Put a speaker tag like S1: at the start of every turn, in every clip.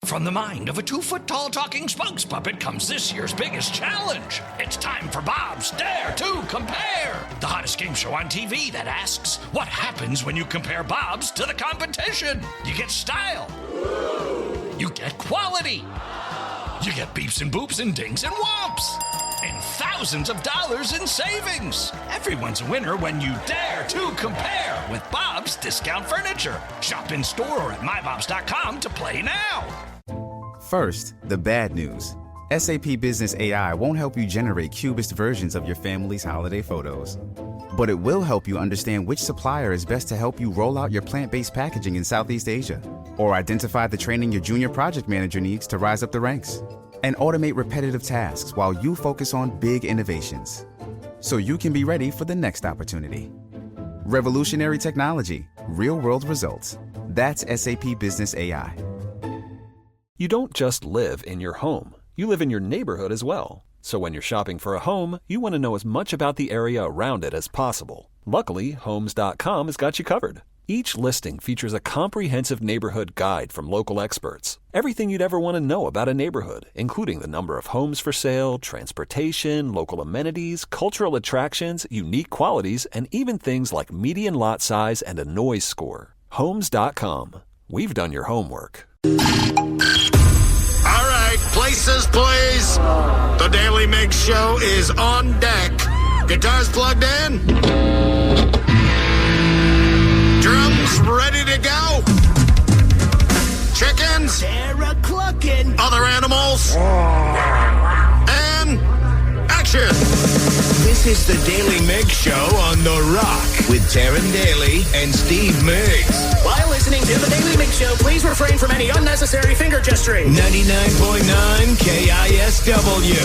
S1: From the mind of a 2-foot-tall talking spokes puppet comes this year's biggest challenge. It's time for Bob's Dare to Compare, the hottest game show on TV that asks, what happens when you compare Bob's to the competition? You get style. You get quality. You get beeps and boops and dings and whomps. And thousands of dollars in savings. Everyone's a winner when you dare to compare with Bob's Discount Furniture. Shop in store or at mybobs.com to play now.
S2: First, the bad news. SAP Business AI won't help you generate cubist versions of your family's holiday photos. But it will help you understand which supplier is best to help you roll out your plant-based packaging in Southeast Asia, or identify the training your junior project manager needs to rise up the ranks, and automate repetitive tasks while you focus on big innovations, so you can be ready for the next opportunity. Revolutionary technology, real-world results. That's SAP Business AI.
S3: You don't just live in your home. You live in your neighborhood as well. So when you're shopping for a home, you want to know as much about the area around it as possible. Luckily, Homes.com has got you covered. Each listing features a comprehensive neighborhood guide from local experts. Everything you'd ever want to know about a neighborhood, including the number of homes for sale, transportation, local amenities, cultural attractions, unique qualities, and even things like median lot size and a noise score. Homes.com. We've done your homework.
S4: All right, places, please. The Daily Migs Show is on deck. Guitars plugged in. Drums ready to go. Chickens.
S5: They're clucking.
S4: Other animals. And action. This is the Daily Migs Show on The Rock with Taryn Daly and Steve Migs.
S5: While listening to the Daily Migs Show, please refrain from any unnecessary finger gesturing.
S4: 99.9 KISW.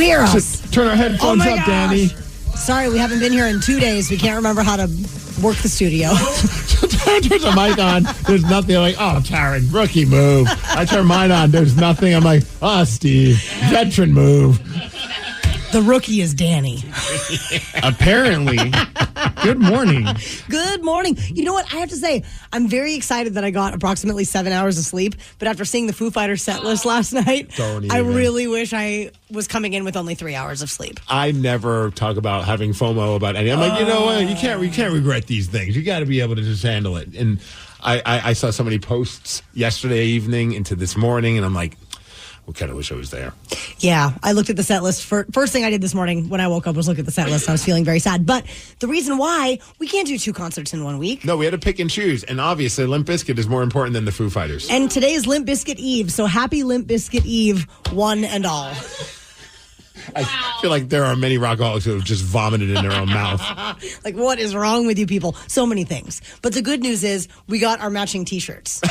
S6: Hear us.
S7: Turn our headphones up,
S6: gosh.
S7: Danny.
S6: Sorry, we haven't been here in 2 days. We can't remember how to work the studio.
S7: Turn the mic on. There's nothing. I'm like, oh, Taryn, rookie move. I turn mine on. There's nothing. I'm like, oh, Steve, veteran move.
S6: The rookie is Danny.
S7: Apparently. Good morning.
S6: Good morning. You know what? I have to say, I'm very excited that I got approximately 7 hours of sleep. But after seeing the Foo Fighters set list last night, I really wish I was coming in with only 3 hours of sleep.
S7: I never talk about having FOMO about anything. I'm like, you know what? You can't regret these things. You got to be able to just handle it. And I saw so many posts yesterday evening into this morning, and I'm like, I kind of wish I was there.
S6: Yeah, I looked at the set list. First thing I did this morning when I woke up was look at the set list. I was feeling very sad. But the reason why, we can't do 2 concerts in 1 week.
S7: No, we had to pick and choose. And obviously, Limp Bizkit is more important than the Foo Fighters.
S6: And today is Limp Bizkit Eve. So happy Limp Bizkit Eve, one and all.
S7: I feel like there are many rockaholics who have just vomited in their own mouth.
S6: Like, what is wrong with you people? So many things. But the good news is we got our matching T-shirts.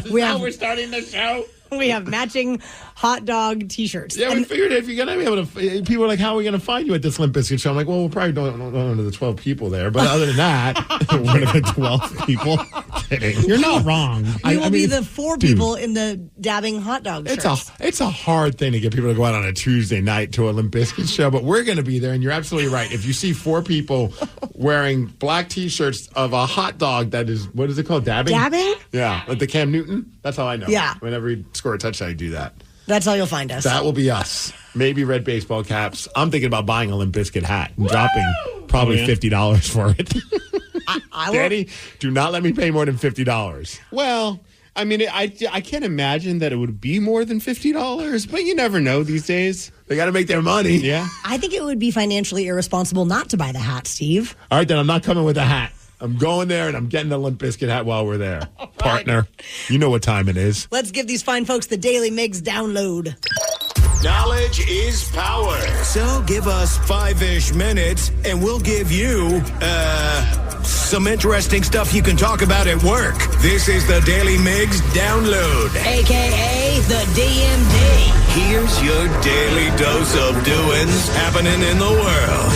S7: We're starting the show.
S6: We have matching hot dog T-shirts.
S7: Yeah, we figured if you're going to be able to... People are like, how are we going to find you at this Limp Bizkit show? I'm like, well, we'll probably don't know the 12 people there. But other than that, one of the 12 people. Kidding. You're not wrong.
S6: We will be the 4 people in the dabbing hot dog shirts.
S7: It's a hard thing to get people to go out on a Tuesday night to a Limp Bizkit show, but we're going to be there, and you're absolutely right. If you see 4 people wearing black T-shirts of a hot dog that is, what is it called, dabbing?
S6: Dabbing?
S7: Yeah, like the Cam Newton. That's how I know.
S6: Yeah.
S7: Whenever you score a touchdown, I do that.
S6: That's how you'll find us.
S7: That will be us. Maybe red baseball caps. I'm thinking about buying a Limp Bizkit hat and dropping probably $50 for it. Daddy, do not let me pay more than $50.
S8: Well, I mean, I can't imagine that it would be more than $50, but you never know these days.
S7: They got to make their money.
S8: Yeah.
S6: I think it would be financially irresponsible not to buy the hat, Steve.
S7: All right, then I'm not coming with a hat. I'm going there, and I'm getting the Limp Bizkit hat while we're there. Partner, you know what time it is.
S6: Let's give these fine folks the Daily Migs download.
S4: Knowledge is power. So give us 5-ish minutes, and we'll give you, some interesting stuff you can talk about at work. This is the Daily Migs Download.
S6: A.K.A. the DMD.
S4: Here's your daily dose of doings happening in the world.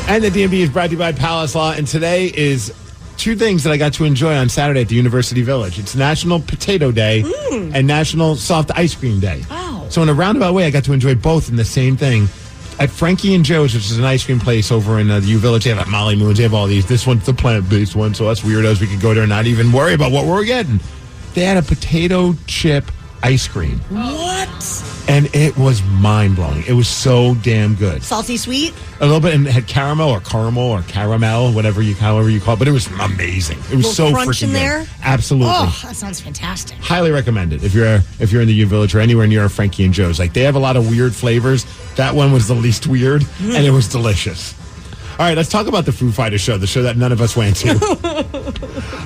S7: And the DMD is brought to you by Palace Law, and today is 2 things that I got to enjoy on Saturday at the University Village. It's National Potato Day and National Soft Ice Cream Day.
S6: Oh.
S7: So in a roundabout way, I got to enjoy both in the same thing. at Frankie and Joe's, which is an ice cream place over in the U Village. They have Molly Moons. They have all these. This one's the plant-based one, so us weirdos, we could go there and not even worry about what we're getting. They had a potato chip ice cream.
S6: What?
S7: And it was mind-blowing. It was so damn good.
S6: Salty sweet?
S7: A little bit, and it had caramel, however you call it, but it was amazing. It was so
S6: crunch
S7: freaking
S6: in
S7: good.
S6: there?
S7: Absolutely.
S6: Oh, that sounds fantastic.
S7: Highly recommend it if you're in the U Village or anywhere near Frankie and Joe's. Like, they have a lot of weird flavors. That one was the least weird, and it was delicious. All right, let's talk about the Foo Fighters show, the show that none of us went to.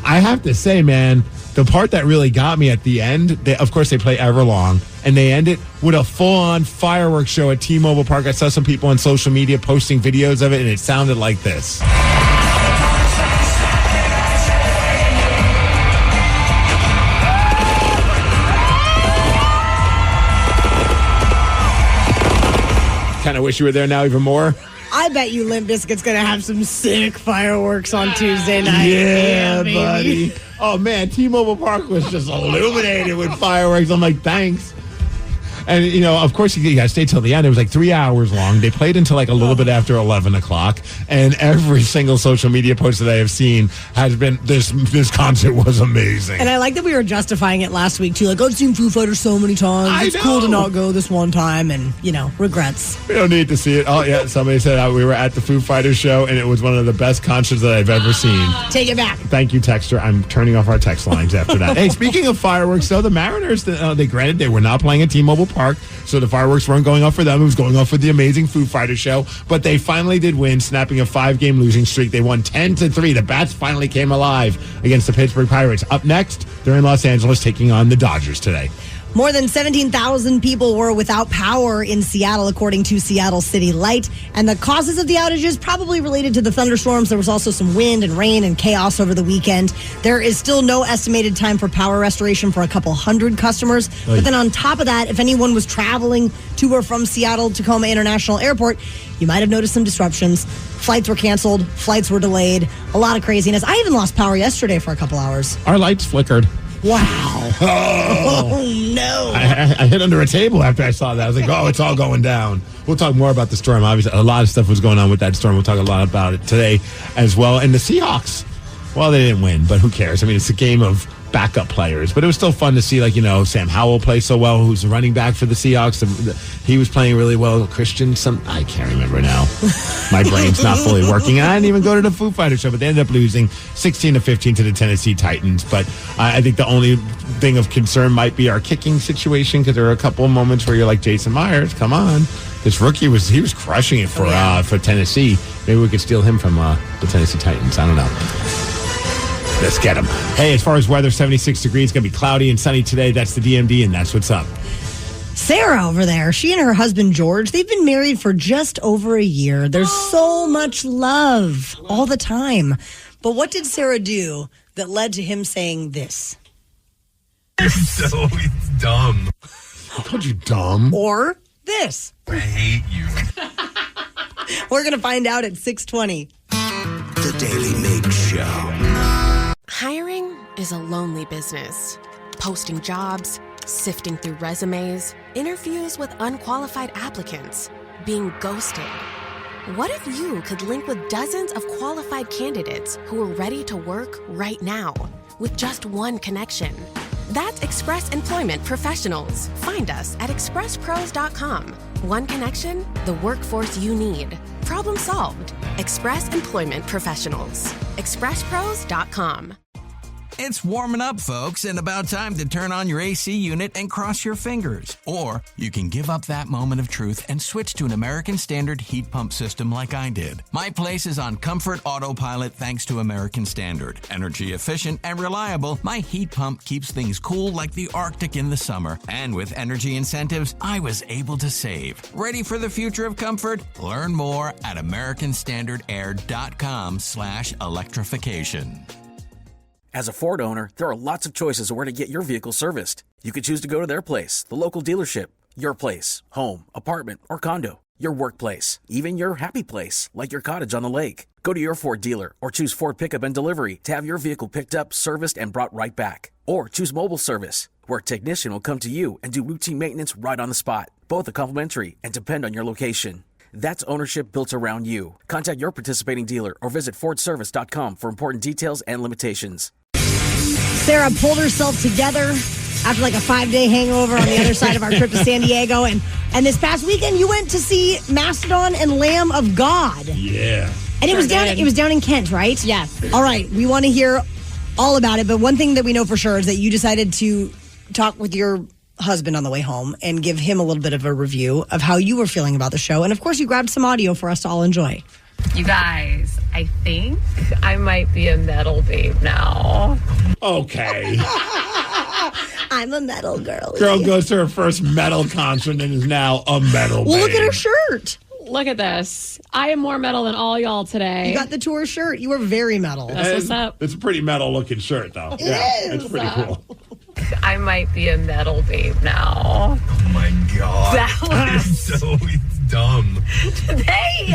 S7: I have to say, man, the part that really got me at the end, of course, they play Everlong, and they end it with a full-on fireworks show at T-Mobile Park. I saw some people on social media posting videos of it, and it sounded like this. Kind of wish you were there now even more.
S6: I bet you Limp Bizkit's going to have some sick fireworks on Tuesday night.
S7: Yeah,
S6: baby.
S7: buddy. Oh, man, T-Mobile Park was just illuminated with fireworks. I'm like, thanks. And, you know, of course, you got to stay till the end. It was like 3 hours long. They played until like a little bit after 11 o'clock. And every single social media post that I have seen has been, this concert was amazing.
S6: And I like that we were justifying it last week, too. Like, I've seen Foo Fighters so many times. It's cool to not go this one time. And, you know, regrets.
S7: We don't need to see it. Oh, yeah, somebody said we were at the Foo Fighters show, and it was one of the best concerts that I've ever seen.
S6: Take it back.
S7: Thank you, Texter. I'm turning off our text lines after that. Hey, speaking of fireworks, though, the Mariners, they were not playing at T-Mobile Park, so the fireworks weren't going off for them. It was going off for the amazing Foo Fighters show. But they finally did win, snapping a 5-game losing streak. They won 10-3. The Bats finally came alive against the Pittsburgh Pirates. Up next, they're in Los Angeles taking on the Dodgers today.
S6: More than 17,000 people were without power in Seattle, according to Seattle City Light. And the causes of the outages probably related to the thunderstorms. There was also some wind and rain and chaos over the weekend. There is still no estimated time for power restoration for a couple hundred customers. But then on top of that, if anyone was traveling to or from Seattle Tacoma International Airport, you might have noticed some disruptions. Flights were canceled. Flights were delayed. A lot of craziness. I even lost power yesterday for a couple hours.
S7: Our lights flickered.
S6: Wow. Oh, no.
S7: I hit under a table after I saw that. I was like, oh, it's all going down. We'll talk more about the storm. Obviously, a lot of stuff was going on with that storm. We'll talk a lot about it today as well. And the Seahawks, well, they didn't win, but who cares? I mean, it's a game of backup players. But it was still fun to see, Sam Howell play so well, who's the running back for the Seahawks. He was playing really well. Christian, I can't remember now. My brain's not fully working. And I didn't even go to the Foo Fighters show, but they ended up losing 16-15 to the Tennessee Titans. But I think the only thing of concern might be our kicking situation, because there are a couple of moments where you're like, Jason Myers, come on. This rookie was crushing it for Tennessee. Maybe we could steal him from the Tennessee Titans. I don't know. Let's get him. Hey, as far as weather, 76 degrees. It's going to be cloudy and sunny today. That's the DMD, and that's what's up.
S6: Sarah over there, she and her husband George, they've been married for just over a year. There's so much love all the time. But what did Sarah do that led to him saying this?
S9: You're so dumb.
S7: I told you dumb.
S6: Or this.
S9: I hate you.
S6: We're going to find out at 6:20.
S4: The Daily Migs Show.
S10: Hiring is a lonely business. Posting jobs, sifting through resumes, interviews with unqualified applicants, being ghosted. What if you could link with dozens of qualified candidates who are ready to work right now with just one connection? That's Express Employment Professionals. Find us at expresspros.com. One connection, the workforce you need. Problem solved. Express Employment Professionals. expresspros.com.
S11: It's warming up, folks, and about time to turn on your AC unit and cross your fingers. Or you can give up that moment of truth and switch to an American Standard heat pump system like I did. My place is on Comfort Autopilot thanks to American Standard. Energy efficient and reliable, my heat pump keeps things cool like the Arctic in the summer. And with energy incentives, I was able to save. Ready for the future of comfort? Learn more at americanstandardair.com/electrification.
S5: As a Ford owner, there are lots of choices of where to get your vehicle serviced. You could choose to go to their place, the local dealership, your place, home, apartment, or condo, your workplace, even your happy place, like your cottage on the lake. Go to your Ford dealer or choose Ford Pickup and Delivery to have your vehicle picked up, serviced, and brought right back. Or choose mobile service, where a technician will come to you and do routine maintenance right on the spot. Both are complimentary and depend on your location. That's ownership built around you. Contact your participating dealer or visit fordservice.com for important details and limitations.
S6: Sarah pulled herself together after like a 5-day hangover on the other side of our trip to San Diego. And this past weekend, you went to see Mastodon and Lamb of God.
S7: Yeah.
S6: And it was down in Kent, right?
S12: Yes.
S6: All right. We want to hear all about it. But one thing that we know for sure is that you decided to talk with your husband on the way home and give him a little bit of a review of how you were feeling about the show. And of course, you grabbed some audio for us to all enjoy.
S12: You guys, I think I might be a metal babe now.
S7: Okay.
S6: I'm a metal girl.
S7: Girl goes to her first metal concert and is now a metal
S6: Well, look
S7: babe.
S6: at her shirt.
S13: Look at this. I am more metal than all y'all today.
S6: You got the tour shirt. You were very metal.
S13: That's what's up.
S7: It's a pretty metal looking shirt, though.
S6: It is.
S7: It's pretty cool.
S12: I might be a metal babe now.
S9: Oh my God.
S12: That was
S9: so dumb.
S12: Hey,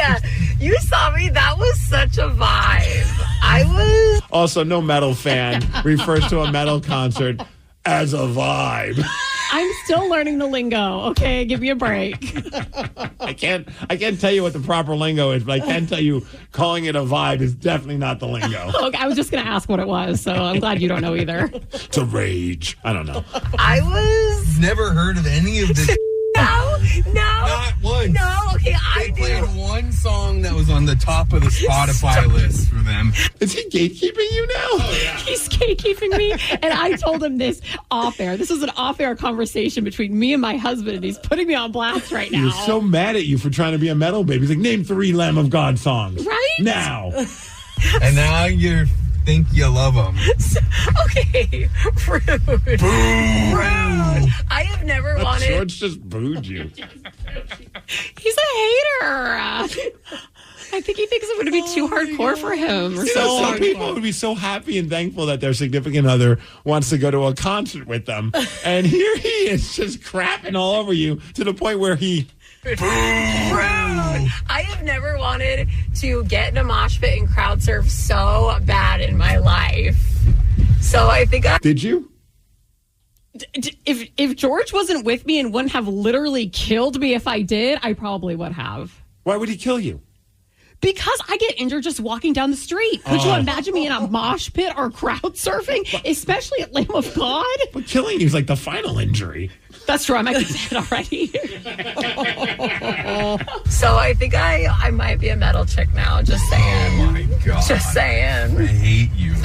S12: you saw me. That was such a vibe. I was.
S7: Also, no metal fan refers to a metal concert as a vibe.
S13: I'm still learning the lingo. Okay, give me a break.
S7: I can't tell you what the proper lingo is, but I can tell you calling it a vibe is definitely not the lingo.
S13: Okay, I was just going to ask what it was, so I'm glad you don't know either.
S7: It's a rage. I don't know.
S12: I was.
S9: Never heard of any of this.
S12: No.
S9: Not once.
S12: No, okay, I
S9: They played
S12: do.
S9: one song that was on the top of the Spotify list for them.
S7: Is he gatekeeping you now? Oh, yeah.
S13: He's gatekeeping me, and I told him this off air. This was an off air conversation between me and my husband, and he's putting me on blast right now.
S7: He was so mad at you for trying to be a metal baby. He's like, name 3 Lamb of God songs.
S13: Right?
S7: Now.
S9: And now you think you love them.
S12: Okay, rude. I have never wanted.
S7: George just booed you.
S13: He's a hater. I think he thinks it would be too hardcore for him. Or
S7: You know, some people would be so happy and thankful that their significant other wants to go to a concert with them. And here he is just crapping all over you to the point where he...
S12: Rude. I have never wanted to get in a mosh pit and crowd surf so bad in my life. So I think I...
S7: Did you?
S13: If George wasn't with me and wouldn't have literally killed me if I did, I probably would have.
S7: Why would he kill you?
S13: Because I get injured just walking down the street. Could you imagine me in a mosh pit or crowd surfing, especially at Lamb of God?
S7: But killing you is like the final injury.
S13: That's true. I might be dead already.
S12: So I think I might be a metal chick now. Just saying.
S9: Oh my God.
S12: Just saying.
S9: I hate you.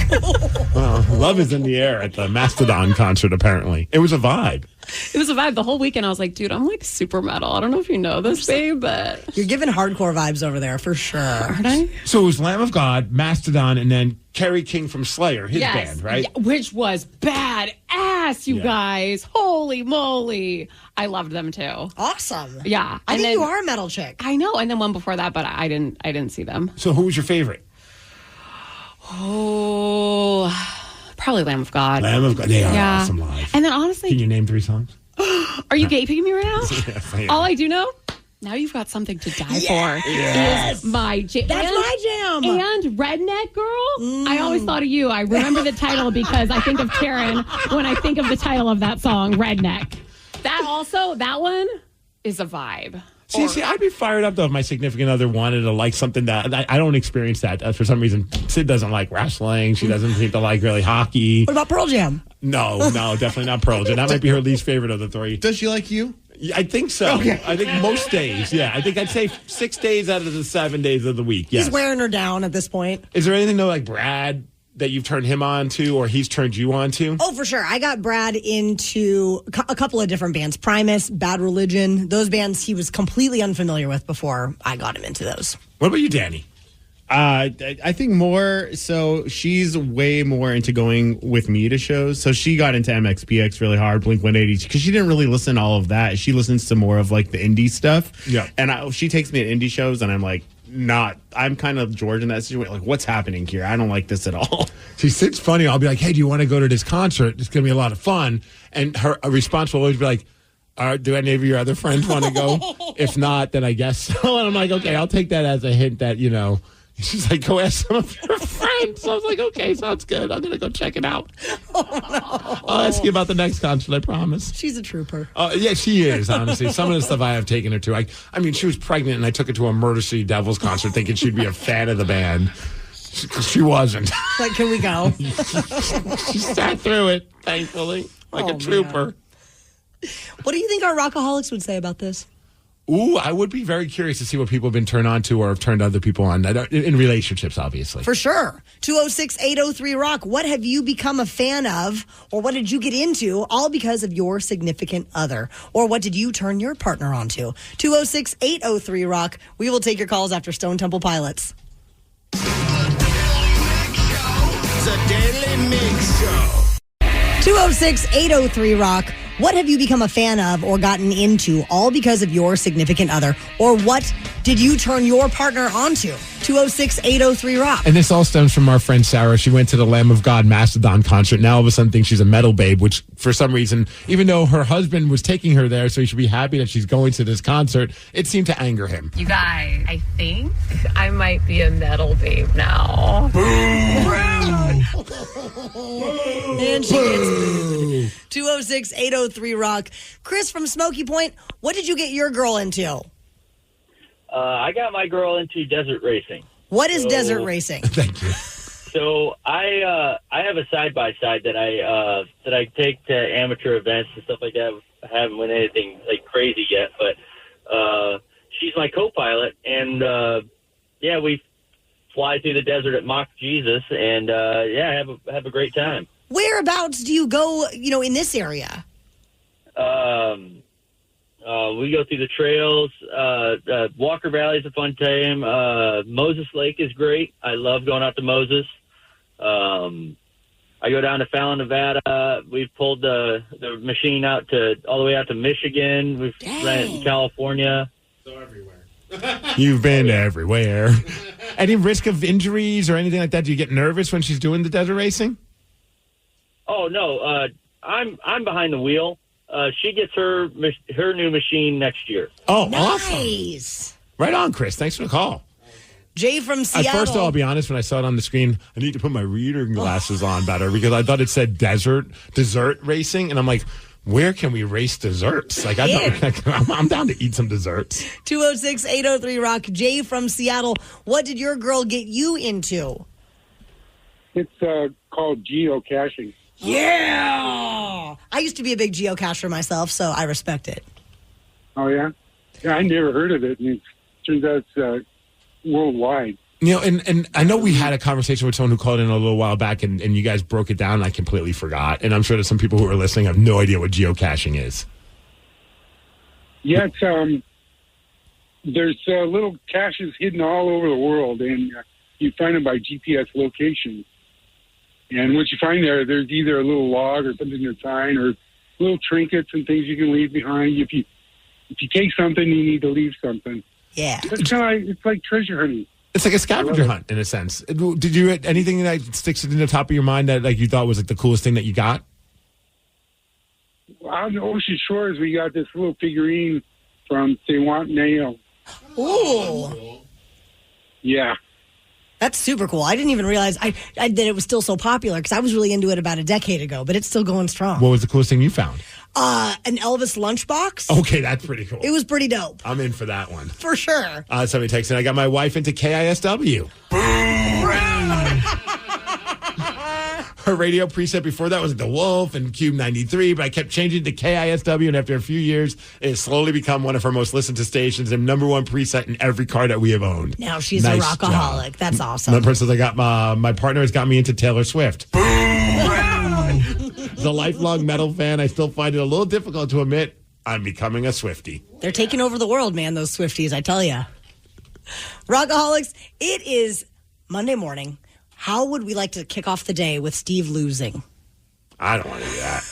S7: Well, love is in the air at the Mastodon concert, apparently. It was a vibe.
S13: It was a vibe the whole weekend. I was like, dude, I'm like super metal. I don't know if you know this, babe, but...
S6: You're giving hardcore vibes over there, for sure.
S13: Aren't I?
S7: So it was Lamb of God, Mastodon, and then Kerry King from Slayer, his band, right?
S13: Yeah, which was bad ass, you guys. Holy moly. I loved them too.
S6: Awesome.
S13: Yeah.
S6: I
S13: And
S6: think
S13: then-
S6: you are a metal chick.
S13: I know. And then one before that, but I didn't see them.
S7: So who was your favorite?
S13: Oh, probably Lamb of God.
S7: Lamb of God. They are
S13: Yeah.
S7: awesome live.
S13: And then honestly,
S7: Can you name 3 songs?
S13: are you gay picking me right now?
S7: Yes, I am.
S13: All I do know, now you've got something to die for.
S7: Yes.
S13: Is my jam.
S6: That's my jam.
S13: And Redneck Girl. I always thought of you. I remember the title because I think of Karen when I think of the title of that song, Redneck. That one is a vibe.
S7: See, I'd be fired up, though, if my significant other wanted to like something that... I don't experience that. For some reason, Sid doesn't like wrestling. She doesn't seem to like really hockey.
S6: What about Pearl Jam?
S7: No, definitely not Pearl Jam. That might be her least favorite of the 3.
S8: Does she like you?
S7: I think so.
S8: Okay.
S7: I think most days, yeah. I think I'd say 6 days out of the 7 days of the week, yes.
S6: He's wearing her down at this point.
S7: Is there anything, though, like Brad, that you've turned him on to or he's turned you on to?
S6: Oh, for sure. I got Brad into a couple of different bands. Primus, Bad Religion. Those bands he was completely unfamiliar with before I got him into those.
S7: What about you, Danny?
S8: I think more so she's way more into going with me to shows. So she got into MXPX really hard, Blink 180, because she didn't really listen to all of that. She listens to more of like the indie stuff.
S7: Yeah.
S8: And she takes me to indie shows and I'm like, I'm kind of George in that situation. Like, what's happening here? I don't like this at all.
S7: See, Sid's funny. I'll be like, hey, do you want to go to this concert? It's going to be a lot of fun. And her response will always be like, do any of your other friends want to go? If not, then I guess so. And I'm like, okay, I'll take that as a hint that, She's like, go ask some of your friends. So I was like, okay, sounds good. I'm going to go check it out. Oh, no. I'll ask you about the next concert, I promise.
S6: She's a trooper.
S7: Yeah, she is, honestly. Some of the stuff I have taken her to. I mean, she was pregnant, and I took her to a Murder City Devils concert thinking she'd be a fan of the band. She wasn't.
S6: Like, can we go?
S7: She sat through it, thankfully, like a trooper.
S6: Man. What do you think our rockaholics would say about this?
S7: Ooh, I would be very curious to see what people have been turned on to or have turned other people on in relationships, obviously.
S6: For sure. 206-803-ROCK. What have you become a fan of, or what did you get into, all because of your significant other? Or what did you turn your partner on to? 206-803-ROCK. We will take your calls after Stone Temple Pilots.
S4: The Daily Migs Show.
S6: 206-803-ROCK. What have you become a fan of or gotten into, all because of your significant other? Or what did you turn your partner onto? 206-803-ROCK.
S7: And this all stems from our friend Sarah. She went to the Lamb of God Mastodon concert. Now all of a sudden thinks she's a metal babe, which for some reason, even though her husband was taking her there, so he should be happy that she's going to this concert, it seemed to anger him.
S12: You guys, I think I might be a metal babe now.
S6: And she gets 206-803-ROCK. Chris from Smoky Point, what did you get your girl into?
S14: I got my girl into desert racing.
S6: What is desert racing?
S7: Thank you.
S14: So I have a side-by-side that I take to amateur events and stuff like that. I haven't won anything like crazy yet, but she's my co-pilot, and we fly through the desert at Mock Jesus, and have a great time.
S6: Whereabouts do you go, in this area?
S14: We go through the trails. Walker Valley is a fun time. Moses Lake is great. I love going out to Moses. I go down to Fallon, Nevada. We've pulled the machine out all the way out to Michigan. We've ran it in California.
S8: So everywhere.
S7: You've been everywhere. Any risk of injuries or anything like that? Do you get nervous when she's doing the desert racing?
S14: Oh no, I'm behind the wheel. She gets her new machine next year.
S7: Oh,
S6: nice.
S7: Awesome. Right on, Chris. Thanks for the call.
S6: Jay from Seattle.
S7: At first, I'll be honest, when I saw it on the screen, I need to put my reading glasses on better because I thought it said dessert racing, and I'm like, where can we race desserts? Like, I'm down to eat some desserts.
S6: 206-803-ROCK. Jay from Seattle. What did your girl get you into?
S15: It's called geocaching.
S6: Yeah! I used to be a big geocacher myself, so I respect it.
S15: Oh, yeah? Yeah, I never heard of it, and it turns out it's worldwide.
S7: And I know we had a conversation with someone who called in a little while back, and you guys broke it down, and I completely forgot. And I'm sure that some people who are listening have no idea what geocaching is.
S15: Yeah, it's, there's little caches hidden all over the world, and you find them by GPS location. And what you find there's either a little log or something to sign or little trinkets and things you can leave behind. If you take something, you need to leave something.
S6: Yeah.
S15: It's like treasure hunting.
S7: It's like a scavenger hunt in a sense. Did you anything that sticks in the top of your mind that like you thought was like the coolest thing that you got?
S15: On the ocean shores, we got this little figurine from Sewant Nail.
S6: Ooh.
S15: Yeah.
S6: That's super cool. I didn't even realize that it was still so popular because I was really into it about a decade ago, but it's still going strong.
S7: What was the coolest thing you found?
S6: An Elvis lunchbox.
S7: Okay, that's pretty cool.
S6: It was pretty dope.
S7: I'm in for that one.
S6: For sure.
S7: Somebody texted, I got my wife into KISW. Her radio preset before that was The Wolf and Cube 93, but I kept changing to KISW, and after a few years, it has slowly become one of her most listened to stations and number one preset in every car that we have owned.
S6: Now she's
S7: nice
S6: a rockaholic.
S7: Job.
S6: That's awesome.
S7: Another person I got, my partner has got me into Taylor Swift. As a lifelong metal fan, I still find it a little difficult to admit I'm becoming a Swiftie.
S6: They're taking over the world, man, those Swifties, I tell you. Rockaholics, it is Monday morning. How would we like to kick off the day with Steve losing?
S7: I don't want to do that.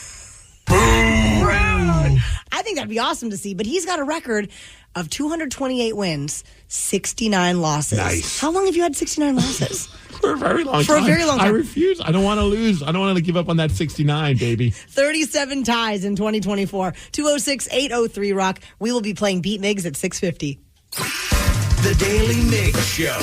S6: I think that'd be awesome to see, but he's got a record of 228 wins, 69 losses.
S7: Nice.
S6: How long have you had 69 losses?
S7: For a very long time.
S6: For a very long time.
S7: I refuse. I don't want to lose. I don't want to give up on that 69, baby.
S6: 37 ties in 2024. 206-803-ROCK. We will be playing Beat Migs at 6:50.
S4: The Daily Migs Show.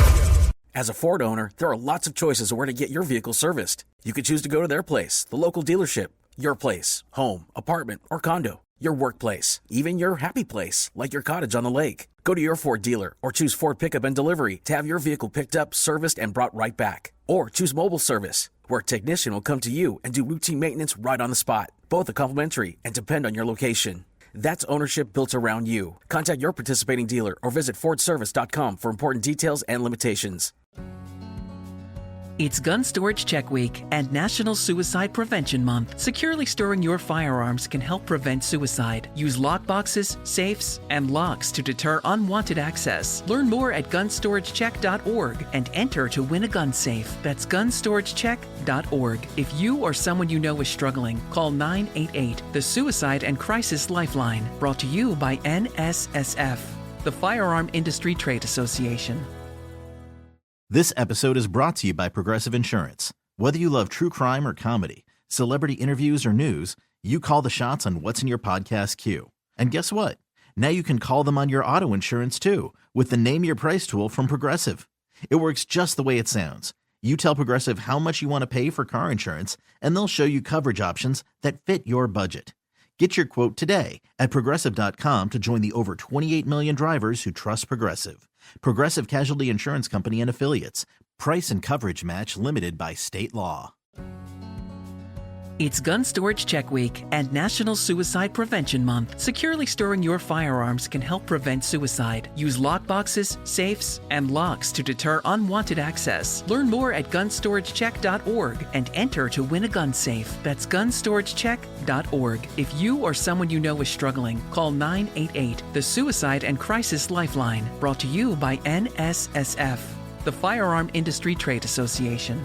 S5: As a Ford owner, there are lots of choices of where to get your vehicle serviced. You could choose to go to their place, the local dealership, your place, home, apartment, or condo, your workplace, even your happy place, like your cottage on the lake. Go to your Ford dealer or choose Ford Pickup and Delivery to have your vehicle picked up, serviced, and brought right back. Or choose mobile service, where a technician will come to you and do routine maintenance right on the spot. Both are complimentary and depend on your location. That's ownership built around you. Contact your participating dealer or visit FordService.com for important details and limitations.
S16: It's Gun Storage Check Week and National Suicide Prevention Month. Securely storing your firearms can help prevent suicide. Use lockboxes, safes, and locks to deter unwanted access. Learn more at gunstoragecheck.org and enter to win a gun safe. That's gunstoragecheck.org. If you or someone you know is struggling, call 988, the Suicide and Crisis Lifeline. Brought to you by NSSF, the Firearm Industry Trade Association.
S17: This episode is brought to you by Progressive Insurance. Whether you love true crime or comedy, celebrity interviews or news, you call the shots on what's in your podcast queue. And guess what? Now you can call them on your auto insurance too with the Name Your Price tool from Progressive. It works just the way it sounds. You tell Progressive how much you want to pay for car insurance, and they'll show you coverage options that fit your budget. Get your quote today at Progressive.com to join the over 28 million drivers who trust Progressive. Progressive Casualty Insurance Company and Affiliates. Price and coverage match limited by state law.
S16: It's Gun Storage Check Week and National Suicide Prevention Month. Securely storing your firearms can help prevent suicide. Use lockboxes, safes, and locks to deter unwanted access. Learn more at gunstoragecheck.org and enter to win a gun safe. That's gunstoragecheck.org. If you or someone you know is struggling, call 988, the Suicide and Crisis Lifeline. Brought to you by NSSF, the Firearm Industry Trade Association.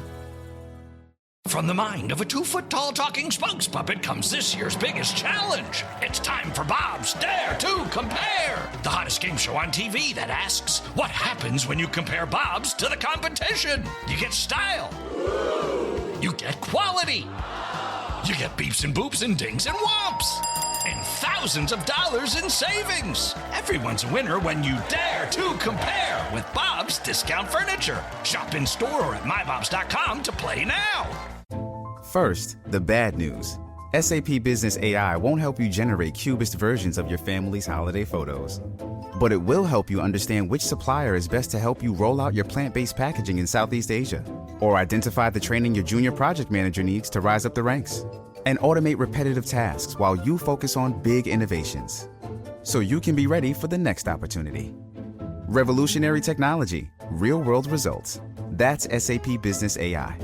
S1: From the mind of a 2-foot-tall talking spokes puppet comes this year's biggest challenge. It's time for Bob's Dare to Compare, the hottest game show on TV that asks, what happens when you compare Bob's to the competition? You get style. You get quality. You get beeps and boops and dings and whomps. And thousands of dollars in savings. Everyone's a winner when you dare to compare with Bob's Discount Furniture. Shop in store or at mybobs.com to play now.
S2: First, the bad news. SAP Business AI won't help you generate cubist versions of your family's holiday photos. But it will help you understand which supplier is best to help you roll out your plant-based packaging in Southeast Asia, or identify the training your junior project manager needs to rise up the ranks, and automate repetitive tasks while you focus on big innovations, so you can be ready for the next opportunity. Revolutionary technology, real-world results. That's SAP Business AI.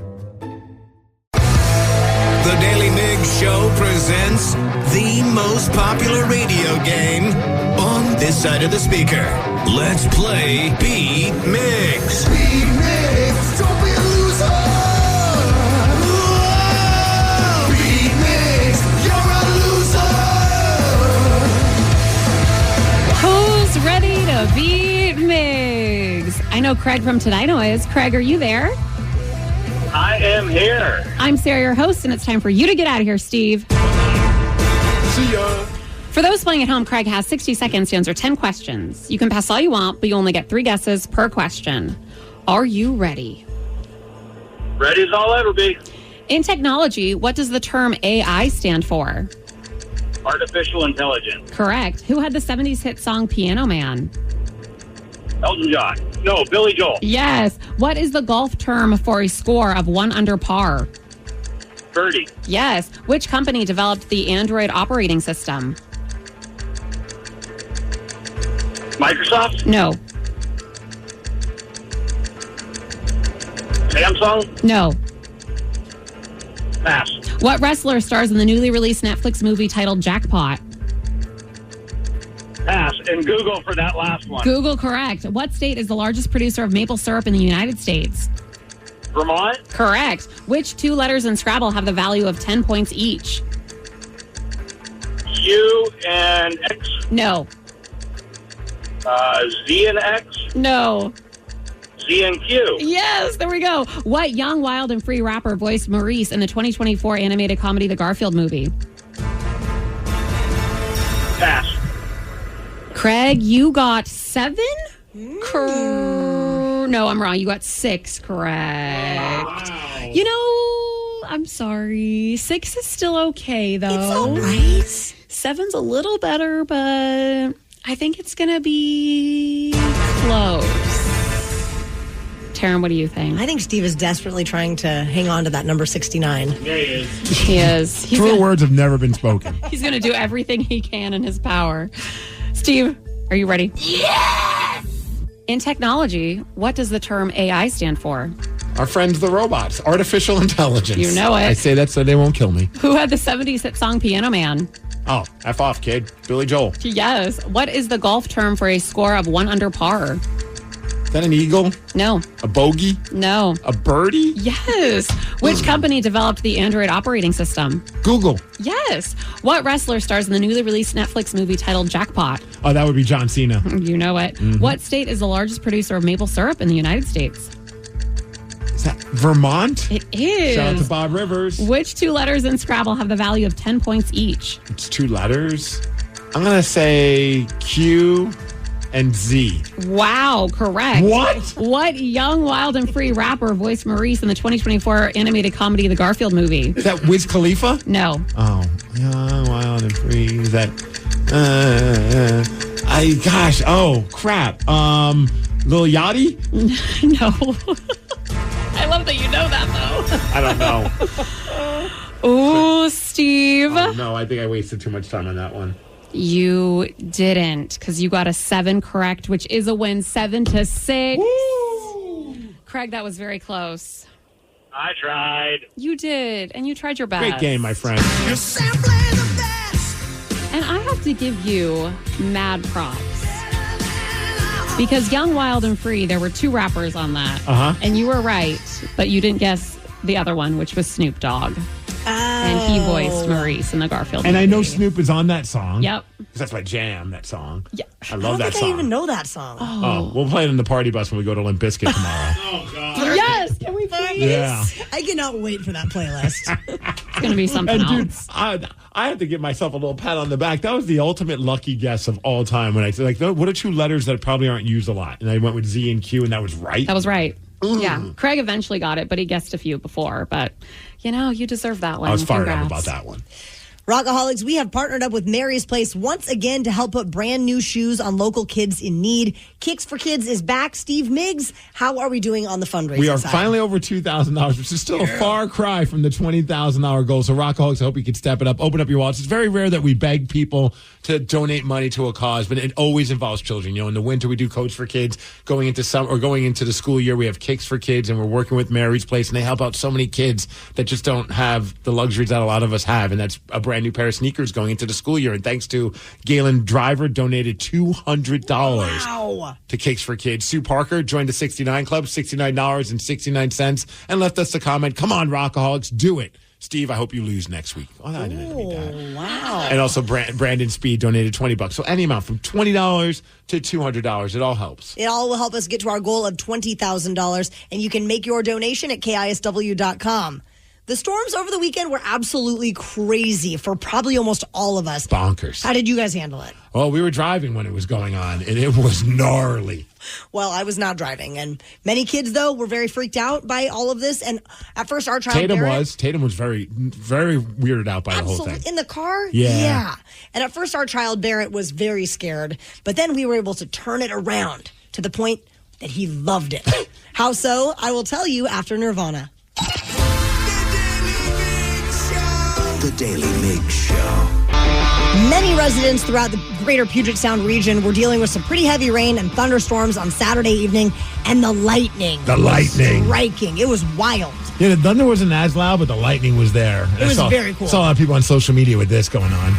S4: The Daily Migs Show presents the most popular radio game on this side of the speaker. Let's play Beat Migs. Beat Migs, don't be a loser. Whoa! Beat Migs, you're a loser.
S13: Who's ready to beat Migs? I know Craig from Todino is. Craig, are you there?
S14: I am here.
S13: I'm Sarah, your host, and it's time for you to get out of here, Steve.
S4: See ya.
S13: For those playing at home, Craig has 60 seconds to answer 10 questions. You can pass all you want, but you only get 3 guesses per question. Are you ready?
S14: Ready as I'll ever be.
S13: In technology, what does the term AI stand for?
S14: Artificial intelligence.
S13: Correct. Who had the 70s hit song Piano Man?
S14: Elton John. No, Billy Joel.
S13: Yes. What is the golf term for a score of 1 under par?
S14: Birdie.
S13: Yes. Which company developed the Android operating system?
S14: Microsoft?
S13: No.
S14: Samsung?
S13: No.
S14: Pass.
S13: What wrestler stars in the newly released Netflix movie titled Jackpot?
S14: Pass. And Google for that last one.
S13: Google, correct. What state is the largest producer of maple syrup in the United States?
S14: Vermont?
S13: Correct. Which 2 letters in Scrabble have the value of 10 points each?
S14: U and X?
S13: No.
S14: Z and X?
S13: No.
S14: Z and Q?
S13: Yes, there we go. What young, wild, and free rapper voiced Maurice in the 2024 animated comedy The Garfield Movie?
S14: Pass.
S13: Craig, you got 7? No, I'm wrong. You got 6 correct. Wow. You know, I'm sorry. 6 is still okay, though.
S6: It's all right.
S13: 7's a little better, but I think it's going to be close. Taryn, what do you think?
S6: I think Steve is desperately trying to hang on to that number 69.
S8: There he is.
S13: He is.
S7: Truer words have never been spoken.
S13: He's going to do everything he can in his power. Steve, are you ready?
S6: Yes!
S13: In technology, what does the term AI stand for?
S7: Our friends, the robots, artificial intelligence.
S13: You know it.
S7: I say that so they won't kill me.
S13: Who had the 70s hit song Piano Man?
S7: Oh, F off, kid. Billy Joel.
S13: Yes. What is the golf term for a score of 1 under par?
S7: Is that an eagle?
S13: No.
S7: A bogey?
S13: No.
S7: A birdie?
S13: Yes. Which company developed the Android operating system?
S7: Google.
S13: Yes. What wrestler stars in the newly released Netflix movie titled Jackpot?
S7: Oh, that would be John Cena.
S13: You know it.
S7: Mm-hmm.
S13: What state is the largest producer of maple syrup in the United States?
S7: Is that Vermont?
S13: It is.
S7: Shout out to Bob Rivers.
S13: Which 2 letters in Scrabble have the value of 10 points each?
S7: It's 2 letters. I'm going to say Q and Z.
S13: Wow, correct.
S7: What?
S13: What young, wild, and free rapper voiced Maurice in the 2024 animated comedy The Garfield Movie?
S7: Is that Wiz Khalifa?
S13: No.
S7: Oh, young, wild, and free. Is that... oh, crap. Lil Yachty?
S13: No. I love that you know that, though.
S7: I don't know.
S13: Oh, Steve.
S7: No, I think I wasted too much time on that one.
S13: You didn't, because you got a 7 correct, which is a win, 7-6.
S7: Woo!
S13: Craig, that was very close.
S14: I tried.
S13: You did, and you tried your best.
S7: Great game, my friend.
S13: And I have to give you mad props. Because Young, Wild, and Free, there were 2 rappers on that.
S7: Uh-huh.
S13: And you were right, but you didn't guess the other one, which was Snoop Dogg. And he voiced Maurice in the Garfield
S7: And
S13: movie.
S7: I know Snoop is on that song.
S13: Yep.
S7: 'Cause that's my jam, that song.
S13: Yeah.
S7: I love that
S6: I
S7: song.
S6: even know that song.
S7: Oh, we'll play it in the party bus when we go to Limp Bizkit tomorrow.
S8: Oh, God.
S13: Yes, can we please?
S7: Yeah.
S6: I cannot wait for that playlist.
S13: It's going to be something
S7: And dude,
S13: else.
S7: I have to give myself a little pat on the back. That was the ultimate lucky guess of all time. When I said, like, what are 2 letters that probably aren't used a lot? And I went with Z and Q, and that was right.
S13: That was right. Yeah. Craig eventually got it, but he guessed a few before. But, you deserve that one.
S7: I was fired up
S13: Congrats.
S7: about that one.
S6: Rockaholics, we have partnered up with Mary's Place once again to help put brand new shoes on local kids in need. Kicks for Kids is back. Steve Migs, how are we doing on the fundraising
S7: We are
S6: side?
S7: finally over $2,000, which is still a far cry from the $20,000 goal. So Rockaholics, I hope you can step it up. Open up your wallets. It's very rare that we beg people to donate money to a cause, but it always involves children. In the winter, we do Coach for Kids. Going into the school year, we have Kicks for Kids, and we're working with Mary's Place, and they help out so many kids that just don't have the luxuries that a lot of us have, and that's a brand new pair of sneakers going into the school year. And thanks to Galen Driver, donated $200 to Kicks for Kids. Sue Parker joined the 69 Club, $69.69, and left us a comment. Come on, Rockaholics, do it. Steve, I hope you lose next week. Oh, I didn't read that.
S6: Wow.
S7: And also Brandon Speed donated $20. So any amount from $20 to $200, it all helps.
S6: It all will help us get to our goal of $20,000, and you can make your donation at KISW.com. The storms over the weekend were absolutely crazy for probably almost all of us.
S7: Bonkers.
S6: How did you guys handle it?
S7: Well, we were driving when it was going on, and it was gnarly.
S6: Well, I was not driving, and many kids, though, were very freaked out by all of this. And at first, our child
S7: Tatum was very, very weirded out by the whole thing.
S6: In the car?
S7: Yeah.
S6: And at first, our child Barrett was very scared, but then we were able to turn it around to the point that he loved it. How so? I will tell you after Nirvana.
S4: The Daily Migs Show.
S6: Many residents throughout the greater Puget Sound region were dealing with some pretty heavy rain and thunderstorms on Saturday evening, and the lightning. Striking. It was wild.
S7: Yeah, the thunder wasn't as loud, but the lightning was there.
S6: It was very cool.
S7: I saw a lot of people on social media with this going on.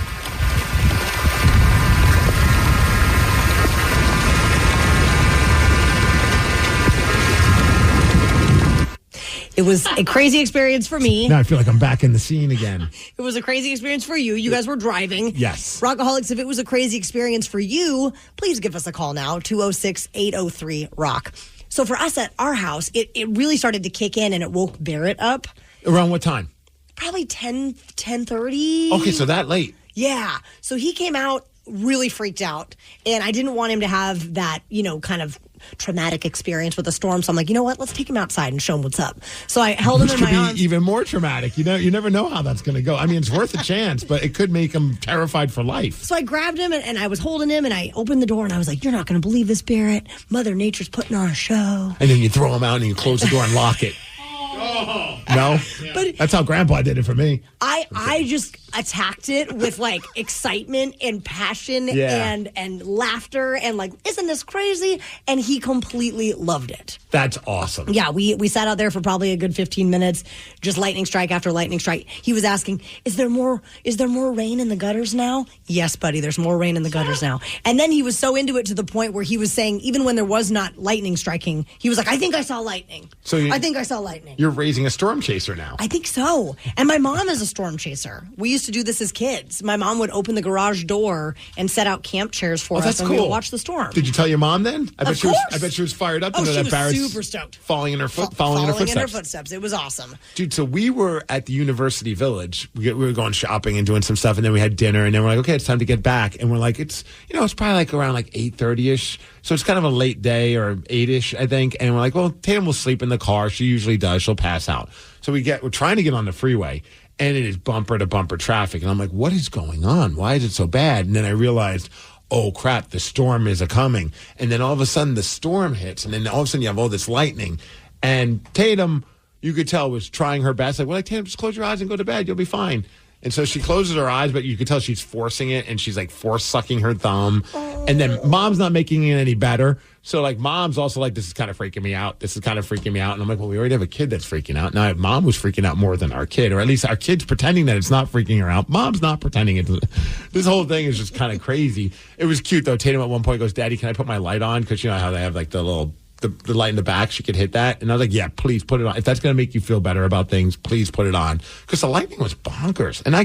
S6: It was a crazy experience for me.
S7: Now I feel like I'm back in the scene again.
S6: It was a crazy experience for you. You guys were driving.
S7: Yes.
S6: Rockaholics, if it was a crazy experience for you, please give us a call now, 206-803-ROCK. So for us at our house, it really started to kick in, and it woke Barrett up.
S7: Around what time?
S6: Probably 10:30.
S7: Okay, so that late.
S6: Yeah. So he came out really freaked out, and I didn't want him to have that, kind of traumatic experience with a storm. So I'm like, you know what? Let's take him outside and show him what's up. So I held him in my arms.
S7: Even more traumatic. You never know how that's going to go. I mean, it's worth a chance, but it could make him terrified for life.
S6: So I grabbed him and I was holding him and I opened the door and I was like, you're not going to believe this, Barrett. Mother Nature's putting on a show.
S7: And then you throw him out and you close the door and lock it. No,
S6: but
S7: that's how Grandpa did it for me.
S6: I just attacked it with like excitement and passion and laughter and like, isn't this crazy? And he completely loved it.
S7: That's awesome.
S6: Yeah, we sat out there for probably a good 15 minutes, just lightning strike after lightning strike. He was asking, is there more rain in the gutters now? Yes, buddy, there's more rain in the gutters now. And then he was so into it to the point where he was saying, even when there was not lightning striking, he was like, I think I saw lightning. I think I saw lightning.
S7: You're raising a storm chaser now.
S6: I think so. And my mom is a storm chaser. We used to do this as kids. My mom would open the garage door and set out camp chairs for us, and we would watch the storm.
S7: Did you tell your mom then? I bet she was fired up to know that Barrett's
S6: super stoked.
S7: Falling in her footsteps.
S6: It was awesome.
S7: Dude, so we were at the University Village. We were going shopping and doing some stuff, and then we had dinner, and then we're like, okay, it's time to get back. And we're like, it's probably like around like 8:30ish. So it's kind of a late day, or 8ish, I think. And we're like, well, Tatum will sleep in the car. She usually does. She'll pass out. So we're trying to get on the freeway, and it is bumper to bumper traffic. And I'm like, what is going on? Why is it so bad? And then I realized, oh crap, the storm is a-coming. And then all of a sudden the storm hits, and then all of a sudden you have all this lightning. And Tatum, you could tell, was trying her best. Like, well, Tatum, just close your eyes and go to bed. You'll be fine. And so she closes her eyes, but you could tell she's forcing it, and she's like force sucking her thumb. And then mom's not making it any better. So like mom's also like, this is kind of freaking me out. This is kind of freaking me out. And I'm like, well, we already have a kid that's freaking out. Now mom was freaking out more than our kid, or at least our kid's pretending that it's not freaking her out. Mom's not pretending it. This whole thing is just kind of crazy. It was cute though. Tatum at one point goes, Daddy, can I put my light on? Because you know how they have like the little the light in the back, she could hit that. And I was like, yeah, please put it on. If that's going to make you feel better about things, please put it on. Because the lightning was bonkers. And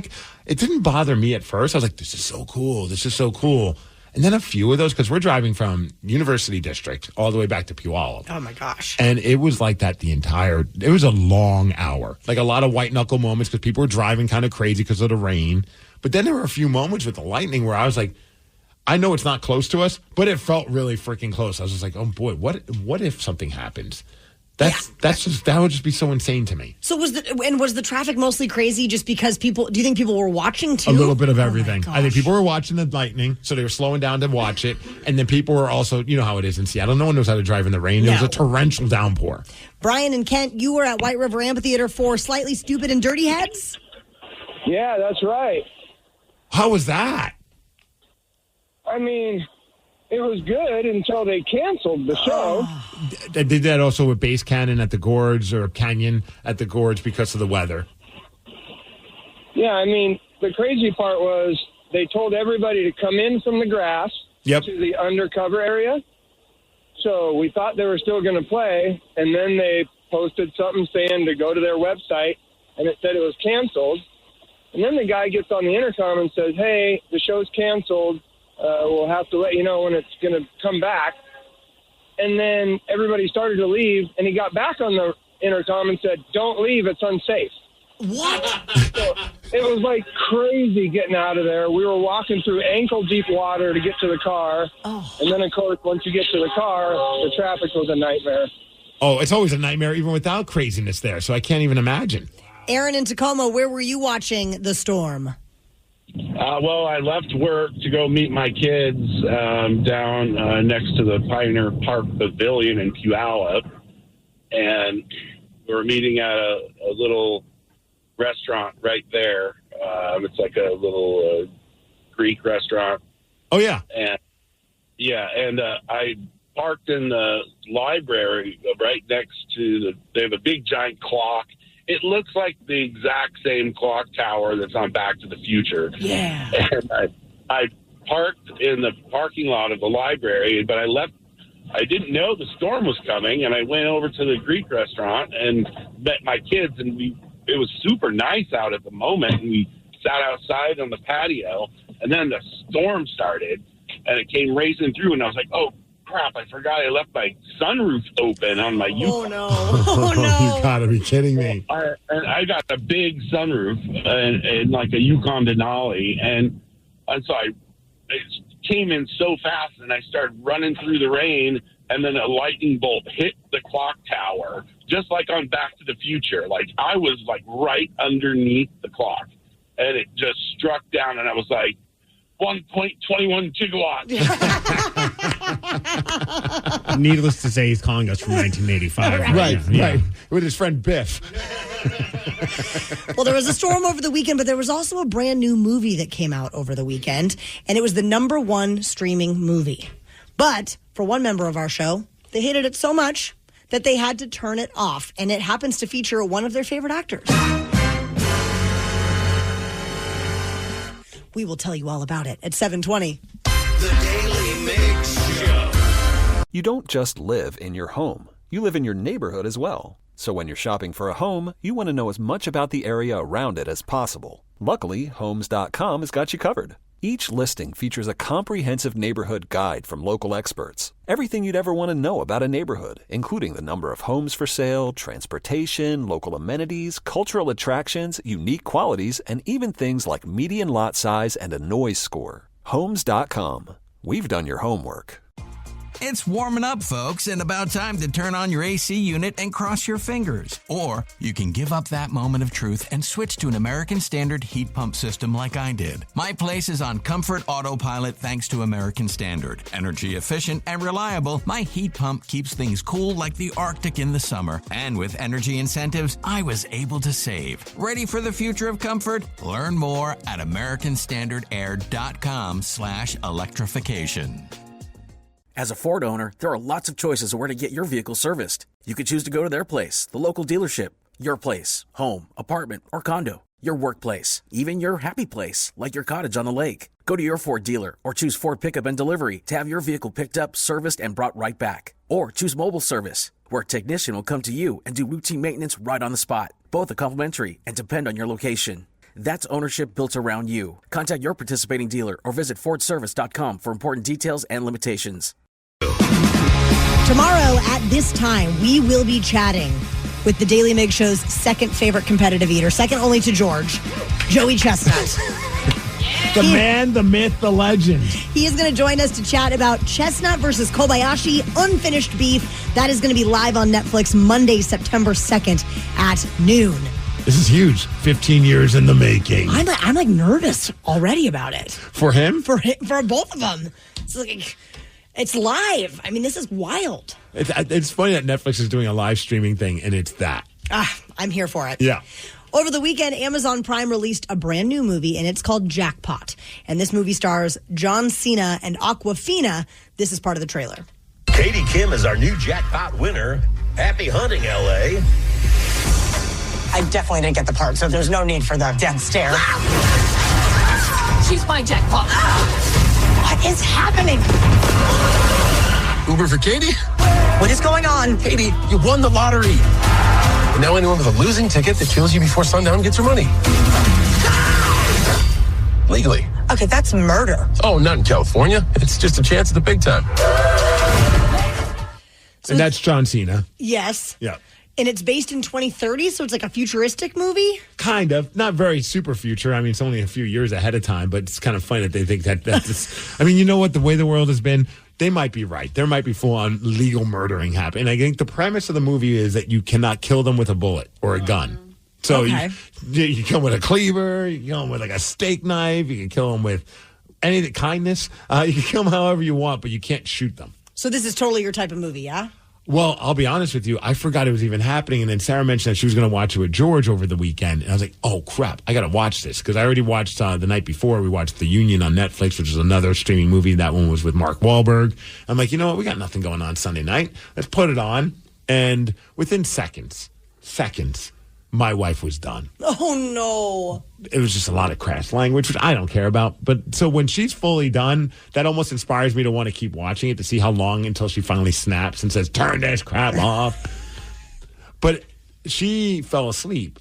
S7: it didn't bother me at first. I was like, this is so cool. This is so cool. And then a few of those, because we're driving from University District all the way back to Puyallup.
S6: Oh, my gosh.
S7: And it was like that it was a long hour. Like a lot of white knuckle moments because people were driving kind of crazy because of the rain. But then there were a few moments with the lightning where I was like, I know it's not close to us, but it felt really freaking close. I was just like, oh boy, what if something happens? That would just be so insane to me.
S6: So was the traffic mostly crazy just because do you think people were watching too?
S7: A little bit of everything. I think people were watching the lightning, so they were slowing down to watch it. And then people were also, you know how it is in Seattle. No one knows how to drive in the rain. It was a torrential downpour.
S6: Brian and Kent, you were at White River Amphitheater for Slightly Stupid and Dirty Heads?
S18: Yeah, that's right.
S7: How was that?
S18: I mean, it was good until they canceled the show.
S7: They did that also with Bass Canyon at the Gorge, or Canyon at the Gorge, because of the weather.
S18: Yeah, I mean, the crazy part was they told everybody to come in from the grass to the undercover area. So we thought they were still going to play, and then they posted something saying to go to their website, and it said it was canceled. And then the guy gets on the intercom and says, hey, the show's canceled. We'll have to let you know when it's going to come back. And then everybody started to leave, and he got back on the intercom and said, don't leave, it's unsafe.
S6: What?
S18: So it was like crazy getting out of there. We were walking through ankle-deep water to get to the car.
S6: Oh.
S18: And then, of course, once you get to the car, the traffic was a nightmare.
S7: Oh, it's always a nightmare even without craziness there, so I can't even imagine.
S6: Aaron in Tacoma, where were you watching the storm?
S19: Well, I left work to go meet my kids down next to the Pioneer Park Pavilion in Puyallup. And we were meeting at a little restaurant right there. It's like a little Greek restaurant.
S7: Oh, yeah.
S19: And I parked in the library right next to they have a big giant clock. It looks like the exact same clock tower that's on Back to the Future.
S6: Yeah.
S19: And I parked in the parking lot of the library, but I didn't know the storm was coming, and I went over to the Greek restaurant and met my kids, and it was super nice out at the moment, and we sat outside on the patio, and then the storm started, and it came racing through, and I was like, oh, crap, I forgot I left my sunroof open on my Yukon.
S6: Oh, no. Oh, no.
S7: You gotta be kidding me.
S19: I got a big sunroof and like a Yukon Denali, and so it came in so fast, and I started running through the rain and then a lightning bolt hit the clock tower, just like on Back to the Future. Like, I was, like, right underneath the clock, and it just struck down, and I was like, 1.21 gigawatts.
S8: Needless to say, he's calling us from 1985.
S7: Right. With his friend Biff.
S6: Well, there was a storm over the weekend, but there was also a brand new movie that came out over the weekend, and it was the #1 streaming movie. But for one member of our show, they hated it so much that they had to turn it off, and it happens to feature one of their favorite actors. We will tell you all about it at 7:20.
S4: The Daily Migs Show.
S3: You don't just live in your home. You live in your neighborhood as well. So when you're shopping for a home, you want to know as much about the area around it as possible. Luckily, Homes.com has got you covered. Each listing features a comprehensive neighborhood guide from local experts. Everything you'd ever want to know about a neighborhood, including the number of homes for sale, transportation, local amenities, cultural attractions, unique qualities, and even things like median lot size and a noise score. Homes.com. We've done your homework.
S11: It's warming up, folks, and about time to turn on your AC unit and cross your fingers. Or you can give up that moment of truth and switch to an American Standard heat pump system like I did. My place is on Comfort Autopilot thanks to American Standard. Energy efficient and reliable, my heat pump keeps things cool like the Arctic in the summer. And with energy incentives, I was able to save. Ready for the future of comfort? Learn more at americanstandardair.com/electrification.
S5: As a Ford owner, there are lots of choices of where to get your vehicle serviced. You could choose to go to their place, the local dealership, your place, home, apartment, or condo, your workplace, even your happy place, like your cottage on the lake. Go to your Ford dealer or choose Ford Pickup and Delivery to have your vehicle picked up, serviced, and brought right back. Or choose mobile service, where a technician will come to you and do routine maintenance right on the spot. Both are complimentary and depend on your location. That's ownership built around you. Contact your participating dealer or visit FordService.com for important details and limitations.
S6: Tomorrow at this time, we will be chatting with the Daily Mig Show's second favorite competitive eater, second only to George, Joey Chestnut.
S7: The man, the myth, the legend.
S6: He is going to join us to chat about Chestnut versus Kobayashi, unfinished beef. That is going to be live on Netflix Monday, September 2nd at noon.
S7: This is huge. 15 years in the making.
S6: I'm like nervous already about it.
S7: For him?
S6: For both of them. It's like... It's live. I mean, this is wild.
S7: It's funny that Netflix is doing a live streaming thing, and it's that.
S6: I'm here for it.
S7: Yeah.
S6: Over the weekend, Amazon Prime released a brand new movie, and it's called Jackpot. And this movie stars John Cena and Awkwafina. This is part of the trailer.
S20: Katie Kim is our new jackpot winner. Happy hunting, L.A.
S21: I definitely didn't get the part, so there's no need for the death stare.
S22: She's my jackpot.
S21: What is happening?
S9: Uber for Katie?
S21: What is going on?
S9: Katie, you won the lottery. And now anyone with a losing ticket that kills you before sundown gets her money. Legally.
S21: Okay, that's murder.
S9: Oh, not in California. It's just a chance at the big time.
S7: And that's John Cena.
S6: Yes.
S7: Yeah.
S6: And it's based in 2030, so it's like a futuristic movie?
S7: Kind of. Not very super future. I mean, it's only a few years ahead of time, but it's kind of funny that they think that's... I mean, you know what? The way the world has been, they might be right. There might be full-on legal murdering happening. And I think the premise of the movie is that you cannot kill them with a bullet or a gun. So you can kill them with a cleaver, you can kill them with like a steak knife, you can kill them with any kindness. You can kill them however you want, but you can't shoot them.
S6: So this is totally your type of movie, yeah?
S7: Well, I'll be honest with you. I forgot it was even happening. And then Sarah mentioned that she was going to watch it with George over the weekend. And I was like, oh, crap. I got to watch this. Because I already watched the night before. We watched The Union on Netflix, which is another streaming movie. That one was with Mark Wahlberg. I'm like, you know what? We got nothing going on Sunday night. Let's put it on. And within seconds, my wife was done.
S6: Oh, no.
S7: It was just a lot of crass language, which I don't care about. But so when she's fully done, that almost inspires me to want to keep watching it to see how long until she finally snaps and says, turn this crap off. But she fell asleep,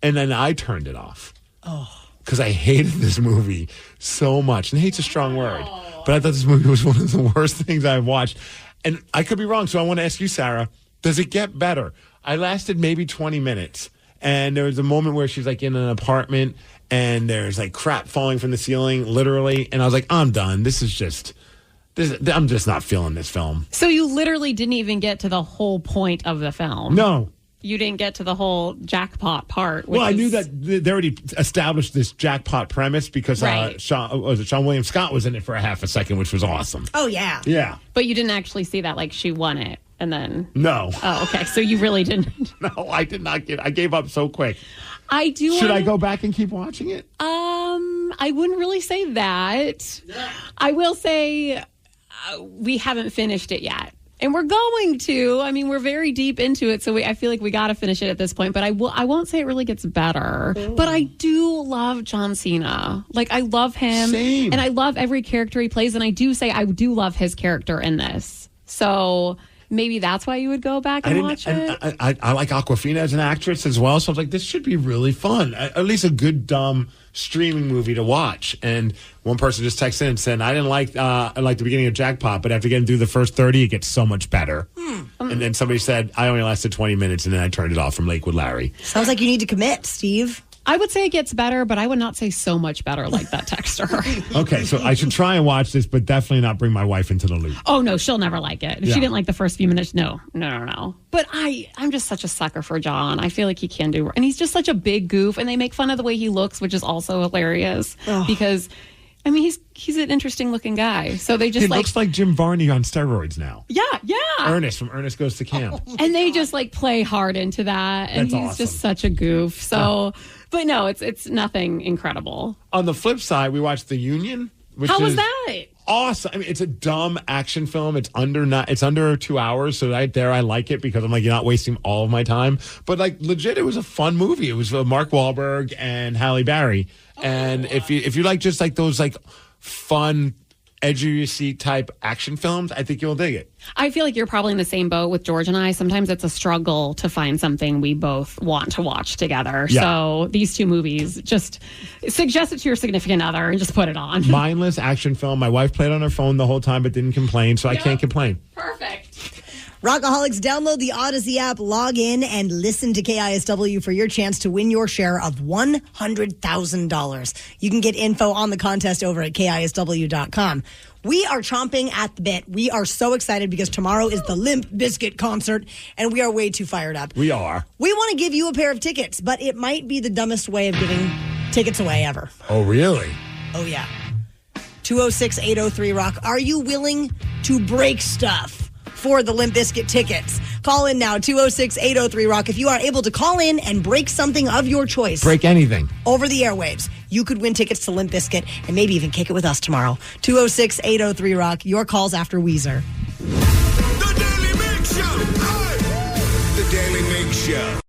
S7: and then I turned it off.
S6: Oh.
S7: Because I hated this movie so much. And hate's a strong word. But I thought this movie was one of the worst things I've watched. And I could be wrong, so I want to ask you, Sarah, does it get better? I lasted maybe 20 minutes. And there was a moment where she's like in an apartment and there's like crap falling from the ceiling, literally. And I was like, I'm done. This is just, I'm just not feeling this film.
S13: So you literally didn't even get to the whole point of the film.
S7: No.
S13: You didn't get to the whole jackpot part.
S7: Well, I knew that they already established this jackpot premise because Sean William Scott was in it for a half a second, which was awesome.
S6: Oh, yeah.
S7: Yeah.
S13: But you didn't actually see that, like, she won it, and then...
S7: No.
S13: Oh, okay. So you really didn't...
S7: No, I did not I gave up so quick.
S13: I do
S7: Should I go back and keep watching it?
S13: I wouldn't really say that. I will say we haven't finished it yet. And we're going to. I mean, we're very deep into it, so I feel like we got to finish it at this point. But I won't say it really gets better. Ooh. But I do love John Cena. Like, I love him.
S7: Same.
S13: And I love every character he plays. And I do love his character in this. So maybe that's why you would go back and watch it.
S7: I like Awkwafina as an actress as well. So I was like, this should be really fun. At least a good, dumb streaming movie to watch. And one person just texted in and said, I didn't like the beginning of Jackpot, but after getting through the first 30, it gets so much better. And then somebody said, I only lasted 20 minutes, and then I turned it off from Lakewood Larry.
S6: Sounds like you need to commit, Steve.
S13: I would say it gets better, but I would not say so much better like that texter.
S7: Okay, so I should try and watch this, but definitely not bring my wife into the loop.
S13: Oh, no, she'll never like it. If she didn't like the first few minutes, no. But I'm just such a sucker for John. I feel like he can do, and he's just such a big goof, and they make fun of the way he looks, which is also hilarious because, I mean, he's an interesting looking guy. So they just
S7: he looks like Jim Varney on steroids now.
S13: Yeah.
S7: Ernest from Ernest Goes to Camp.
S13: And they just like play hard into that, and
S7: That's
S13: he's
S7: awesome.
S13: just such a goof. So, but no, it's nothing incredible.
S7: On the flip side, we watched The Union.
S13: How was that?
S7: Awesome. I mean, it's a dumb action film. It's under 2 hours. So right there, I like it because I'm like, you're not wasting all of my time. But like legit, it was a fun movie. It was Mark Wahlberg and Halle Berry. And if you like just like those like fun, edge of your seat type action films, I think you'll dig it.
S13: I feel like you're probably in the same boat with George and I. Sometimes it's a struggle to find something we both want to watch together. Yeah. So these two movies, just suggest it to your significant other and just put it on.
S7: Mindless action film. My wife played on her phone the whole time but didn't complain, so I can't complain.
S13: Perfect.
S6: Rockaholics, download the Odyssey app, log in, and listen to KISW for your chance to win your share of $100,000. You can get info on the contest over at KISW.com. We are chomping at the bit. We are so excited because tomorrow is the Limp Bizkit concert, and we are way too fired up.
S7: We are.
S6: We want to give you a pair of tickets, but it might be the dumbest way of giving tickets away ever.
S7: Oh, really?
S6: Oh, yeah. 206-803-ROCK. Are you willing to break stuff for the Limp Bizkit tickets? Call in now, 206-803-ROCK. If you are able to call in and break something of your choice.
S7: Break anything.
S6: Over the airwaves. You could win tickets to Limp Bizkit and maybe even kick it with us tomorrow. 206-803-ROCK. Your calls after Weezer.
S4: The Daily Migs Show. The Daily Migs Show.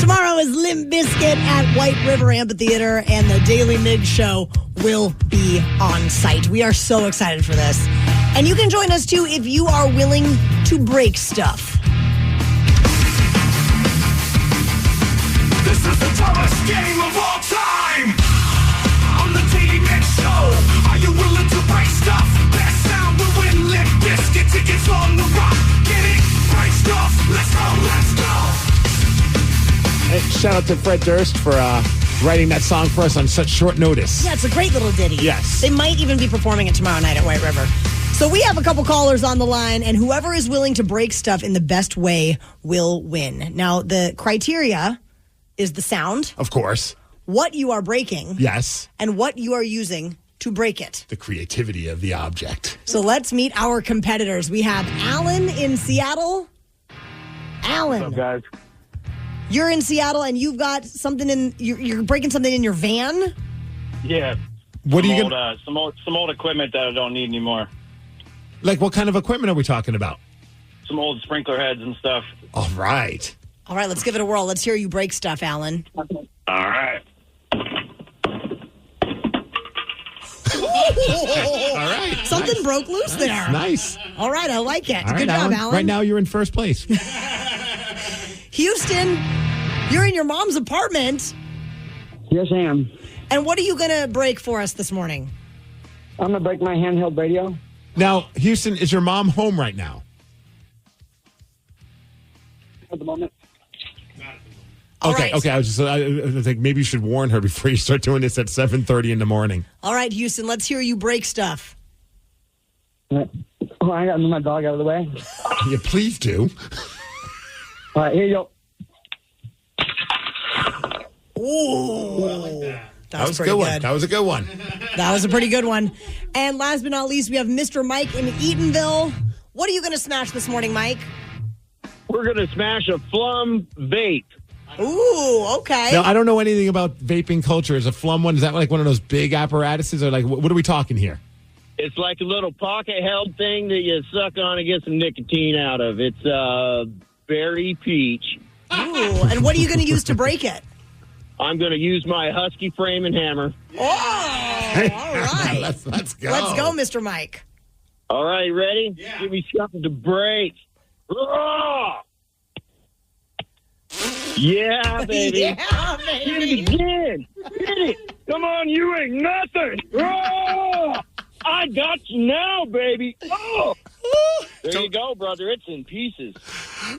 S6: Tomorrow is Limp Bizkit at White River Amphitheater, and the Daily Migs Show will be on site. We are so excited for this. And you can join us, too, if you are willing to break stuff.
S1: This is the toughest game of all time. On the Daily Migs Show, are you willing to break stuff? Best sound will win. Limp Bizkit tickets on the rock. Get it? Break stuff. Let's go.
S7: Hey, shout out to Fred Durst for writing that song for us on such short notice.
S6: Yeah, it's a great little ditty.
S7: Yes.
S6: They might even be performing it tomorrow night at White River. So we have a couple callers on the line, and whoever is willing to break stuff in the best way will win. Now, the criteria is the sound.
S7: Of course.
S6: What you are breaking.
S7: Yes.
S6: And what you are using to break it.
S7: The creativity of the object.
S6: So let's meet our competitors. We have Alan in Seattle. Alan.
S10: What's up, guys?
S6: You're in Seattle, and you've got something in. You're breaking something in your van.
S10: Yeah.
S7: What are you gonna?
S10: Some old equipment that I don't need anymore.
S7: Like, what kind of equipment are we talking about?
S10: Some old sprinkler heads and stuff.
S7: All right.
S6: All right, let's give it a whirl. Let's hear you break stuff, Alan.
S10: All right.
S7: All right.
S6: Something
S7: nice.
S6: broke loose there.
S7: Nice.
S6: All right, I like it.
S7: All
S6: Good
S7: right,
S6: job, Alan.
S7: Right now, you're in first place.
S6: Houston, you're in your mom's apartment.
S22: Yes, I am.
S6: And what are you going to break for us this morning?
S22: I'm going to break my handheld radio.
S7: Now, Houston, is your mom home right now?
S22: At the moment.
S7: Okay, I was like, maybe you should warn her before you start doing this at 7:30 in the morning.
S6: All right, Houston, let's hear you break stuff.
S22: Oh, I got to move my dog out of the way.
S7: Yeah, please do.
S22: All right, here you go.
S6: Ooh. I like that.
S7: That was a good one. That was a good one.
S6: That was a pretty good one. And last but not least, we have Mr. Mike in Eatonville. What are you going to smash this morning, Mike?
S12: We're going to smash a Flum vape.
S6: Ooh, okay.
S7: Now, I don't know anything about vaping culture. Is a Flum one, is that like one of those big apparatuses? Or like, what are we talking here?
S12: It's like a little pocket-held thing that you suck on and get some nicotine out of. It's berry peach.
S6: Ooh, and what are you going to use to break it?
S12: I'm going to use my Husky frame and hammer.
S6: Oh, all right.
S7: Let's go.
S6: Let's go, Mr. Mike.
S12: All right, ready? Yeah. Give me something to break. Oh! Yeah, baby.
S6: Yeah, baby.
S12: Hit it again. Hit it. Come on, you ain't nothing. Oh! I got you now, baby. Oh! There you go, brother. It's in pieces.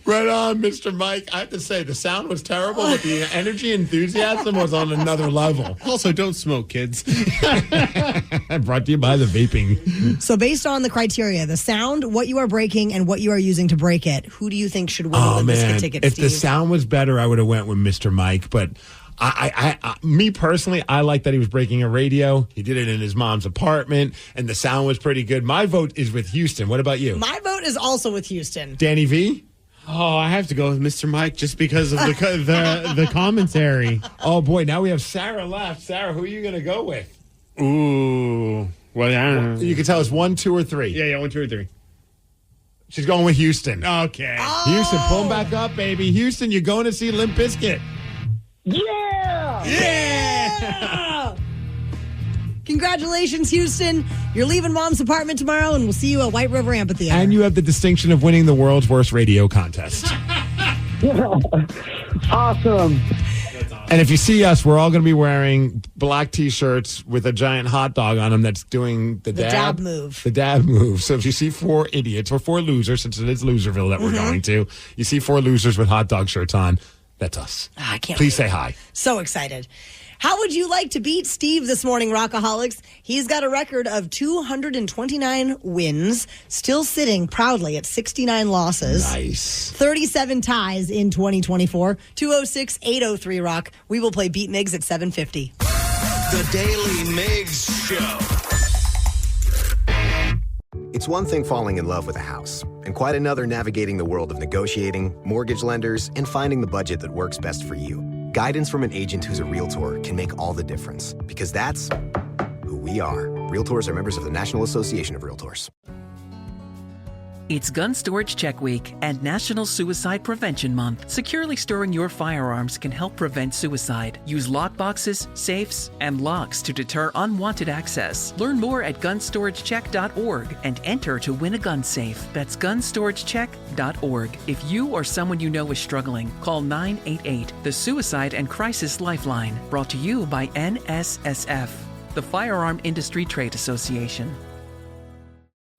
S7: Right on, Mr. Mike. I have to say, the sound was terrible, but the energy and enthusiasm was on another level.
S8: Also, don't smoke, kids.
S7: Brought to you by the vaping.
S6: So based on the criteria, the sound, what you are breaking, and what you are using to break it, who do you think should win the biscuit ticket,
S7: if
S6: Steve?
S7: the sound was better, I would have went with Mr. Mike, but... me personally, I like that he was breaking a radio. He did it in his mom's apartment, and the sound was pretty good. My vote is with Houston. What about you?
S6: My vote is also with Houston.
S7: Danny V?
S8: Oh, I have to go with Mr. Mike just because of the commentary.
S7: Oh, boy. Now we have Sarah left. Sarah, who are you going to go with?
S8: Ooh. Well, I don't know.
S7: You can tell us 1, 2, or 3.
S8: Yeah, 1, 2, or 3.
S7: She's going with Houston.
S8: Okay.
S6: Oh.
S7: Houston, pull him back up, baby. Houston, you're going to see Limp Bizkit.
S12: Yeah!
S6: Yeah! Congratulations, Houston. You're leaving Mom's apartment tomorrow, and we'll see you at White River Amphitheater.
S7: And you have the distinction of winning the world's worst radio contest.
S22: Awesome.
S7: And if you see us, we're all going to be wearing black T-shirts with a giant hot dog on them that's doing the
S6: dab move.
S7: The dab move. So if you see 4 idiots or 4 losers, since it is Loserville that we're going to, you see 4 losers with hot dog shirts on, that's us.
S6: I can't
S7: Please
S6: wait.
S7: say hi.
S6: So excited. How would you like to beat Steve this morning, Rockaholics? He's got a record of 229 wins, still sitting proudly at 69 losses.
S7: Nice.
S6: 37 ties in 2024. 206-803-ROCK. We will play Beat Migs at 7:50.
S4: The Daily Migs Show.
S15: It's one thing falling in love with a house, and quite another navigating the world of negotiating, mortgage lenders, and finding the budget that works best for you. Guidance from an agent who's a Realtor can make all the difference, because that's who we are. Realtors are members of the National Association of Realtors.
S16: It's Gun Storage Check Week and National Suicide Prevention Month. Securely storing your firearms can help prevent suicide. Use lockboxes, safes, and locks to deter unwanted access. Learn more at gunstoragecheck.org and enter to win a gun safe. That's gunstoragecheck.org. If you or someone you know is struggling, call 988, the Suicide and Crisis Lifeline. Brought to you by NSSF, the Firearm Industry Trade Association.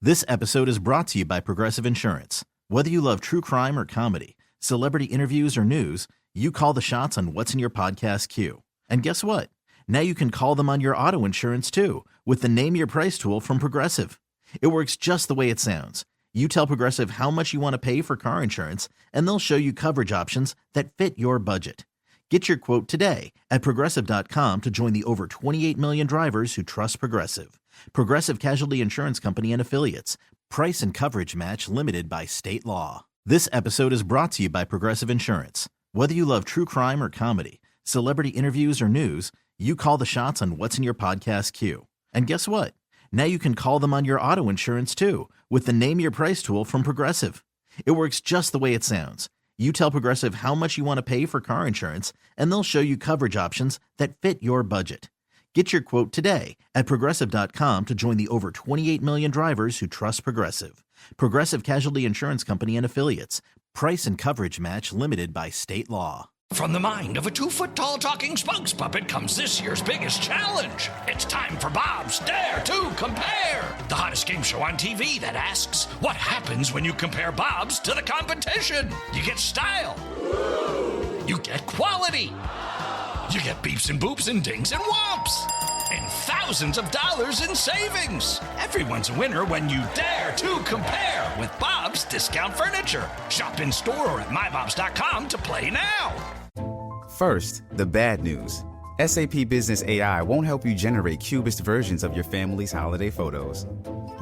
S17: This episode is brought to you by Progressive Insurance. Whether you love true crime or comedy, celebrity interviews or news, you call the shots on what's in your podcast queue. And guess what? Now you can call them on your auto insurance too with the Name Your Price tool from Progressive. It works just the way it sounds. You tell Progressive how much you want to pay for car insurance, and they'll show you coverage options that fit your budget. Get your quote today at Progressive.com to join the over 28 million drivers who trust Progressive. Progressive Casualty Insurance Company and Affiliates. Price and coverage match limited by state law. This episode is brought to you by Progressive Insurance. Whether you love true crime or comedy, celebrity interviews or news, you call the shots on what's in your podcast queue. And guess what? Now you can call them on your auto insurance too with the Name Your Price tool from Progressive. It works just the way it sounds. You tell Progressive how much you want to pay for car insurance, and they'll show you coverage options that fit your budget. Get your quote today at Progressive.com to join the over 28 million drivers who trust Progressive. Progressive Casualty Insurance Company and Affiliates. Price and coverage match limited by state law.
S1: From the mind of a 2-foot-tall talking spokes puppet comes this year's biggest challenge. It's time for Bob's Dare to Compare, the hottest game show on TV that asks, what happens when you compare Bob's to the competition? You get style. You get quality. You get beeps and boops and dings and whomps. And thousands of dollars in savings. Everyone's a winner when you dare to compare with Bob's Discount Furniture. Shop in store or at mybobs.com to play now.
S2: First, the bad news. SAP Business AI won't help you generate cubist versions of your family's holiday photos.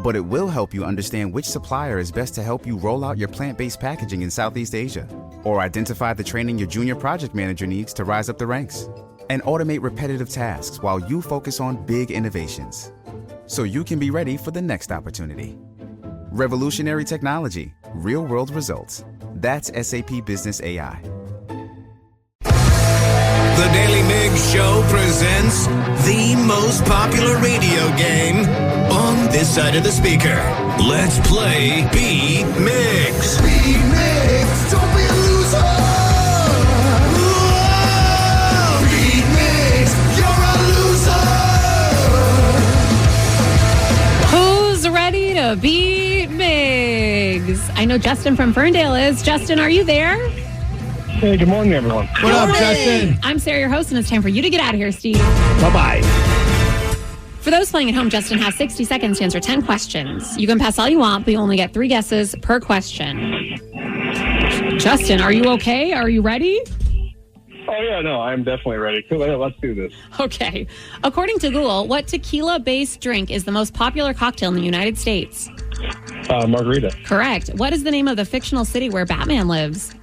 S2: But it will help you understand which supplier is best to help you roll out your plant-based packaging in Southeast Asia, or identify the training your junior project manager needs to rise up the ranks, and automate repetitive tasks while you focus on big innovations, so you can be ready for the next opportunity. Revolutionary technology, real-world results. That's SAP Business AI.
S4: The Daily Migs Show presents the most popular radio game on this side of the speaker. Let's play Beat Migs. Beat Migs, don't be a loser. Whoa! Beat Migs, you're a loser.
S13: Who's ready to beat Migs? I know Justin from Ferndale is. Justin, are you there?
S22: Hey, good morning, everyone.
S7: What up, Justin?
S13: I'm Sarah, your host, and it's time for you to get out of here, Steve.
S7: Bye-bye.
S13: For those playing at home, Justin has 60 seconds to answer 10 questions. You can pass all you want, but you only get 3 guesses per question. Justin, are you okay? Are you ready?
S22: Oh, yeah, no, I'm definitely ready. Cool, let's do this.
S13: Okay. According to Google, what tequila-based drink is the most popular cocktail in the United States?
S22: Margarita.
S13: Correct. What is the name of the fictional city where Batman lives?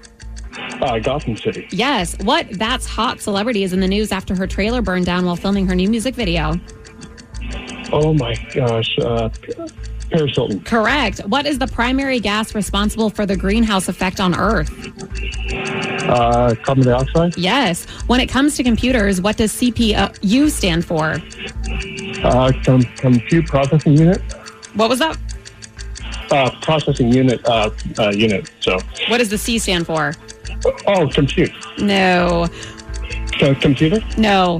S22: Gotham City.
S13: Yes. What That's Hot celebrity is in the news after her trailer burned down while filming her new music video?
S22: Oh, my gosh. Paris Hilton.
S13: Correct. What is the primary gas responsible for the greenhouse effect on Earth?
S22: Carbon dioxide.
S13: Yes. When it comes to computers, what does CPU stand for?
S22: Compute processing unit.
S13: What was that?
S22: Processing unit. Unit. So.
S13: What does the C stand for?
S22: Oh, compute.
S13: No.
S22: Computer.
S13: No.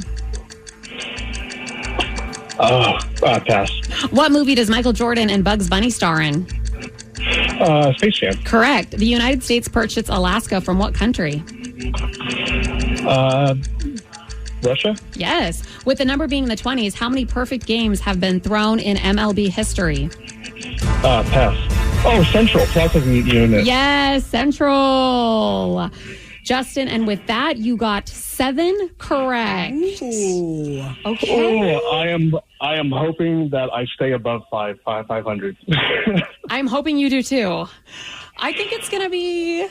S22: Pass.
S13: What movie does Michael Jordan and Bugs Bunny star in?
S22: Space Jam.
S13: Correct. The United States purchased Alaska from what country?
S22: Russia?
S13: Yes. With the number being in the 20s, how many perfect games have been thrown in MLB history?
S22: Pass. Oh, Central Processing Unit.
S13: Yes, Central. Justin, and with that, you got 7 correct.
S22: Ooh.
S13: Okay.
S22: Oh, I am hoping that I stay above 500.
S13: I'm hoping you do too. I think it's going to be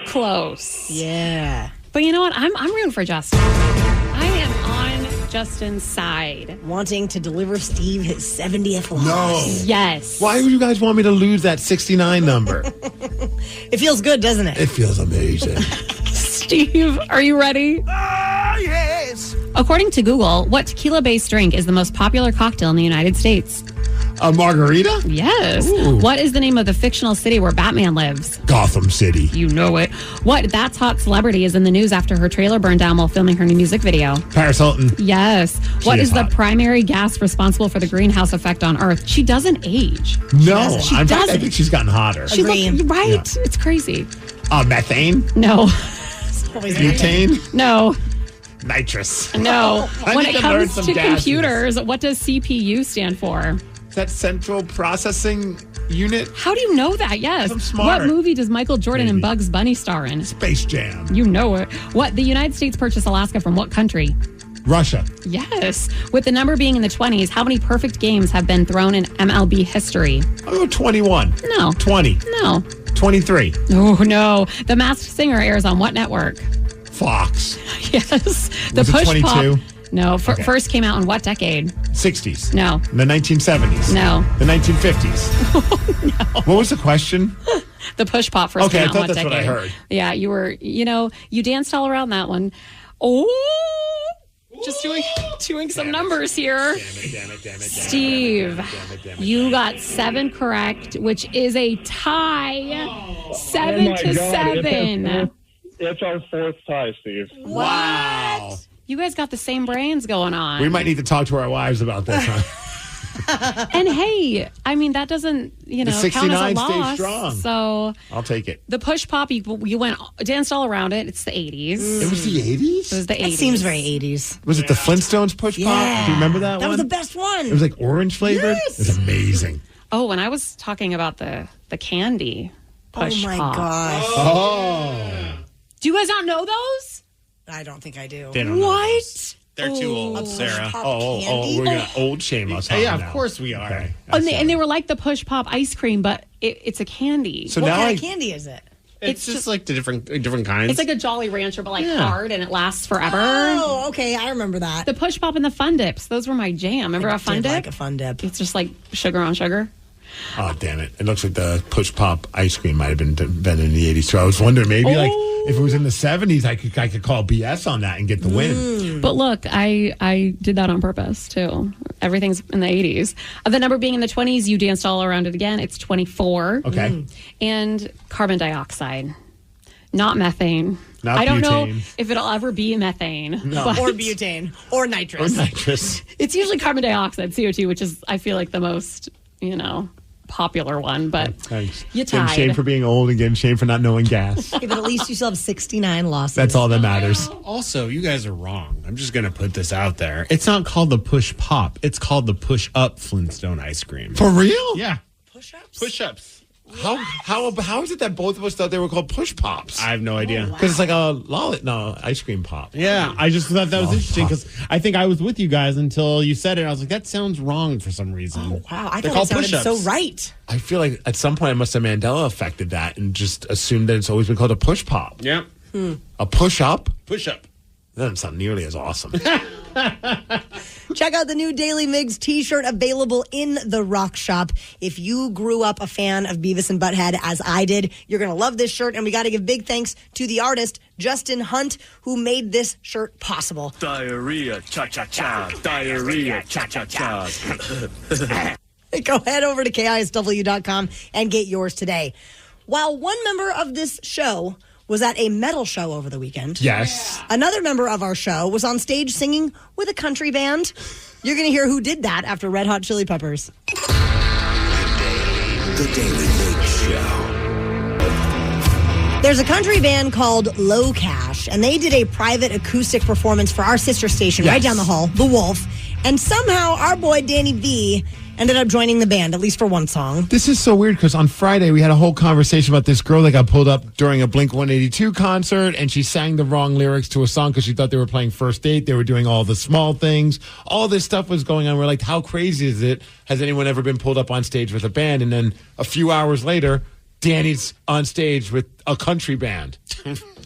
S13: close.
S6: Yeah.
S13: But you know what? I'm rooting for Justin. I am on Justin's side.
S6: Wanting to deliver Steve his 70th loss.
S7: No.
S13: Yes.
S7: Why would you guys want me to lose that 69 number?
S6: It feels good, doesn't it?
S7: It feels amazing.
S13: Steve, are you ready?
S4: Yes.
S13: According to Google, what tequila-based drink is the most popular cocktail in the United States?
S7: A margarita?
S13: Yes.
S7: Ooh.
S13: What is the name of the fictional city where Batman lives?
S7: Gotham City.
S13: You know it. What That's Hot celebrity is in the news after her trailer burned down while filming her new music video?
S7: Paris Hilton.
S13: Yes. What is the primary gas responsible for the greenhouse effect on Earth? She doesn't age.
S7: No,
S13: She
S7: I
S13: doesn't.
S7: think she's gotten hotter.
S13: She right. Yeah. It's crazy.
S7: Methane?
S13: No.
S7: Butane?
S13: No.
S7: Nitrous.
S13: No.
S7: I
S13: When
S7: need
S13: it
S7: to learn
S13: comes
S7: some
S13: to
S7: gases.
S13: computers, what does CPU stand for?
S7: That Central Processing Unit?
S13: How do you know that? Yes.
S7: I'm smart.
S13: What movie does Michael Jordan and Bugs Bunny star in?
S7: Space Jam.
S13: You know it. What The United States purchased Alaska from what country?
S7: Russia.
S13: Yes. With the number being in the 20s, how many perfect games have been thrown in MLB history?
S7: I'll go 21.
S13: No.
S7: 20.
S13: No.
S7: 23.
S13: Oh, no. The Masked Singer airs on what network?
S7: Fox.
S13: Yes. The
S7: Was it
S13: Push
S7: 22?
S13: Pop. No.
S7: Okay.
S13: First came out in what decade?
S7: 60s.
S13: No.
S7: The 1970s.
S13: No.
S7: The 1950s.
S13: No.
S7: What was the question?
S13: The Push Pop first
S7: Okay,
S13: came
S7: I
S13: out
S7: thought
S13: in what
S7: that's what I
S13: decade?
S7: heard.
S13: Yeah, you were, you danced all around that one. Oh, just doing some numbers here.
S7: Damn it.
S13: Steve, you got 7 correct, which is a tie. 7 to 7.
S22: It's our 4th tie, Steve.
S7: Wow.
S13: You guys got the same brains going on.
S7: We might need to talk to our wives about this, huh?
S13: And hey, I mean, that doesn't, count as a
S7: 69
S13: loss.
S7: stays strong.
S13: So
S7: I'll take it.
S13: the push pop, you went danced all around it. It's the 80s.
S7: It was the 80s?
S13: It was the 80s.
S6: It seems very 80s.
S7: Was it the Flintstones push pop? Do you remember that one?
S6: That was the best one.
S7: It was like orange flavored.
S6: Yes.
S7: It was amazing.
S13: Oh, and I was talking about the candy push
S6: Oh my
S13: pop.
S6: gosh.
S7: Oh.
S13: Do you guys not know those?
S6: I don't think I do.
S8: They don't know
S13: What?
S8: those. They're too old, Sarah.
S7: We're going to old shame us.
S8: Yeah,
S7: now.
S8: of course we are.
S7: Okay.
S13: And they were like the push pop ice cream, but it's a candy.
S7: So
S6: What
S7: now
S6: kind
S7: I
S6: of candy is it?
S8: It's just like the different kinds.
S13: It's like a Jolly Rancher, but like
S8: Yeah.
S13: hard, and it lasts forever.
S6: Oh, okay. I remember that.
S13: The push pop and the fun dips, those were my jam. Remember a fun
S6: did
S13: dip?
S6: like a fun dip.
S13: It's just like sugar on sugar.
S7: Oh, damn it. It looks like the push pop ice cream might have been invented in the 80s. So I was wondering maybe like if it was in the 70s, I could call BS on that and get the win.
S13: But look, I did that on purpose too. Everything's in the 80s. The number being in the 20s, you danced all around it again. It's 24.
S7: Okay.
S13: And carbon dioxide, not methane.
S7: Not
S13: I don't know
S7: butane.
S13: if it'll ever be methane.
S7: No.
S13: but
S6: Or butane. Or nitrous.
S7: Or nitrous.
S13: It's usually carbon dioxide, CO2, which is, I feel like, the most, popular one. But
S7: Thanks.
S13: you
S7: Again,
S13: tied.
S7: shame for being old. Again, shame for not knowing gas.
S6: Okay, but at least you still have 69 losses.
S7: That's all that matters.
S8: Also, you guys are wrong. I'm just going to put this out there. It's not called the push pop. It's called the push up Flintstone ice cream.
S7: For real?
S8: Yeah.
S6: Push-ups?
S8: Push-ups.
S7: How is it that both of us thought they were called push pops?
S8: I have no idea.
S7: Because it's like a ice cream pop.
S8: Yeah, I just thought that was interesting because I think I was with you guys until you said it. I was like, that sounds wrong for some reason.
S6: Oh, wow. I
S8: They're
S6: thought it
S8: called
S6: sounded so
S8: push-ups.
S6: right.
S7: I feel like at some point I must have Mandela affected that and just assumed that it's always been called a push pop.
S8: Yeah.
S7: A push up?
S8: Push up.
S7: That doesn't sound nearly as awesome.
S6: Check out the new Daly Migs t-shirt available in the Rock Shop. If you grew up a fan of Beavis and Butthead, as I did, you're going to love this shirt. And we got to give big thanks to the artist, Justin Hunt, who made this shirt possible.
S14: Diarrhea, cha-cha-cha. Diarrhea, cha-cha-cha.
S6: Go head over to KISW.com and get yours today. While one member of this show was at a metal show over the weekend.
S7: Yes.
S6: Another member of our show was on stage singing with a country band. You're going to hear who did that after Red Hot Chili Peppers.
S4: The Daily Migs Show.
S6: There's a country band called Low Cash, and they did a private acoustic performance for our sister station right down the hall, The Wolf. And somehow our boy Danny V ended up joining the band, at least for one song.
S7: This is so weird because on Friday we had a whole conversation about this girl that got pulled up during a Blink-182 concert, and she sang the wrong lyrics to a song because she thought they were playing First Date. They were doing all the small things. All this stuff was going on. We're like, how crazy is it? Has anyone ever been pulled up on stage with a band? And then a few hours later, Danny's on stage with a country band.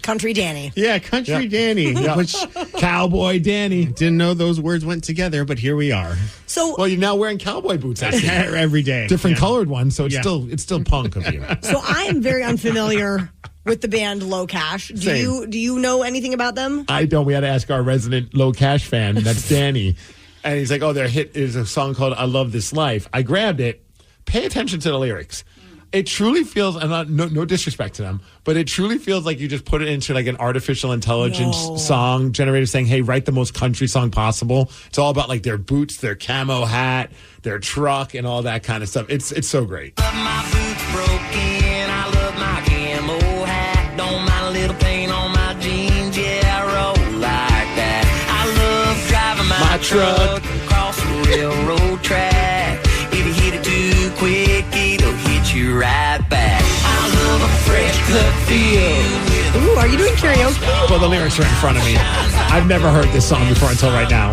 S6: Country Danny.
S8: Yeah, Country Danny. Which
S7: Cowboy Danny.
S8: Didn't know those words went together, but here we are.
S6: So,
S7: well, you're now wearing cowboy boots
S8: every day.
S7: Different colored ones, so it's still punk of you.
S6: So I am very unfamiliar with the band Low Cash. Do you know anything about them?
S7: I don't. We had to ask our resident Low Cash fan, and that's Danny. And he's like, their hit is a song called I Love This Life. I grabbed it. Pay attention to the lyrics. It truly feels, and no disrespect to them, but it truly feels like you just put it into like an artificial intelligence song generator saying, hey, write the most country song possible. It's all about like their boots, their camo hat, their truck, and all that kind of stuff. It's so great.
S14: Love my boots broken. I love my camo hat. Don't mind a little paint on my jeans. Yeah, I roll like that. I love driving my truck across the railroad track. If you hit it too quick, it'll hit you right back. I love a fresh cut field.
S6: Ooh, are you doing karaoke?
S7: Well, the lyrics are in front of me. I've never heard this song before until right now.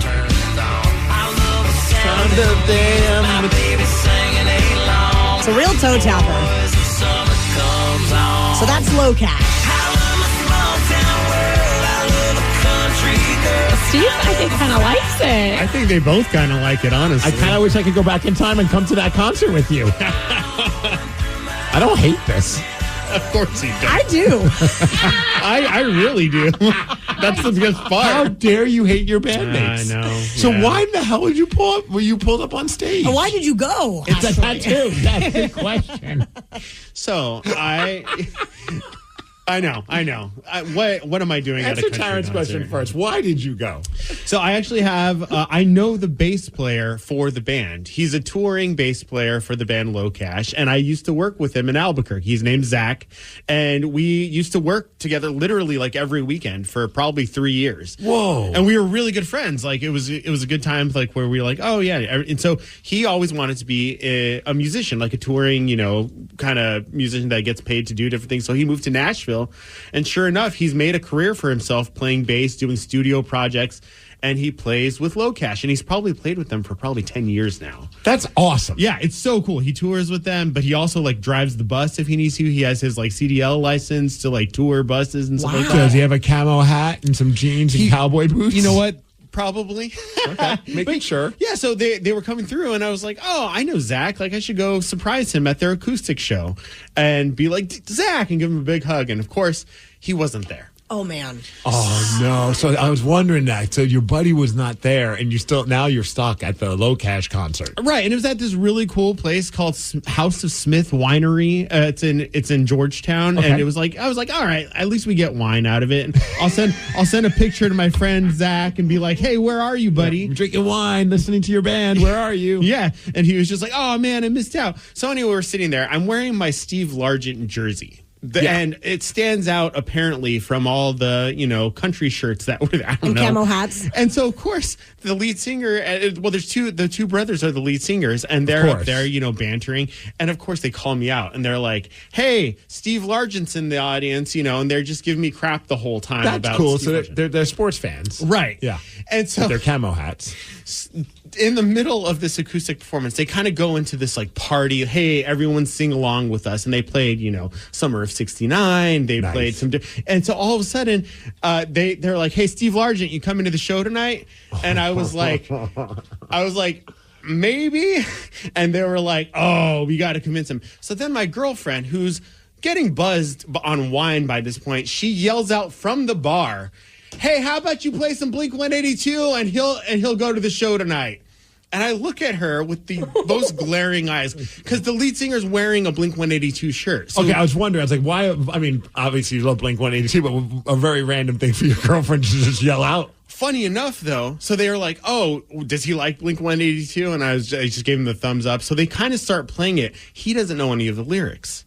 S6: It's a real toe tapper. So that's Low Cash.
S13: Steve, I think, kind of likes it.
S8: I think they both kind of like it, honestly.
S7: I kind of wish I could go back in time and come to that concert with you. I don't hate this.
S8: Of course you do.
S6: I do.
S8: I really do. That's the best part.
S7: How dare you hate your bandmates?
S8: I know.
S7: So why in the hell did you pull up? Were you pulled up on stage?
S6: And why did you go?
S7: It's a tattoo. That's the question.
S8: So I know. What am I doing at a
S7: Answer
S8: country
S7: Taryn's question
S8: concert?
S7: first. Why did you go?
S8: So I actually have, I know the bass player for the band. He's a touring bass player for the band Low Cash, and I used to work with him in Albuquerque. He's named Zach, and we used to work together literally like every weekend for probably 3 years.
S7: Whoa.
S8: And we were really good friends. Like it was a good time, like where we were like, oh yeah. And so he always wanted to be a musician, like a touring, kind of musician that gets paid to do different things. So he moved to Nashville. And sure enough, he's made a career for himself playing bass, doing studio projects, and he plays with Low Cash. And he's probably played with them for probably 10 years now.
S7: That's awesome.
S8: Yeah, it's so cool. He tours with them, but he also like drives the bus if he needs to. He has his like CDL license to like tour buses and stuff like that.
S7: Does he have a camo hat and some jeans and cowboy boots?
S8: You know what? Probably.
S7: Okay, making sure.
S8: Yeah, so they were coming through, and I was like, oh, I know Zach. Like, I should go surprise him at their acoustic show and be like, Zach, and give him a big hug. And, of course, he wasn't there.
S6: Oh, man.
S7: Oh, no. So I was wondering that. So your buddy was not there, and now you're stuck at the Low Cash concert.
S8: Right, and it was at this really cool place called House of Smith Winery. It's in Georgetown,
S7: Okay.
S8: and I was like, all right, at least we get wine out of it. And I'll send a picture to my friend Zach and be like, hey, where are you, buddy?
S7: I'm drinking wine, listening to your band. Where are you?
S8: Yeah, and he was just like, oh man, I missed out. So anyway, we're sitting there. I'm wearing my Steve Largent jersey. And it stands out apparently from all the country shirts that were there.
S6: And camo hats.
S8: And so of course the lead singer, the two brothers are the lead singers, and they're up there bantering, and of course they call me out and they're like, hey, Steve Largent's in the audience, and they're just giving me crap the whole time.
S7: That's
S8: about
S7: cool.
S8: Steve
S7: So
S8: Largent.
S7: they're sports fans,
S8: right?
S7: Yeah,
S8: and so
S7: with their camo hats.
S8: In the middle of this acoustic performance, they kind of go into this like party. Hey, everyone sing along with us. And they played, Summer of '69. They played some, and so all of a sudden, they're like, hey, Steve Largent, you coming to the show tonight? And I was like, maybe. And they were like, oh, we got to convince him. So then my girlfriend, who's getting buzzed on wine by this point, she yells out from the bar, hey, how about you play some Blink-182 and he'll go to the show tonight? And I look at her with the most glaring eyes because the lead singer's wearing a Blink-182 shirt. So,
S7: Okay, I was wondering. I was like, why? I mean, obviously you love Blink-182, but a very random thing for your girlfriend to just yell out.
S8: Funny enough, though, so they were like, oh, does he like Blink-182? And I just gave him the thumbs up. So they kind of start playing it. He doesn't know any of the lyrics.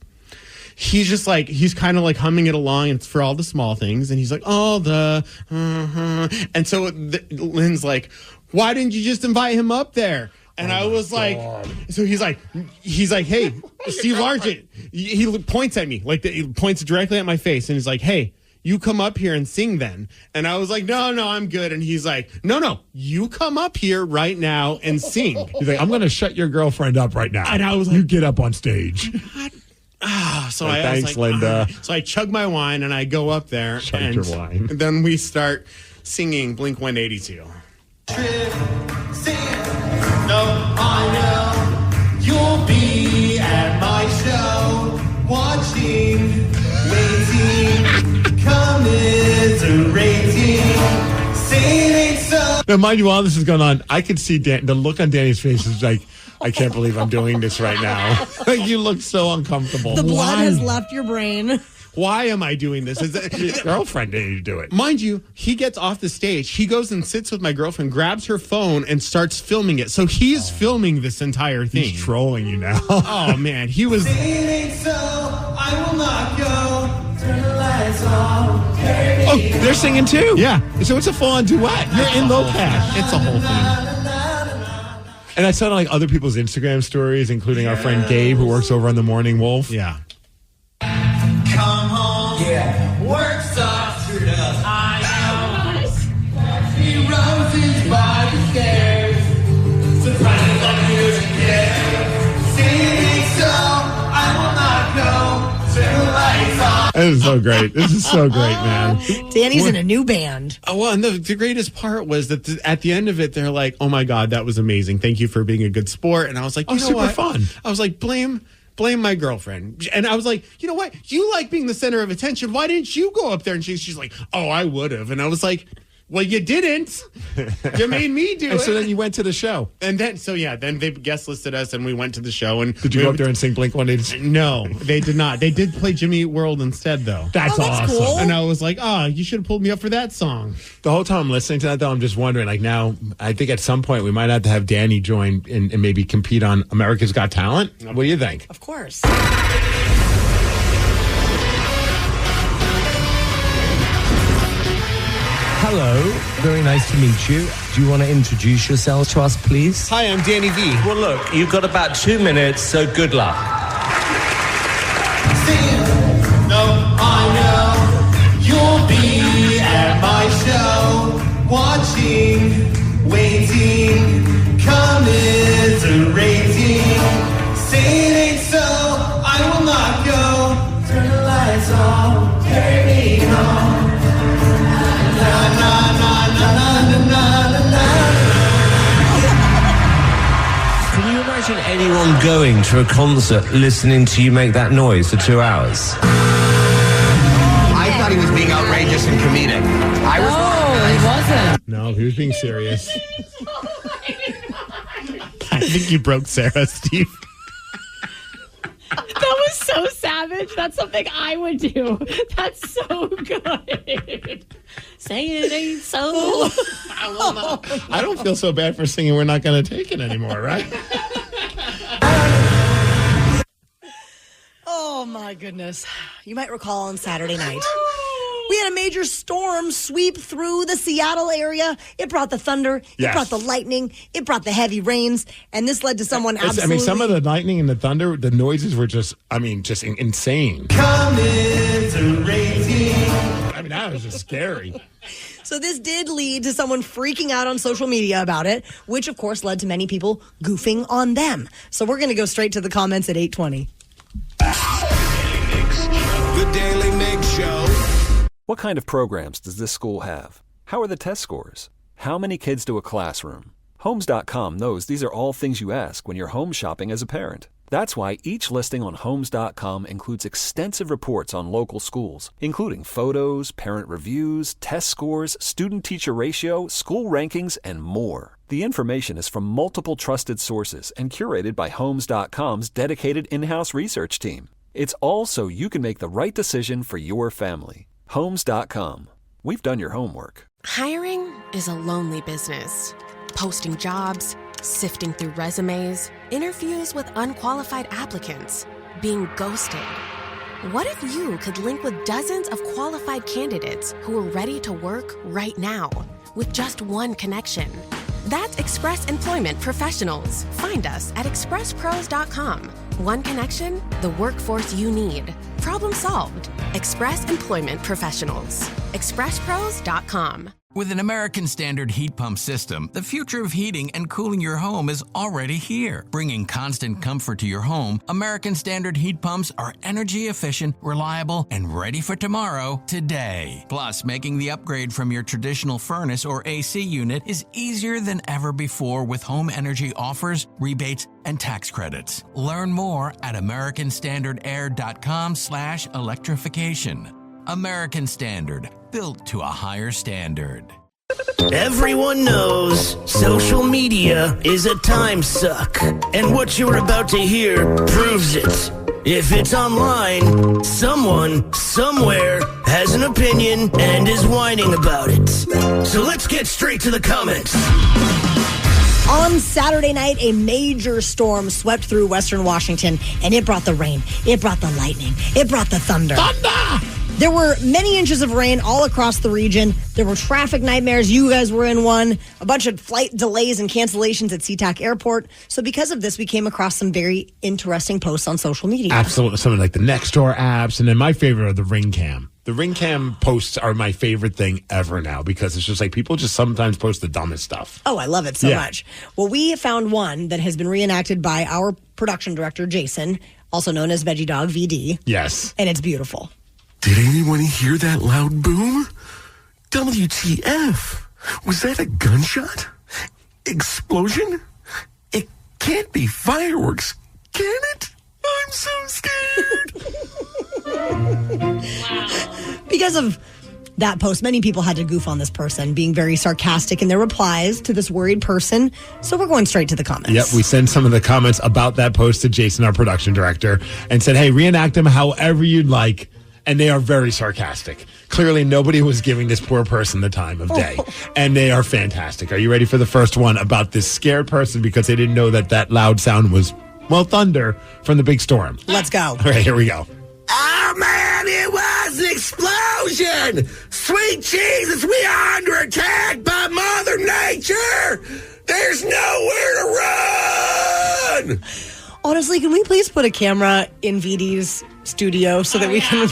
S8: He's just like, he's kind of like humming it along, and it's for all the small things. And he's like, and so Lynn's like, why didn't you just invite him up there? And I was like, so he's like, hey, Steve Largent. He points at me, like he points directly at my face, and he's like, hey, you come up here and sing then. And I was like, no, I'm good. And he's like, no, you come up here right now and sing.
S7: He's like, I'm going to shut your girlfriend up right now.
S8: And I was like,
S7: you get up on stage.
S8: So
S7: thanks,
S8: was like,
S7: Linda.
S8: So I chug my wine and I go up there.
S7: Chug
S8: and
S7: your wine.
S8: Then we start singing Blink-182.
S14: No, I know you'll be at my show, watching, waiting, commiserating, singing so.
S7: Now, mind you, while this is going on, I could see the look on Danny's face is like, I can't believe I'm doing this right now. You look so uncomfortable.
S6: The blood has left your brain.
S8: Why am I doing this?
S7: His girlfriend made you do it.
S8: Mind you, he gets off the stage. He goes and sits with my girlfriend, grabs her phone, and starts filming it. So he's filming this entire thing.
S7: He's trolling you now.
S8: Oh, man. He was...
S14: Singing so, I will not go. Turn the lights off.
S7: Oh, they're singing too.
S8: Yeah.
S7: So it's a full-on duet. You're in Low Cash.
S8: It's a whole thing.
S7: And I saw it on like other people's Instagram stories, including our friend Gabe, who works over on the Morning Wolf.
S8: Yeah.
S14: Come home. Yeah. Work sucks. Sure does. I know. He roses by the stairs. Surprises on music care. Singing so, I will not go. Turn the lights off.
S7: This is so great. This is so great, man.
S6: Danny's in a new band.
S8: Oh, well, and the greatest part was that at the end of it, they're like, oh, my God, that was amazing. Thank you for being a good sport. And I was like, you know
S7: super
S8: what?
S7: fun.
S8: I was like, blame my girlfriend. And I was like, you know what? You like being the center of attention. Why didn't you go up there? And she's like, oh, I would have. And I was like, Well, you didn't. You made me do it.
S7: And so then you went to the show.
S8: And then they guest listed us and we went to the show. And
S7: did you go up there and sing Blink-182?
S8: No, they did not. They did play Jimmy Eat World instead, though.
S7: That's awesome.
S6: Cool.
S8: And I was like, you should have pulled me up for that song.
S7: The whole time I'm listening to that, though, I'm just wondering, like now, I think at some point we might have to have Danny join and maybe compete on America's Got Talent. What do you think?
S6: Of course.
S18: Hello, very nice to meet you. Do you want to introduce yourself to us, please?
S8: Hi, I'm Danny V.
S18: Well, look, you've got about 2 minutes, so good luck.
S14: I know you'll be at my show, watching, waiting, commiserating. Say it ain't so, I will not go. Turn the lights on, carry me home. Na na na na na na na na.
S18: Can you imagine anyone going to a concert listening to you make that noise for 2 hours?
S19: I thought he was being outrageous and comedic.
S13: He wasn't.
S7: No, he was being serious.
S8: I think you broke Sarah, Steve.
S13: That was so savage. That's something I would do. That's so good. Say it ain't so.
S7: I don't feel so bad for singing We're Not Gonna Take It anymore, right?
S6: Oh, my goodness. You might recall on Saturday night, we had a major storm sweep through the Seattle area. It brought the thunder.
S7: Yes.
S6: It brought the lightning. It brought the heavy rains. And this led to someone absolutely...
S7: I mean, some of the lightning and the thunder, the noises were just insane.
S14: Commiserating.
S7: I mean, that was just scary.
S6: So this did lead to someone freaking out on social media about it, which, of course, led to many people goofing on them. So we're going to go straight to the comments at 8:20.
S4: The Daily Migs Show.
S3: What kind of programs does this school have? How are the test scores? How many kids do a classroom? Homes.com knows these are all things you ask when you're home shopping as a parent. That's why each listing on Homes.com includes extensive reports on local schools, including photos, parent reviews, test scores, student-teacher ratio, school rankings, and more. The information is from multiple trusted sources and curated by Homes.com's dedicated in-house research team. It's all so you can make the right decision for your family. Homes.com. We've done your homework.
S23: Hiring is a lonely business. Posting jobs, sifting through resumes, interviews with unqualified applicants, being ghosted. What if you could link with dozens of qualified candidates who are ready to work right now with just one connection? That's Express Employment Professionals. Find us at expresspros.com. One connection, the workforce you need. Problem solved. Express Employment Professionals. expresspros.com.
S11: With an American Standard heat pump system, the future of heating and cooling your home is already here. Bringing constant comfort to your home, American Standard heat pumps are energy efficient, reliable, and ready for tomorrow, today. Plus, making the upgrade from your traditional furnace or AC unit is easier than ever before with home energy offers, rebates, and tax credits. Learn more at americanstandardair.com/electrification. American Standard, built to a higher standard.
S14: Everyone knows social media is a time suck, and what you're about to hear proves it. If it's online, someone, somewhere, has an opinion and is whining about it. So let's get straight to the comments.
S6: On Saturday night, a major storm swept through western Washington, and it brought the rain, it brought the lightning, it brought the thunder. Thunder! There were many inches of rain all across the region. There were traffic nightmares. You guys were in one. A bunch of flight delays and cancellations at SeaTac Airport. So because of this, we came across some very interesting posts on social media.
S7: Absolutely. Something like the Nextdoor apps. And then my favorite are the Ring Cam. The Ring Cam posts are my favorite thing ever now because it's just like people just sometimes post the dumbest stuff.
S6: Oh, I love it so much. Well, we found one that has been reenacted by our production director, Jason, also known as Veggie Dog VD.
S7: Yes.
S6: And it's beautiful.
S9: Did anyone hear that loud boom? WTF? Was that a gunshot? Explosion? It can't be fireworks, can it? I'm so scared.
S6: Because of that post, many people had to goof on this person, being very sarcastic in their replies to this worried person. So we're going straight to the comments.
S7: Yep, we sent some of the comments about that post to Jason, our production director, and said, hey, reenact them however you'd like. And they are very sarcastic. Clearly, nobody was giving this poor person the time of day. And they are fantastic. Are you ready for the first one about this scared person because they didn't know that loud sound was, well, thunder from the big storm?
S6: Let's go.
S7: All right, here we go.
S9: Oh, man, it was an explosion! Sweet Jesus, we are under attack by Mother Nature! There's nowhere to run!
S6: Honestly, can we please put a camera in VD's studio so that we can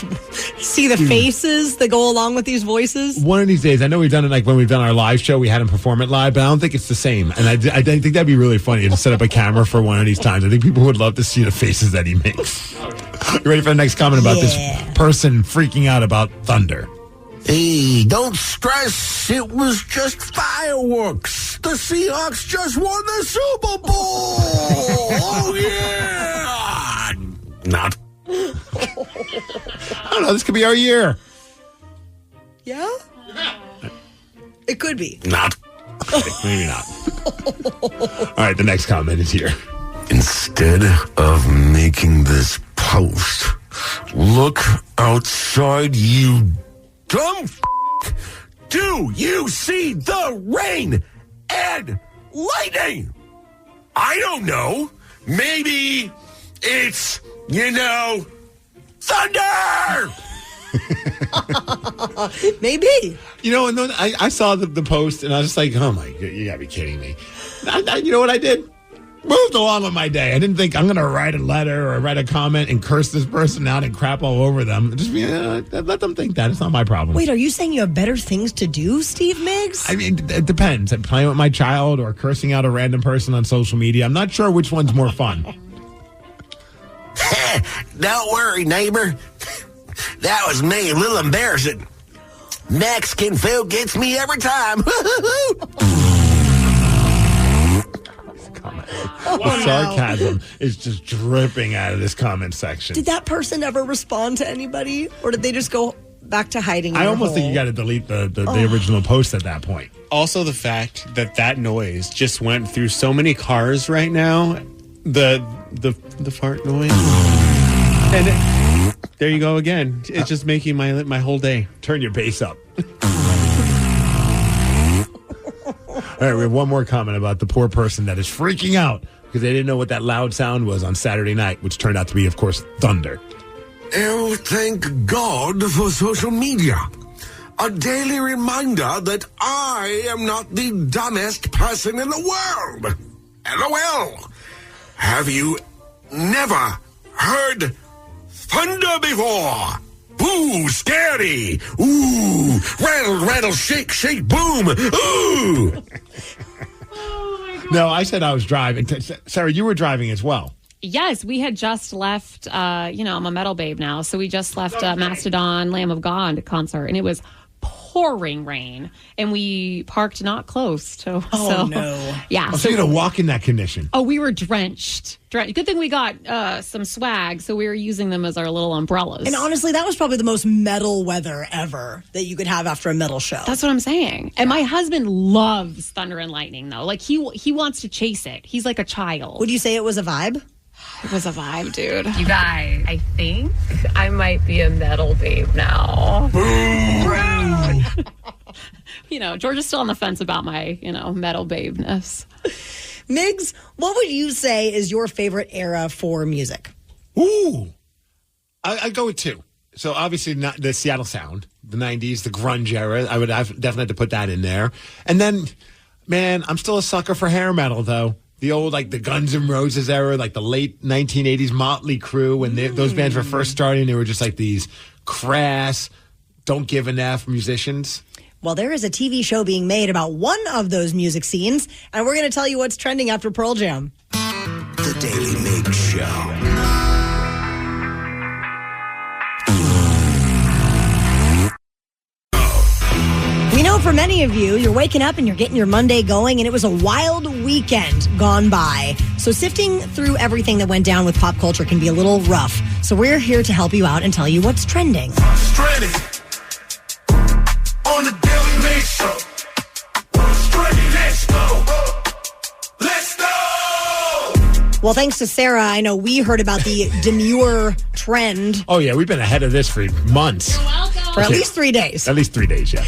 S6: see the faces that go along with these voices?
S7: One of these days, I know we've done it like when we've done our live show, we had him perform it live, but I don't think it's the same. And I think that'd be really funny to set up a camera for one of these times. I think people would love to see the faces that he makes. You ready for the next comment about this person freaking out about thunder?
S9: Hey, don't stress. It was just fireworks. The Seahawks just won the Super Bowl. Oh, yeah. Not.
S7: I don't know. This could be our year.
S6: Yeah? It could be.
S9: Not.
S7: Maybe not. All right, the next comment is here.
S9: Instead of making this post, look outside, you dumb f***. Do you see the rain and lightning? I don't know. Maybe it's, thunder!
S6: Maybe.
S7: You know, and then I saw the post, and I was just like, oh, my God, you got to be kidding me. You know what I did? Moved along with my day. I didn't think I'm going to write a letter or write a comment and curse this person out and crap all over them. Just let them think that. It's not my problem.
S6: Wait, are you saying you have better things to do, Steve Migs?
S7: I mean, it depends. I'm playing with my child or cursing out a random person on social media. I'm not sure which one's more fun.
S9: Don't worry, neighbor. That was me. A little embarrassing. Mexican food gets me every time.
S7: Sarcasm is just dripping out of this comment section.
S6: Did that person ever respond to anybody? Or did they just go back to hiding in
S7: I
S6: their
S7: almost think
S6: hole?
S7: you got to delete the original post at that point.
S8: Also, the fact that noise just went through so many cars right now, the fart noise, and there you go again. It's just making my whole day.
S7: Turn your bass up. All right, we have one more comment about the poor person that is freaking out because they didn't know what that loud sound was on Saturday night, which turned out to be, of course, thunder.
S9: Oh, thank God for social media. A daily reminder that I am not the dumbest person in the world. LOL. Have you never heard thunder before? Ooh, scary. Ooh, rattle, rattle, shake, shake, boom. Ooh.
S7: No, I said I was driving. Sarah, you were driving as well.
S13: Yes, we had just left, I'm a metal babe now, so we just left Mastodon Lamb of God concert, and it was pouring rain, and we parked not close to.
S6: No.
S13: Yeah.
S7: So you had to walk in that condition.
S13: Oh, we were drenched. Good thing we got some swag, so we were using them as our little umbrellas.
S6: And honestly, that was probably the most metal weather ever that you could have after a metal show.
S13: That's what I'm saying. And my husband loves thunder and lightning, though. Like, he wants to chase it. He's like a child.
S6: Would you say it was a vibe?
S13: It was a vibe, dude.
S5: You guys, I think I might be a metal babe now.
S13: Georgia's still on the fence about my, metal babeness.
S6: Migs, what would you say is your favorite era for music?
S7: Ooh. I go with two. So obviously not the Seattle sound, the 90s, the grunge era. I would definitely have to put that in there. And then, man, I'm still a sucker for hair metal, though. The old, the Guns N' Roses era, the late 1980s Motley Crue, when those bands were first starting, they were just these crass, don't give an F musicians.
S6: Well, there is a TV show being made about one of those music scenes, and we're going to tell you what's trending after Pearl Jam.
S4: The Daily Migs Show.
S6: We know for many of you, you're waking up and you're getting your Monday going, and it was a wild weekend gone by. So sifting through everything that went down with pop culture can be a little rough. So we're here to help you out and tell you what's trending.
S9: Trending.
S6: Well, thanks to Sarah, I know we heard about the demure trend.
S7: Oh, yeah, we've been ahead of this for months.
S6: You're welcome. For at least 3 days.
S7: At least 3 days, yeah.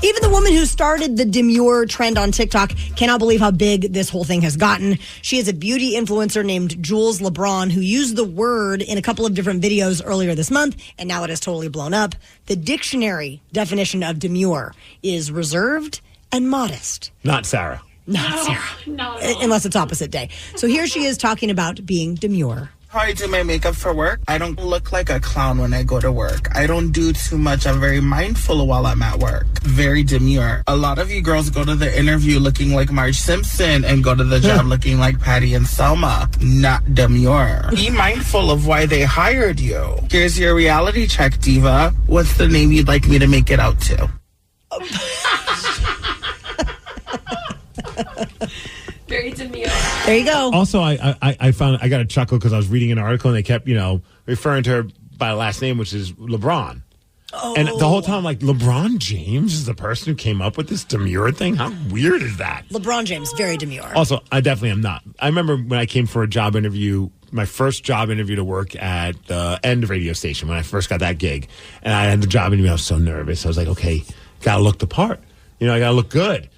S6: Even the woman who started the demure trend on TikTok cannot believe how big this whole thing has gotten. She is a beauty influencer named Jules LeBron who used the word in a couple of different videos earlier this month, and now it has totally blown up. The dictionary definition of demure is reserved and modest.
S7: Not Sarah.
S6: Not Sarah. Unless it's opposite day. So here she is talking about being demure.
S10: How I do my makeup for work, I don't look like a clown when I go to work. I don't do too much. I'm very mindful while I'm at work. Very demure. A lot of you girls go to the interview looking like Marge Simpson and go to the job looking like Patty and Selma. Not demure. Be mindful of why they hired you. Here's your reality check, diva. What's the name you'd like me to make it out to?
S13: Very demure.
S6: There you go.
S7: Also, I found I got a chuckle because I was reading an article and they kept, referring to her by last name, which is LeBron. Oh. And the whole time, like, LeBron James is the person who came up with this demure thing? How weird is that?
S6: LeBron James, very demure.
S7: Also, I definitely am not. I remember when I came for a job interview, my first job interview to work at the End radio station when I first got that gig. And I had the job interview. I was so nervous. I was like, okay, got to look the part. I got to look good.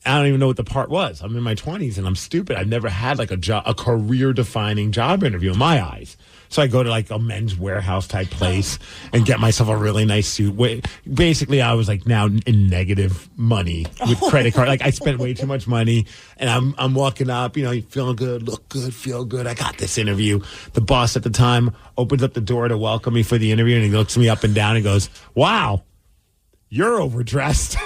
S7: I don't even know what the part was. I'm in my 20s and I'm stupid. I've never had like a career-defining job interview in my eyes. So I go to like a Men's Warehouse type place and get myself a really nice suit. Basically, I was like now in negative money with credit card. Like I spent way too much money, and I'm walking up, feeling good, look good, feel good. I got this interview. The boss at the time opens up the door to welcome me for the interview, and he looks me up and down and goes, "Wow, you're overdressed."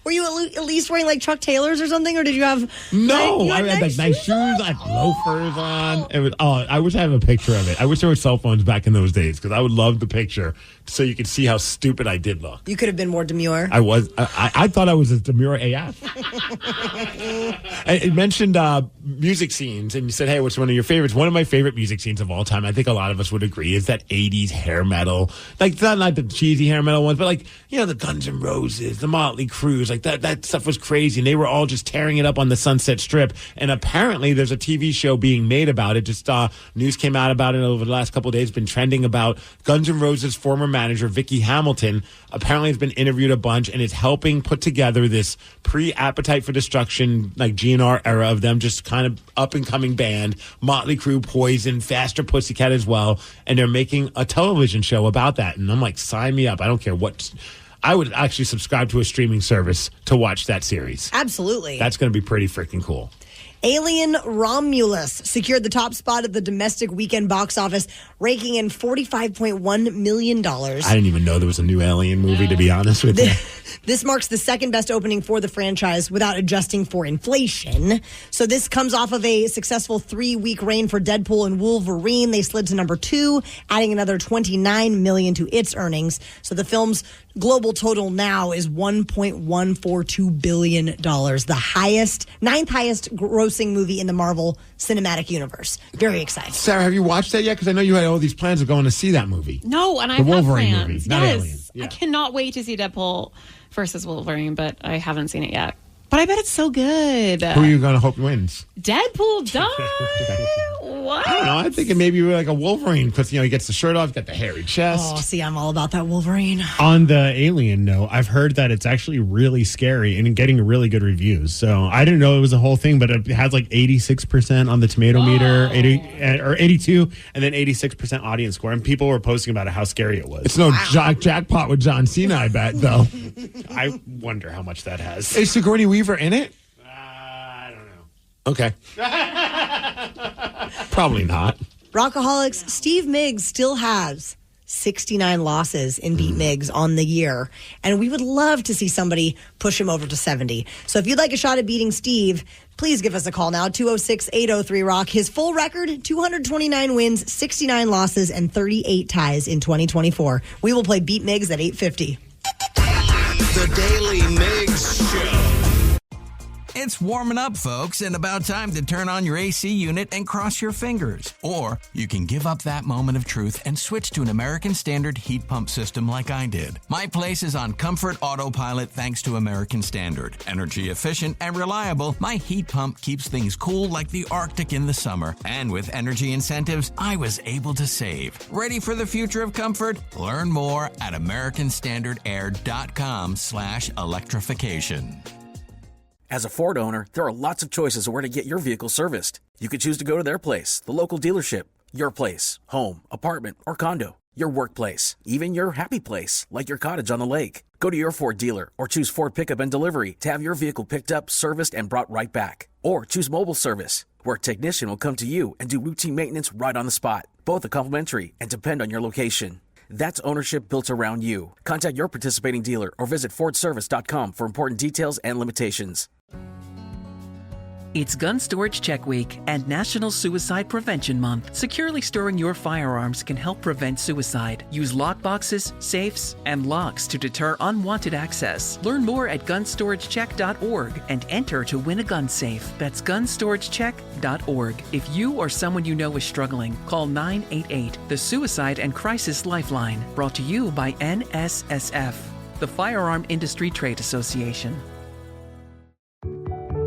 S6: Were you at least wearing like Chuck Taylors or something, or did you have?
S7: No, I had like nice shoes. I had loafers on. It was. Oh, I wish I had a picture of it. I wish there were cell phones back in those days because I would love the picture so you could see how stupid I did look.
S6: You could have been more demure.
S7: I was. I thought I was a demure AF. It mentioned music scenes, and you said, "Hey, what's one of your favorites?" One of my favorite music scenes of all time, I think a lot of us would agree, is that '80s hair metal. Like not like the cheesy hair metal ones, but like the Guns N' Roses, the Motley Crues, like that stuff was crazy, and they were all just tearing it up on the Sunset Strip. And apparently, there's a TV show being made about it. Just news came out about it over the last couple of days. Been trending about Guns N' Roses' former manager Vicky Hamilton. Apparently, has been interviewed a bunch and is helping put together this pre-Appetite for Destruction, like GNR era of them, just kind of up and coming band. Motley Crue, Poison, Faster Pussycat as well, and they're making a television show about that. And I'm like, sign me up. I don't care what. I would actually subscribe to a streaming service to watch that series.
S6: Absolutely.
S7: That's going to be pretty freaking cool.
S6: Alien Romulus secured the top spot at the domestic weekend box office, raking in $45.1 million.
S7: I didn't even know there was a new Alien movie, to be honest with you.
S6: This marks the second best opening for the franchise without adjusting for inflation. So this comes off of a successful 3-week reign for Deadpool and Wolverine. They slid to number 2, adding another $29 million to its earnings. So the film's global total now is $1.142 billion, the ninth highest grossing movie in the Marvel Cinematic Universe. Very exciting.
S7: Sarah, have you watched that yet? Because I know you had all these plans of going to see that movie.
S13: No, and
S7: the
S13: I've
S7: Wolverine
S13: had plans.
S7: movie, not Alien. Yeah.
S13: I cannot wait to see Deadpool versus Wolverine, but I haven't seen it yet. But I bet it's so good.
S7: Who are you going to hope wins?
S13: Deadpool, duh. What?
S7: I don't know. I think maybe like a Wolverine because, he gets the shirt off, got the hairy chest.
S6: Oh, see, I'm all about that Wolverine.
S8: On the Alien note, I've heard that it's actually really scary and getting really good reviews. So I didn't know it was a whole thing, but it has like 86% on the tomato meter, 82, and then 86% audience score. And people were posting about how scary it was.
S7: It's no jackpot with John Cena, I bet, though.
S8: I wonder how much that has.
S7: Is Sigourney Weaver in it?
S8: I don't know.
S7: Okay. Probably not.
S6: Rockaholics, Steve Migs still has 69 losses in Beat Migs on the year. And we would love to see somebody push him over to 70. So if you'd like a shot at beating Steve, please give us a call now, 206-803-ROCK. His full record, 229 wins, 69 losses, and 38 ties in 2024. We will play Beat Migs at 8:50.
S4: The Daily Migs Show.
S11: It's warming up, folks, and about time to turn on your AC unit and cross your fingers. Or you can give up that moment of truth and switch to an American Standard heat pump system like I did. My place is on Comfort Autopilot thanks to American Standard. Energy efficient and reliable, my heat pump keeps things cool like the Arctic in the summer. And with energy incentives, I was able to save. Ready for the future of comfort? Learn more at americanstandardair.com/electrification.
S12: As a Ford owner, there are lots of choices of where to get your vehicle serviced. You could choose to go to their place, the local dealership, your place, home, apartment, or condo, your workplace, even your happy place, like your cottage on the lake. Go to your Ford dealer or choose Ford Pickup and Delivery to have your vehicle picked up, serviced, and brought right back. Or choose mobile service, where a technician will come to you and do routine maintenance right on the spot. Both are complimentary and depend on your location. That's ownership built around you. Contact your participating dealer or visit FordService.com for important details and limitations.
S16: It's Gun Storage Check Week and National Suicide Prevention Month. Securely storing your firearms can help prevent suicide. Use lockboxes, safes, and locks to deter unwanted access. Learn more at gunstoragecheck.org and enter to win a gun safe. That's gunstoragecheck.org. If you or someone you know is struggling, call 988, the Suicide and Crisis Lifeline. Brought to you by NSSF, the Firearm Industry Trade Association.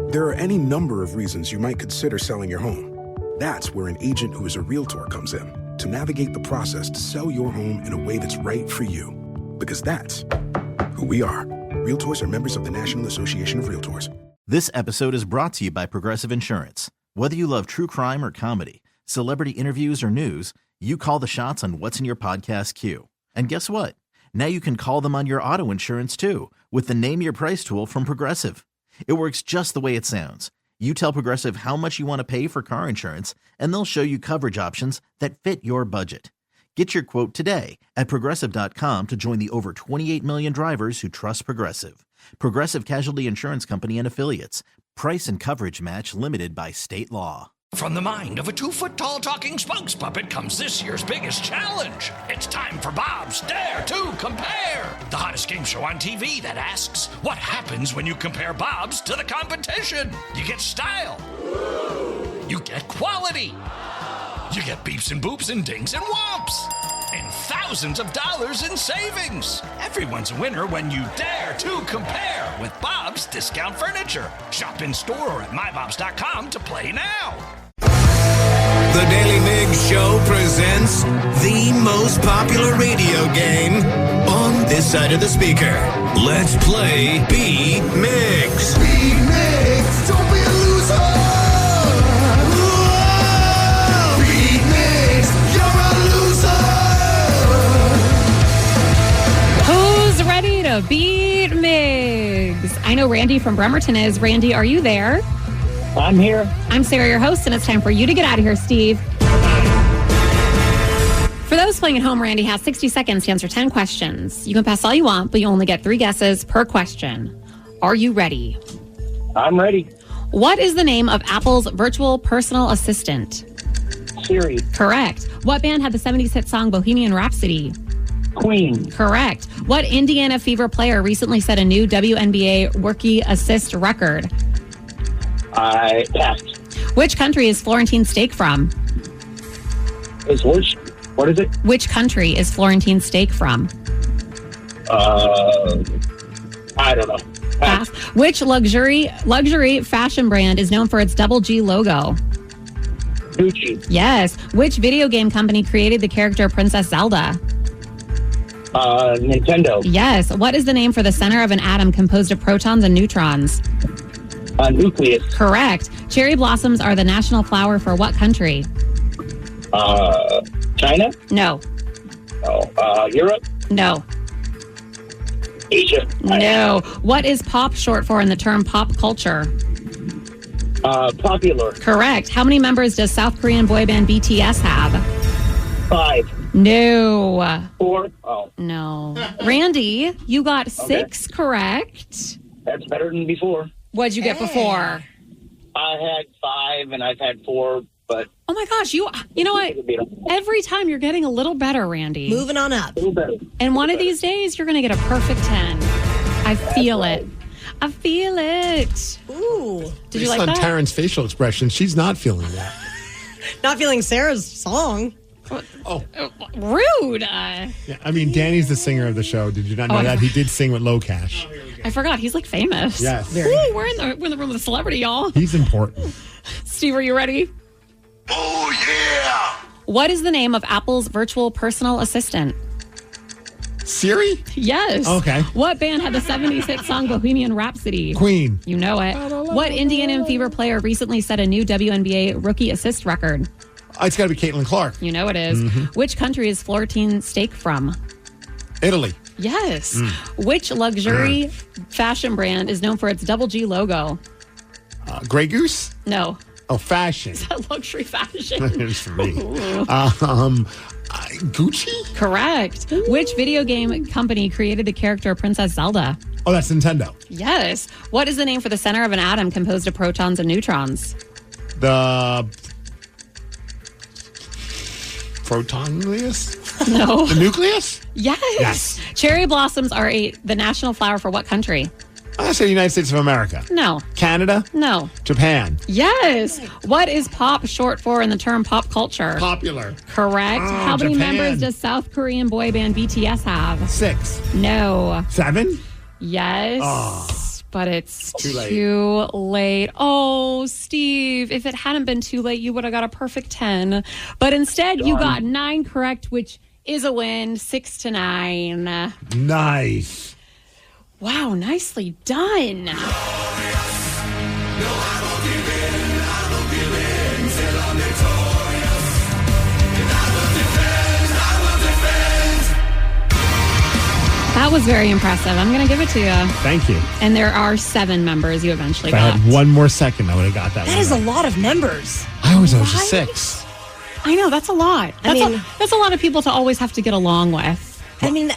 S20: There are any number of reasons you might consider selling your home. That's where an agent who is a realtor comes in to navigate the process to sell your home in a way that's right for you. Because that's who we are. Realtors are members of the National Association of Realtors.
S17: This episode is brought to you by Progressive Insurance. Whether you love true crime or comedy, celebrity interviews or news, you call the shots on what's in your podcast queue. And guess what? Now you can call them on your auto insurance too with the Name Your Price tool from Progressive. It works just the way it sounds. You tell Progressive how much you want to pay for car insurance, and they'll show you coverage options that fit your budget. Get your quote today at Progressive.com to join the over 28 million drivers who trust Progressive. Progressive Casualty Insurance Company and Affiliates. Price and coverage match limited by state law.
S1: From the mind of a 2-foot-tall talking spokes puppet comes this year's biggest challenge. It's time for Bob's Dare to Compare, the hottest game show on TV that asks, what happens when you compare Bob's to the competition? You get style. You get quality. You get beeps and boops and dings and whomps. And thousands of dollars in savings. Everyone's a winner when you dare to compare with Bob's Discount Furniture. Shop in store or at mybobs.com to play now.
S4: The Daly Migs Show presents the most popular radio game on this side of the speaker. Let's play Beat Migs. Beat Migs, don't be a loser. Whoa. Beat Migs, you're a loser.
S13: Who's ready to beat Migs? I know Randy from Bremerton is. Randy, are you there?
S22: I'm here.
S13: I'm Sarah, your host, and it's time for you to get out of here, Steve. For those playing at home, Randy has 60 seconds to answer 10 questions. You can pass all you want, but you only get 3 guesses per question. Are you ready?
S22: I'm ready.
S13: What is the name of Apple's virtual personal assistant?
S22: Siri.
S13: Correct. What band had the 70s hit song Bohemian Rhapsody?
S22: Queen.
S13: Correct. What Indiana Fever player recently set a new WNBA rookie assist record?
S22: I passed.
S13: Which country is Florentine steak from?
S22: What is it?
S13: Which country is Florentine steak from?
S22: I don't know.
S13: Pass. Which luxury fashion brand is known for its double G logo?
S22: Gucci.
S13: Yes. Which video game company created the character Princess Zelda?
S22: Nintendo.
S13: Yes. What is the name for the center of an atom composed of protons and neutrons?
S22: Nucleus.
S13: Correct. Cherry blossoms are the national flower for what country?
S22: China?
S13: No.
S22: Oh, Europe?
S13: No.
S22: Asia?
S13: No. What is pop short for in the term pop culture?
S22: Popular.
S13: Correct. How many members does South Korean boy band BTS have?
S22: 5.
S13: No.
S22: 4? Oh.
S13: No. Randy, you got 6 correct.
S22: That's better than before.
S13: What'd you get before?
S22: I had 5 and I've had 4, but...
S13: Oh my gosh, you know what? Every time you're getting a little better, Randy.
S6: Moving on up.
S22: A little better.
S13: And one of these days, you're going to get a perfect 10. I feel it. I feel it.
S6: Ooh.
S13: Did you like that?
S7: Based on Taryn's facial expression, she's not feeling that.
S6: Not feeling Sarah's song.
S7: Oh.
S13: Rude.
S7: Yeah, I mean, Danny's the singer of the show. Did you not know that? He did sing with Low Cash.
S13: I forgot. He's like famous.
S7: Yes.
S13: Ooh, we're in the room with a celebrity, y'all.
S7: He's important.
S13: Steve, are you ready?
S9: Oh, yeah!
S13: What is the name of Apple's virtual personal assistant?
S7: Siri?
S13: Yes.
S7: Okay.
S13: What band had the 70s hit song Bohemian Rhapsody?
S7: Queen.
S13: You know it. What Indian Fever player recently set a new WNBA rookie assist record?
S7: It's got to be Caitlin Clark.
S13: You know it is. Which country is Florentine steak from?
S7: Italy.
S13: Yes. Which luxury fashion brand is known for its double G logo?
S7: Grey Goose?
S13: No.
S7: Oh, fashion.
S13: Is that luxury fashion?
S7: It's for me. Gucci?
S13: Correct. Which video game company created the character Princess Zelda?
S7: Oh, that's Nintendo.
S13: Yes. What is the name for the center of an atom composed of protons and neutrons?
S7: The proton nucleus?
S13: No.
S7: The nucleus?
S13: Yes. Cherry blossoms are the national flower for what country?
S7: I say United States of America.
S13: No.
S7: Canada?
S13: No.
S7: Japan.
S13: Yes. What is pop short for in the term pop culture?
S7: Popular.
S13: Correct.
S7: Oh,
S13: How many
S7: Japan.
S13: members does South Korean boy band BTS have?
S7: 6.
S13: No.
S7: 7?
S13: Yes.
S7: Oh.
S13: But it's
S7: Too late.
S13: too late. Oh, Steve, if it hadn't been too late, you would have got a perfect 10. But instead, you got 9 correct, which is a win, 6-9.
S7: Nice.
S13: Wow, nicely done. That was very impressive. I'm going to give it to you.
S7: Thank you.
S13: And there are 7 members you eventually
S7: If I
S13: got.
S7: had one more second, I would have got that
S6: That
S7: one.
S6: is a lot of members.
S7: I always thought it was just 6.
S13: I know, that's a lot. That's a lot of people to always have to get along with.
S6: I mean,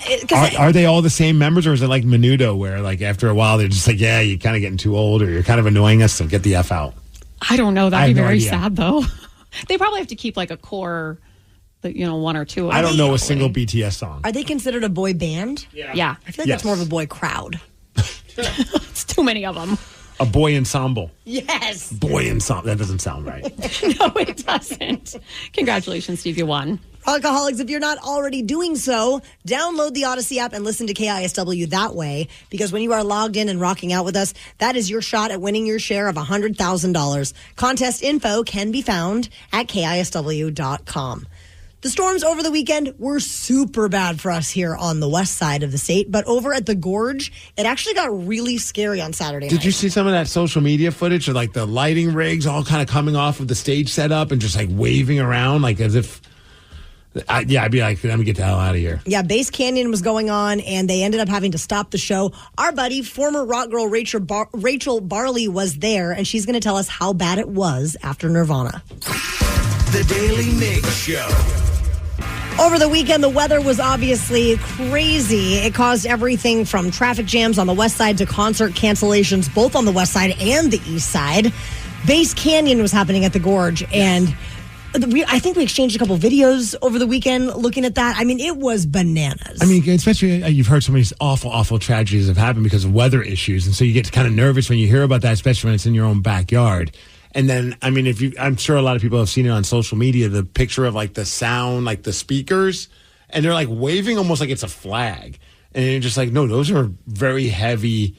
S7: Are they all the same members, or is it like Menudo, where like after a while they're just like, yeah, you're kind of getting too old, or you're kind of annoying us, so get the F out?
S13: I don't know.
S7: I
S13: That'd be
S7: have no
S13: very
S7: idea.
S13: sad, though. They probably have to keep like a core, 1 or 2.
S7: I don't know a single BTS song.
S6: Are they considered a boy band?
S13: Yeah.
S6: I feel like that's more of a boy crowd.
S13: It's too many of them.
S7: A boy ensemble.
S6: Yes.
S7: Boy ensemble. That doesn't sound right.
S13: No, it doesn't. Congratulations, Steve. You won.
S6: Rockaholics, if you're not already doing so, download the Odyssey app and listen to KISW that way. Because when you are logged in and rocking out with us, that is your shot at winning your share of $100,000. Contest info can be found at KISW.com. The storms over the weekend were super bad for us here on the west side of the state, but over at the Gorge, it actually got really scary on Saturday night.
S7: Did you see some of that social media footage of like the lighting rigs all kind of coming off of the stage setup and just like waving around like as if... I'd be like, let me get the hell out of here.
S6: Yeah, Bass Canyon was going on, and they ended up having to stop the show. Our buddy, former rock girl Rachel Barley, was there, and she's going to tell us how bad it was after Nirvana.
S4: The Daily Migs Show.
S6: Over the weekend, the weather was obviously crazy. It caused everything from traffic jams on the west side to concert cancellations, both on the west side and the east side. Bass Canyon was happening at the Gorge, and I think we exchanged a couple videos over the weekend looking at that. I mean, it was bananas.
S7: I mean, especially you've heard so many awful, awful tragedies have happened because of weather issues. And so you get kind of nervous when you hear about that, especially when it's in your own backyard. And then, I mean, I'm sure a lot of people have seen it on social media, the picture of like the sound, like the speakers, and they're like waving almost like it's a flag. And you're just like, no, those are very heavy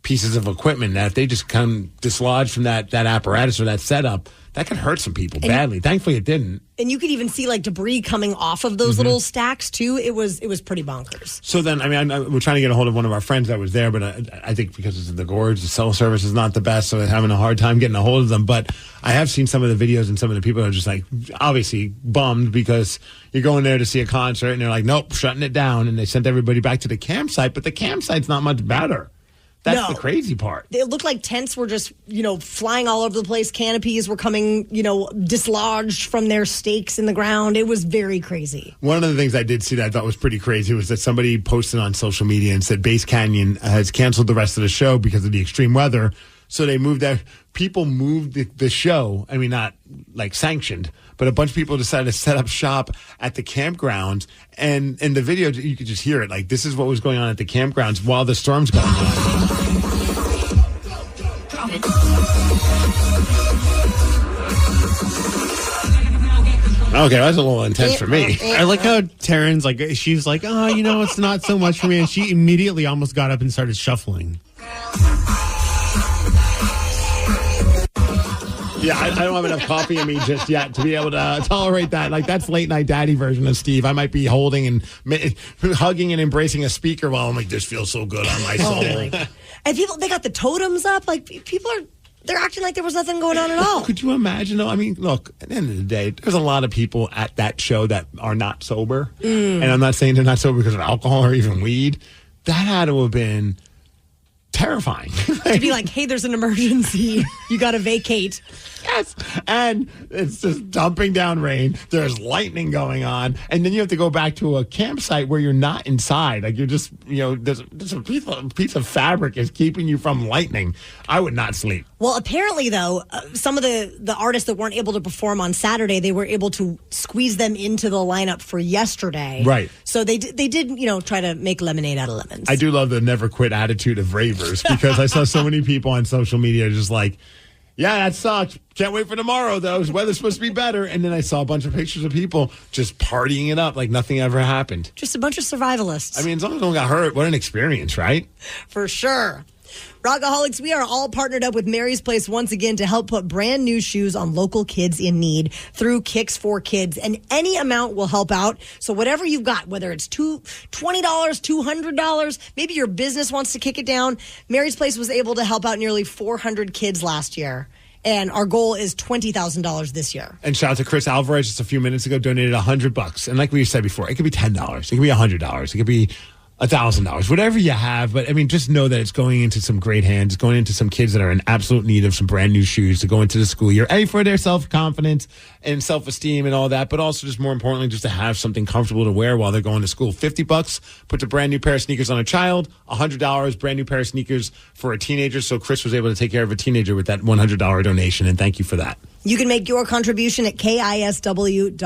S7: pieces of equipment that if they just come dislodged from that apparatus or that setup, that could hurt some people badly. Thankfully, it didn't.
S6: And you could even see like debris coming off of those little stacks too. It was pretty bonkers.
S7: So then, I mean, we're trying to get a hold of one of our friends that was there, but I think because it's in the Gorge, the cell service is not the best, so they're having a hard time getting a hold of them. But I have seen some of the videos, and some of the people are just like, obviously bummed because you're going there to see a concert, and they're like, nope, shutting it down, and they sent everybody back to the campsite, but the campsite's not much better. That's the crazy part.
S6: It looked like tents were just, flying all over the place. Canopies were coming, dislodged from their stakes in the ground. It was very crazy.
S7: One of the things I did see that I thought was pretty crazy was that somebody posted on social media and said Bass Canyon has canceled the rest of the show because of the extreme weather. So they moved that. People moved the show. I mean, not like sanctioned, but a bunch of people decided to set up shop at the campgrounds. And in the video, you could just hear it. Like, this is what was going on at the campgrounds while the storm's going on. Okay, that's a little intense for me.
S8: I like how Taryn's like, she's like, oh, it's not so much for me. And she immediately almost got up and started shuffling.
S7: Yeah, I don't have enough coffee in me just yet to be able to tolerate that. Like, that's late night daddy version of Steve. I might be holding and hugging and embracing a speaker while I'm like, this feels so good on my soul.
S6: And people, they got the totems up. Like, people are, they're acting like there was nothing going on at all.
S7: Could you imagine, though? I mean, look, at the end of the day, there's a lot of people at that show that are not sober. And I'm not saying they're not sober because of alcohol or even weed. That had to have been terrifying.
S6: To be like, hey, there's an emergency. You got to vacate.
S7: Yes. And it's just dumping down rain. There's lightning going on. And then you have to go back to a campsite where you're not inside. Like, you're just, there's a piece of fabric is keeping you from lightning. I would not sleep.
S6: Well, apparently, though, some of the artists that weren't able to perform on Saturday, they were able to squeeze them into the lineup for yesterday.
S7: Right.
S6: So they did, try to make lemonade out of lemons.
S7: I do love the never quit attitude of ravers because I saw so many people on social media just like, yeah, that sucks. Can't wait for tomorrow, though. The weather's supposed to be better. And then I saw a bunch of pictures of people just partying it up like nothing ever happened.
S6: Just a bunch of survivalists.
S7: I mean, as long as no one got hurt, what an experience, right?
S6: For sure. Rockaholics, we are all partnered up with Mary's Place once again to help put brand new shoes on local kids in need through Kicks for Kids. And any amount will help out. So whatever you've got, whether it's $20, $200, maybe your business wants to kick it down, Mary's Place was able to help out nearly 400 kids last year. And our goal is $20,000 this year.
S7: And shout out to Chris Alvarez just a few minutes ago, donated $100. And like we said before, it could be $10. It could be $100. It could be $1,000, whatever you have. But I mean, just know that it's going into some great hands, going into some kids that are in absolute need of some brand new shoes to go into the school year, for their self-confidence and self-esteem and all that, but also just more importantly, just to have something comfortable to wear while they're going to school. $50 puts a brand new pair of sneakers on a child, $100 brand new pair of sneakers for a teenager. So Chris was able to take care of a teenager with that $100 donation, and thank you for that.
S6: You can make your contribution at KISW.com.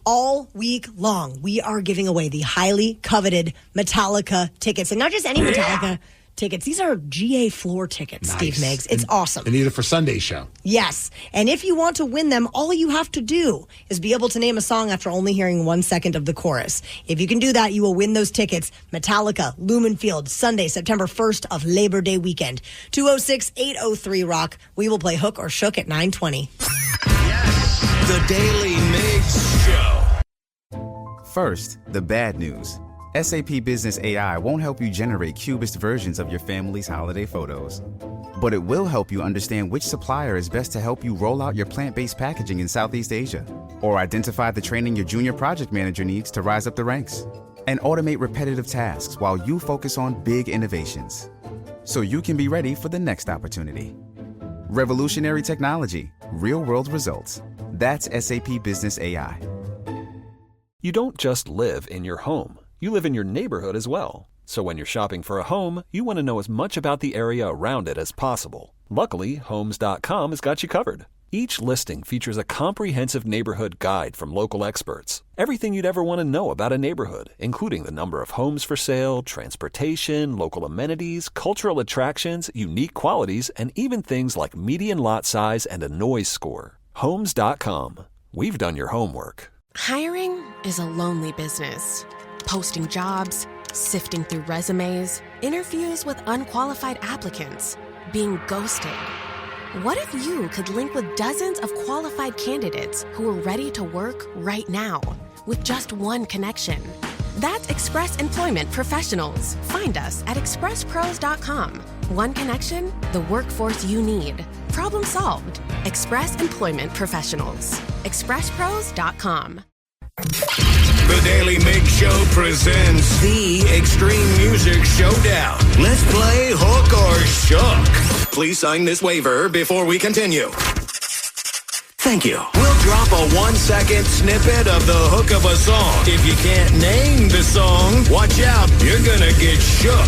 S6: All week long, we are giving away the highly coveted Metallica tickets. And not just any Metallica tickets. These are GA floor tickets, nice. Steve Migs. It's awesome.
S7: And these are for Sunday's show.
S6: Yes. And if you want to win them, all you have to do is be able to name a song after only hearing 1 second of the chorus. If you can do that, you will win those tickets. Metallica, Lumen Field, Sunday, September 1st of Labor Day weekend. 206-803-ROCK. We will play Hook or Shook at 9:20.
S4: Yes. The Daily Migs Show.
S2: First, the bad news. SAP Business AI won't help you generate cubist versions of your family's holiday photos. But it will help you understand which supplier is best to help you roll out your plant-based packaging in Southeast Asia, or identify the training your junior project manager needs to rise up the ranks, and automate repetitive tasks while you focus on big innovations, so you can be ready for the next opportunity. Revolutionary technology, real-world results. That's SAP Business AI.
S3: You don't just live in your home. You live in your neighborhood as well. So when you're shopping for a home, you want to know as much about the area around it as possible. Luckily, Homes.com has got you covered. Each listing features a comprehensive neighborhood guide from local experts. Everything you'd ever want to know about a neighborhood, including the number of homes for sale, transportation, local amenities, cultural attractions, unique qualities, and even things like median lot size and a noise score. Homes.com. We've done your homework.
S23: Hiring is a lonely business. Posting jobs, sifting through resumes, interviews with unqualified applicants, being ghosted. What if you could link with dozens of qualified candidates who are ready to work right now with just one connection? That's Express Employment Professionals. Find us at expresspros.com. One connection, the workforce you need. Problem solved. Express Employment Professionals. expresspros.com.
S4: The Daily Migs Show presents the Extreme Music Showdown. Let's play Hook or Shook. Please sign this waiver before we continue. Thank you. We'll drop a 1 second snippet of the hook of a song. If you can't name the song, watch out. You're gonna get shook.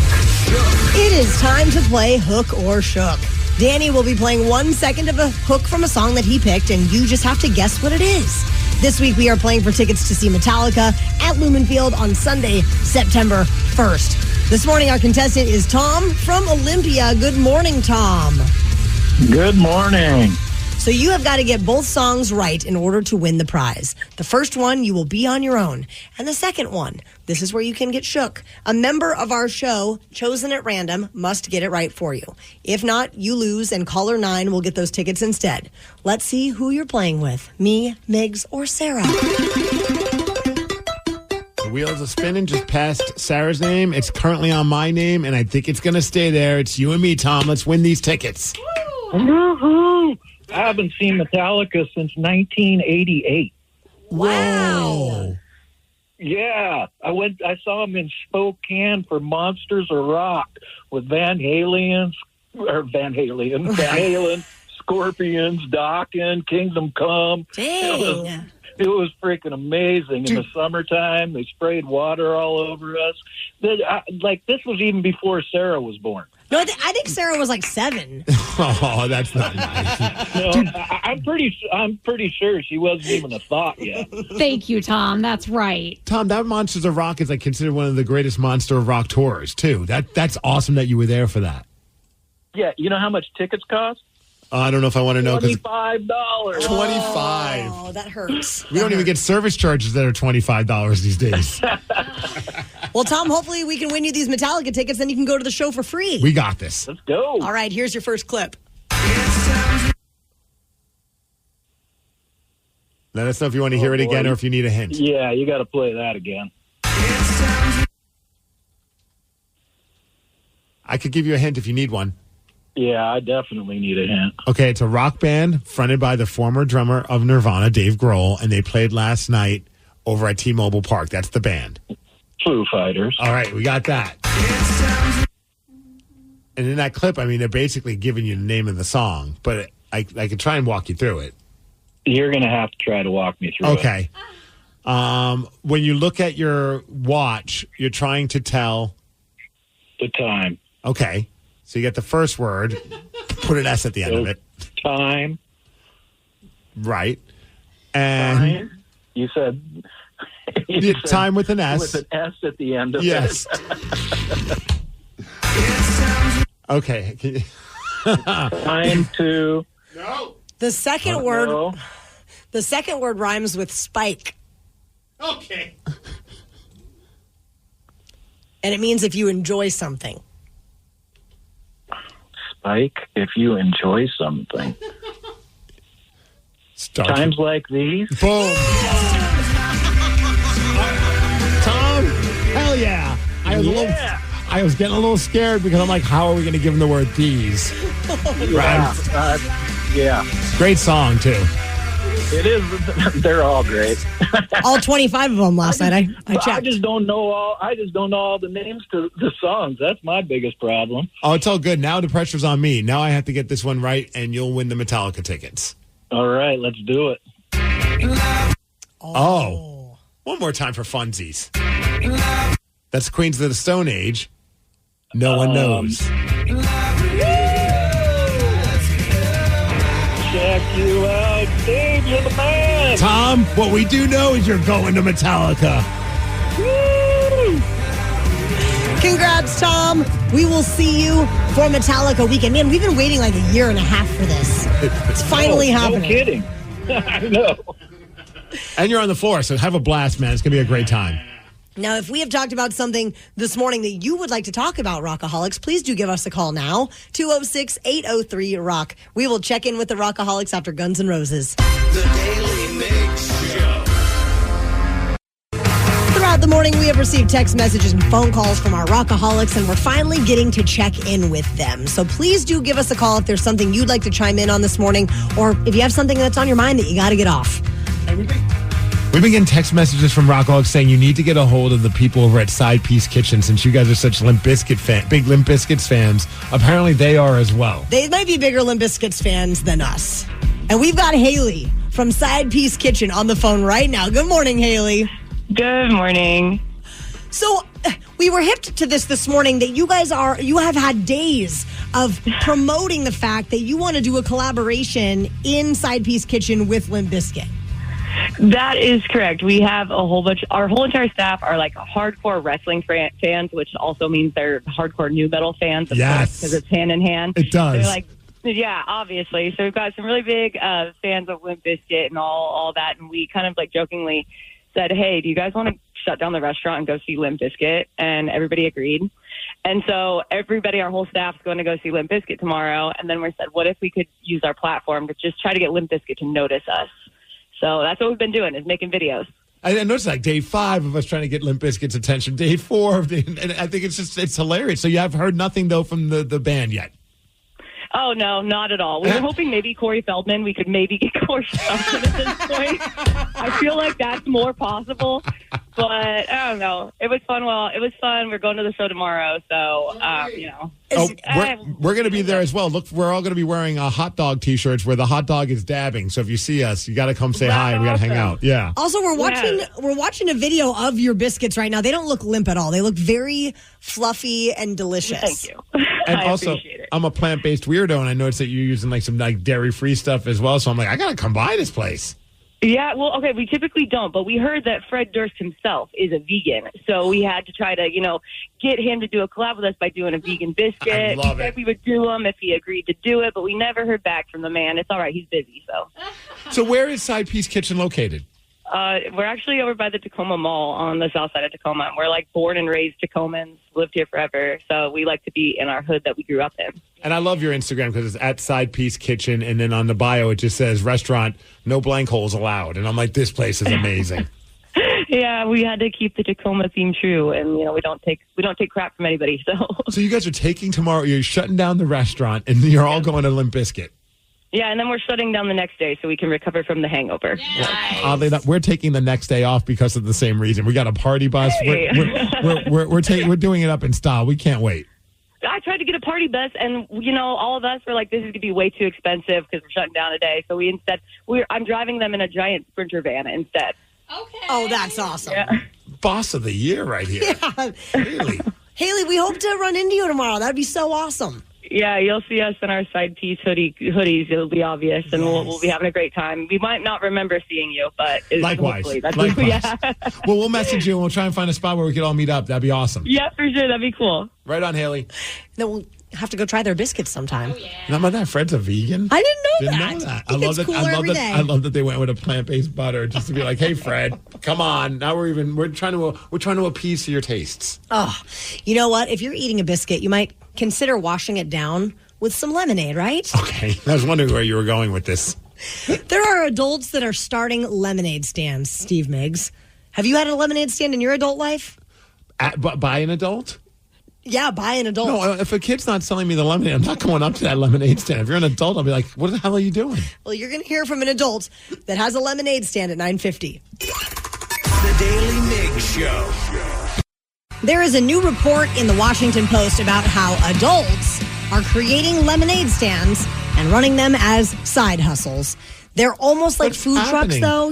S6: It is time to play Hook or Shook. Danny will be playing 1 second of a hook from a song that he picked, and you just have to guess what it is. This week, we are playing for tickets to see Metallica at Lumen Field on Sunday, September 1st. This morning, our contestant is Tom from Olympia. Good morning, Tom.
S15: Good morning.
S6: So you have got to get both songs right in order to win the prize. The first one, you will be on your own. And the second one, this is where you can get shook. A member of our show, chosen at random, must get it right for you. If not, you lose, and caller 9 will get those tickets instead. Let's see who you're playing with. Me, Migs, or Sarah.
S7: The wheels are spinning just past Sarah's name. It's currently on my name, and I think it's going to stay there. It's you and me, Tom. Let's win these tickets.
S15: Woo-hoo. I haven't seen Metallica since 1988.
S7: Wow.
S15: Yeah, I saw them in Spokane for Monsters of Rock with Van Halen, Scorpions, Dokken, Kingdom Come.
S6: Dang.
S15: It was freaking amazing. In the summertime, they sprayed water all over us. This was even before Sarah was born.
S6: No, I think Sarah was like 7.
S7: Oh, that's not nice.
S15: No, I'm pretty sure she wasn't even a thought yet.
S13: Thank you, Tom. That's right.
S7: Tom, that Monsters of Rock is like considered one of the greatest Monster of Rock tours, too. That's awesome that you were there for that.
S15: Yeah, you know how much tickets cost?
S7: I don't know if I want to know.
S15: $25.
S7: $25.
S6: Oh, that hurts.
S7: We don't even get service charges that are $25 these days.
S6: Well, Tom, hopefully we can win you these Metallica tickets, then you can go to the show for free.
S7: We got this.
S15: Let's go.
S6: All right, here's your first clip.
S7: Let us know if you want to hear it again or if you need a hint.
S15: Yeah, you got to play that again.
S7: I could give you a hint if you need one.
S15: Yeah, I definitely need a hint.
S7: Okay, it's a rock band fronted by the former drummer of Nirvana, Dave Grohl, and they played last night over at T-Mobile Park. That's the band.
S15: Foo Fighters.
S7: All right, we got that. And in that clip, I mean, they're basically giving you the name of the song, but I could try and walk you through it.
S15: You're going to have to try to walk me through it.
S7: Okay. When you look at your watch, you're trying to tell
S15: the time.
S7: Okay. So you get the first word, put an S at the end of it.
S15: Time.
S7: Right. And
S15: time. You said
S7: time with an S.
S15: With an S at the end of
S7: it. Okay.
S15: Time to.
S6: No. The second word rhymes with spike.
S7: Okay.
S6: And it means if you enjoy something.
S15: Spike, if you enjoy something. Times like these.
S7: Boom. Tom, hell yeah. I was getting a little scared because I'm like, how are we going to give him the word these?
S15: Yeah.
S7: Great song, too.
S15: It is. They're all great.
S6: All 25 of them last night. I checked.
S15: I just don't know all the names to the songs. That's my biggest problem.
S7: Oh, it's all good. Now the pressure's on me. Now I have to get this one right, and you'll win the Metallica tickets.
S15: All right, let's do it.
S7: Oh. One more time for funsies. That's Queens of the Stone Age. No one knows.
S15: Check you out, Dave. You're the man.
S7: Tom, what we do know is you're going to Metallica.
S15: Woo!
S6: Congrats, Tom. We will see you for Metallica weekend. Man, we've been waiting like a year and a half for this. It's finally happening.
S15: No kidding. I know.
S7: And you're on the floor, so have a blast, man. It's going to be a great time.
S6: Now, if we have talked about something this morning that you would like to talk about, Rockaholics, please do give us a call now, 206-803-ROCK. We will check in with the Rockaholics after Guns N' Roses.
S4: The Daily Mix Show.
S6: Throughout the morning, we have received text messages and phone calls from our Rockaholics, and we're finally getting to check in with them. So please do give us a call if there's something you'd like to chime in on this morning, or if you have something that's on your mind that you got to get off.
S7: We've been getting text messages from Rockaholics saying you need to get a hold of the people over at Side Piece Kitchen since you guys are such big Limp Bizkit fans. Apparently they are as well.
S6: They might be bigger Limp Bizkit fans than us. And we've got Haley from Side Piece Kitchen on the phone right now. Good morning, Haley.
S18: Good morning.
S6: So we were hip to this morning that you have had days of promoting the fact that you want to do a collaboration in Side Piece Kitchen with Limp Bizkit.
S18: That is correct. We have a whole bunch. Our whole entire staff are like hardcore wrestling fans, which also means they're hardcore nu metal fans.
S7: Yes,
S18: because it's hand in hand.
S7: It does.
S18: They're like Yeah, obviously. So we've got some really big fans of Limp Bizkit and all that, and we kind of like jokingly said, hey, do you guys want to shut down the restaurant and go see Limp Bizkit? And everybody agreed. And so everybody, our whole staff's going to go see Limp Bizkit tomorrow. And then we said, what if we could use our platform to just try to get Limp Bizkit to notice us? So that's what we've been doing, is making videos.
S7: I noticed like day 5 of us trying to get Limp Bizkit's attention. Day 4, and I think it's hilarious. So you have heard nothing, though, from the band yet?
S18: Oh, no, not at all. We were hoping maybe Corey Feldman. We could maybe get Corey Feldman at this point. I feel like that's more possible. But I don't know. It was fun. Well, it was fun. We're going to the show tomorrow. So, you know.
S7: We're going to be there as well. Look, we're all going to be wearing hot dog T-shirts where the hot dog is dabbing. So if you see us, you got to come say hi. And we got to hang out. Yeah.
S6: Also, we're watching a video of your biscuits right now. They don't look limp at all. They look very fluffy and delicious.
S18: Thank you.
S7: And
S18: I
S7: also,
S18: appreciate it.
S7: I'm a plant-based weirdo, and I noticed that you're using like some like dairy-free stuff as well. So I'm like, I got to come by this place.
S18: Yeah, well, okay, we typically don't, but we heard that Fred Durst himself is a vegan. So we had to try to, get him to do a collab with us by doing a vegan biscuit.
S7: I love
S18: He said
S7: it.
S18: we would do them if he agreed to do it, but we never heard back from the man. It's all right. He's busy, so.
S7: So where is Side Piece Kitchen located?
S18: We're actually over by the Tacoma Mall on the south side of Tacoma. We're like born and raised Tacomans, lived here forever. So we like to be in our hood that we grew up in.
S7: And I love your Instagram because it's at Side Piece Kitchen, and then on the bio it just says restaurant, no blank holes allowed. And I'm like, this place is amazing.
S18: Yeah, we had to keep the Tacoma theme true, and we don't take crap from anybody.
S7: So you guys are taking tomorrow. You're shutting down the restaurant, and you're all going to Limp Bizkit.
S18: Yeah, and then we're shutting down the next day so we can recover from the hangover.
S7: Oddly enough, we're taking the next day off because of the same reason. We got a party bus.
S18: Hey.
S7: We're doing it up in style. We can't wait.
S18: I tried to get a party bus, and all of us were like, "This is going to be way too expensive because we're shutting down today." So I'm driving them in a giant Sprinter van instead.
S6: Okay. Oh, that's awesome.
S18: Yeah.
S7: Boss of the year right here.
S6: Yeah. Haley, we hope to run into you tomorrow. That'd be so awesome.
S18: Yeah, you'll see us in our Side Piece hoodies. It'll be obvious, and we'll be having a great time. We might not remember seeing you, but
S7: Likewise.
S18: Likewise. Yeah.
S7: Well, we'll message you, and we'll try and find a spot where we can all meet up. That'd be awesome.
S18: Yeah, for sure. That'd be cool.
S7: Right on, Haley.
S6: Then we'll have to go try their biscuits sometime. Oh, yeah.
S7: How about that? Fred's a vegan?
S6: I didn't know that.
S7: I love that. I love that they went with a plant-based butter just to be like, "Hey, Fred, come on." Now we're trying to appease to your tastes.
S6: Oh, you know what? If you're eating a biscuit, you might consider washing it down with some lemonade, right?
S7: Okay. I was wondering where you were going with this.
S6: There are adults that are starting lemonade stands, Steve Migs. Have you had a lemonade stand in your adult life?
S7: By an adult?
S6: Yeah, by an adult.
S7: No, if a kid's not selling me the lemonade, I'm not going up to that lemonade stand. If you're an adult, I'll be like, what the hell are you doing?
S6: Well, you're going to hear from an adult that has a lemonade stand at 9:50.
S4: The Daily Migs Show.
S6: There is a new report in the Washington Post about how adults are creating lemonade stands and running them as side hustles. They're almost like food trucks, though,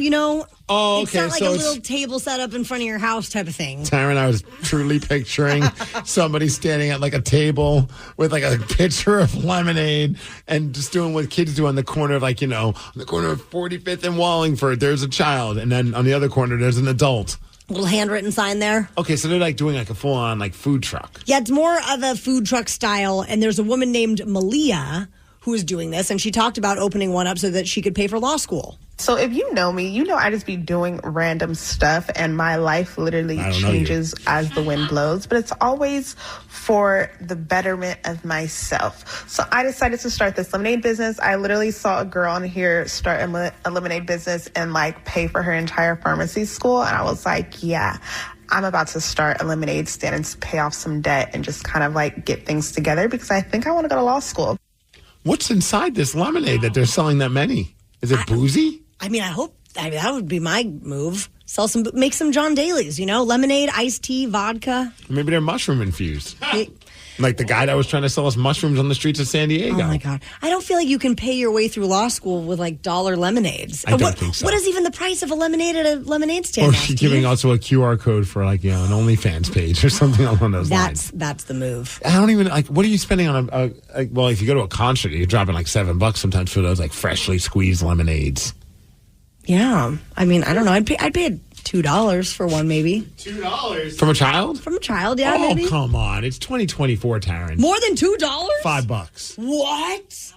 S7: Oh, okay.
S6: It's not like
S7: so
S6: a little table set up in front of your house type of thing.
S7: Taryn, I was truly picturing somebody standing at like a table with like a pitcher of lemonade and just doing what kids do on the corner of on the corner of 45th and Wallingford, there's a child. And then on the other corner, there's an adult.
S6: Little handwritten sign there.
S7: Okay, so they're like doing like a full-on like food truck.
S6: Yeah, it's more of a food truck style. And there's a woman named Malia who is doing this. And she talked about opening one up so that she could pay for law school.
S14: So if you know me, you know I just be doing random stuff and my life literally changes as the wind blows. But it's always for the betterment of myself. So I decided to start this lemonade business. I literally saw a girl on here start a lemonade business and like pay for her entire pharmacy school. And I was like, yeah, I'm about to start a lemonade stand and pay off some debt and just kind of like get things together because I think I want to go to law school.
S7: What's inside this lemonade that they're selling that many? Is it boozy?
S6: I hope that would be my move. Make some John Daly's, lemonade, iced tea, vodka.
S7: Maybe they're mushroom infused. Like the guy that was trying to sell us mushrooms on the streets of San Diego.
S6: Oh, my God. I don't feel like you can pay your way through law school with, like, dollar lemonades.
S7: I don't think so.
S6: What is even the price of a lemonade at a lemonade stand?
S7: Or she's giving also a QR code for, like, an OnlyFans page or something along those lines.
S6: That's the move.
S7: I don't even, what are you spending on well, if you go to a concert, you're dropping, like, $7 sometimes for those, like, freshly squeezed lemonades.
S6: Yeah. I don't know. I'd pay $2 for one, maybe.
S14: $2?
S7: From a child?
S6: From a child, yeah,
S7: Oh,
S6: maybe.
S7: come on. It's 2024, Taryn.
S6: More than $2?
S7: $5.
S6: What?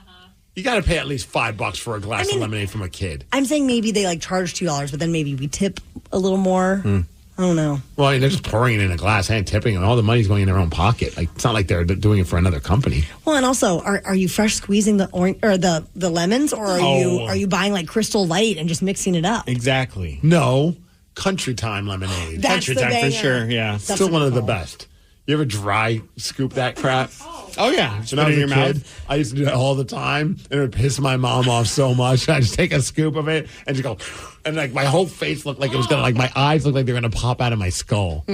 S7: You got to pay at least $5 for a glass of lemonade from a kid.
S6: I'm saying maybe they like charge $2, but then maybe we tip a little more. I don't know.
S7: Well, they're just pouring it in a glass and tipping, and all the money's going in their own pocket. Like, it's not like they're doing it for another company.
S6: Well, and also, are you fresh squeezing the orange or the lemons, or are you buying like Crystal Light and just mixing it up?
S8: Exactly.
S7: No, Country Time lemonade.
S6: That's
S8: Country
S6: the
S8: Time
S6: banger.
S8: for sure. Yeah,
S6: That's
S7: still
S6: what
S7: one
S6: it's
S7: of the
S6: called.
S7: best. You ever dry scoop that crap?
S8: Oh yeah, just
S7: When I
S8: put
S7: was
S8: it
S7: a
S8: in your
S7: kid,
S8: mouth.
S7: I used to do that all the time, and it would piss my mom off so much. I just take a scoop of it and just go, and like my whole face looked like it was gonna, like my eyes looked like they were gonna pop out of my skull.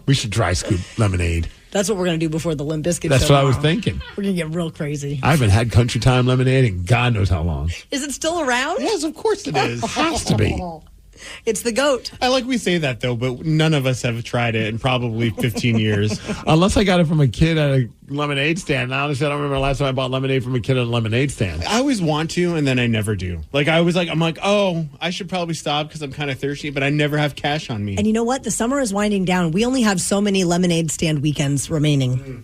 S7: We should dry scoop lemonade.
S6: That's what we're gonna do before the Limp Bizkit
S7: That's
S6: show
S7: what I was
S6: tomorrow.
S7: thinking.
S6: We're gonna get real crazy.
S7: I haven't had Country Time lemonade in God knows how long.
S6: Is it still around?
S8: Yes, of course it is.
S7: It has to be.
S6: It's the GOAT.
S8: I like we say that though, but none of us have tried it in probably 15 years.
S7: Unless I got it from a kid at a lemonade stand. Honestly, I don't remember the last time I bought lemonade from a kid at a lemonade stand.
S8: I always want to, and then I never do. Like I'm like, oh, I should probably stop because I'm kind of thirsty, but I never have cash on me.
S6: And you know what? The summer is winding down. We only have so many lemonade stand weekends remaining.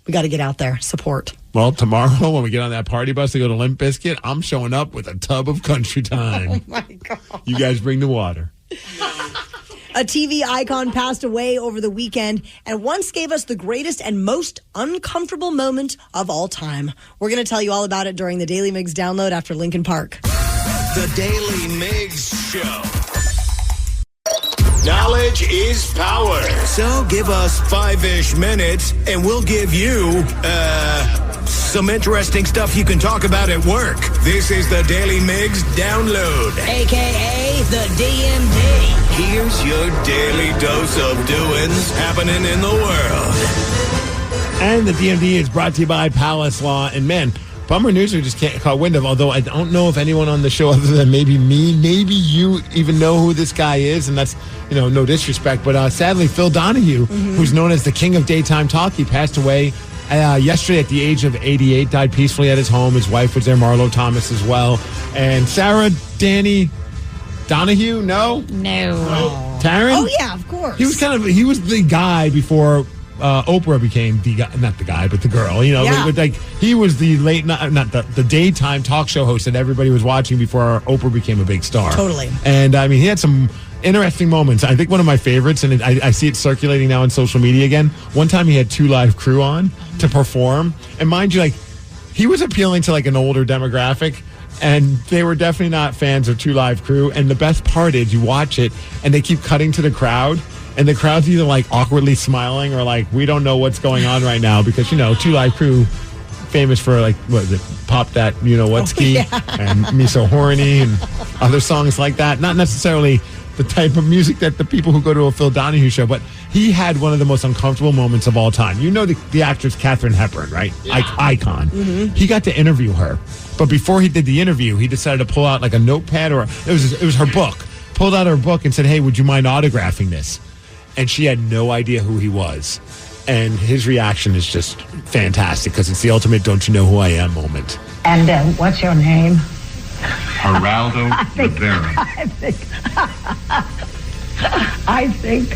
S6: We got to get out there, support.
S7: Well, tomorrow when we get on that party bus to go to Limp Bizkit, I'm showing up with a tub of Country Time.
S6: Oh my God.
S7: You guys bring the water.
S6: A TV icon passed away over the weekend and once gave us the greatest and most uncomfortable moment of all time. We're going to tell you all about it during the Daily Migs download after Lincoln Park.
S4: The Daily Migs Show. Knowledge is power. So give us 5-ish minutes and we'll give you, some interesting stuff you can talk about at work. This is the Daily Migs download.
S6: AKA the DMD.
S4: Here's your daily dose of doings happening in the world.
S7: And the DMD is brought to you by Palace Law. And man, bummer news we just can't caught wind of, although I don't know if anyone on the show other than maybe me, maybe you even know who this guy is, and that's, no disrespect, but sadly Phil Donahue, who's known as the king of daytime talk, he passed away yesterday at the age of 88, died peacefully at his home. His wife was there, Marlo Thomas, as well. And Sarah, Danny Donahue, no? Taryn?
S6: Oh, yeah, of course.
S7: He was the guy before Oprah became the guy, not the guy, but the girl. Like he was the late, not the daytime talk show host that everybody was watching before Oprah became a big star.
S6: Totally.
S7: And I mean, he had some interesting moments. I think one of my favorites, and I see it circulating now on social media again. One time he had 2 Live Crew on to perform, and mind you, like he was appealing to like an older demographic. And they were definitely not fans of 2 Live Crew. And the best part is you watch it and they keep cutting to the crowd. And the crowd's either like awkwardly smiling or like, we don't know what's going on right now. Because, 2 Live Crew, famous for like, what is it, Pop That, Ski and Me So Horny and other songs like that. Not necessarily the type of music that the people who go to a Phil Donahue show, but he had one of the most uncomfortable moments of all time. The actress Katharine Hepburn, right? Yeah. Icon. Mm-hmm. He got to interview her. But before he did the interview, he decided to pull out like a notepad or it was her book. Pulled out her book and said, "Hey, would you mind autographing this?" And she had no idea who he was. And his reaction is just fantastic because it's the ultimate "don't you know who I am" moment.
S5: And what's your name?
S19: Geraldo Rivera.
S5: I think.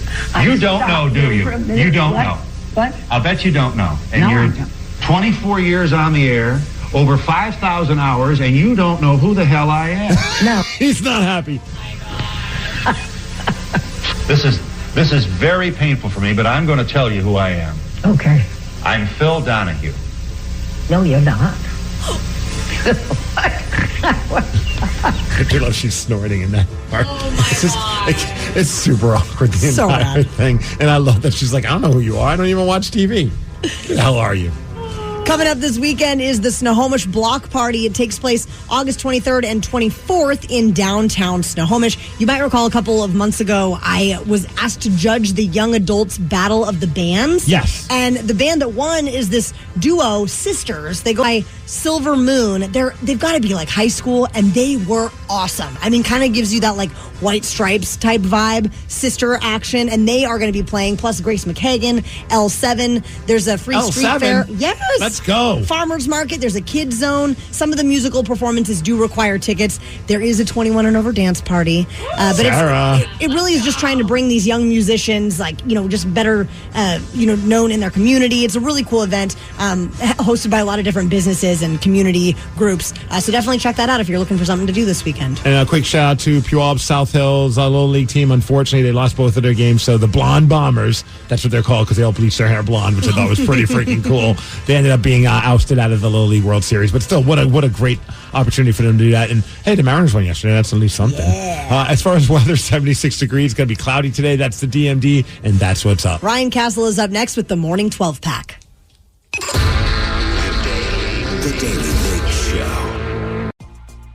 S19: You don't know, do you? You don't know.
S5: What?
S19: I'll bet you don't know. And
S5: No,
S19: you're
S5: I don't.
S19: 24 years on the air, over 5,000 hours, and you don't know who the hell I am.
S5: No.
S7: He's not happy.
S19: This is very painful for me, but I'm going to tell you who I am.
S5: Okay.
S19: I'm Phil Donahue.
S5: No, you're not.
S7: I do love she's snorting in that part. It's super awkward, the
S6: So
S7: entire
S6: bad.
S7: thing. And I love that she's like, I don't know who you are. I don't even watch TV. Who the hell are you?
S6: Coming up this weekend is the Snohomish Block Party. It takes place August 23rd and 24th in downtown Snohomish. You might recall a couple of months ago, I was asked to judge the Young Adults Battle of the Bands.
S7: Yes.
S6: And the band that won is this duo, Sisters. They go by Silver Moon. They've got to be like high school, and they were awesome. I mean, kind of gives you that like White Stripes type vibe, sister action, and they are going to be playing, plus Grace McKagan, L7. There's a free street
S7: L7?
S6: fair. Yes.
S7: That's go.
S6: Farmers market. There's a kids zone. Some of the musical performances do require tickets. There is a 21 and over dance party. But it really is just trying to bring these young musicians, just better, known in their community. It's a really cool event, hosted by a lot of different businesses and community groups. So definitely check that out if you're looking for something to do this weekend.
S7: And a quick shout out to Puyallup South Hills, a Little League team. Unfortunately, they lost both of their games. So the Blonde Bombers, that's what they're called because they all bleach their hair blonde, which I thought was pretty freaking cool. They ended up being ousted out of the Little League World Series. But still, what a great opportunity for them to do that. And hey, the Mariners won yesterday. That's at least something. Yeah. As far as weather, 76 degrees. Going to be cloudy today. That's the DMD, and that's what's up.
S6: Ryan Castle is up next with the Morning 12 Pack.
S4: The Daily Migs Show.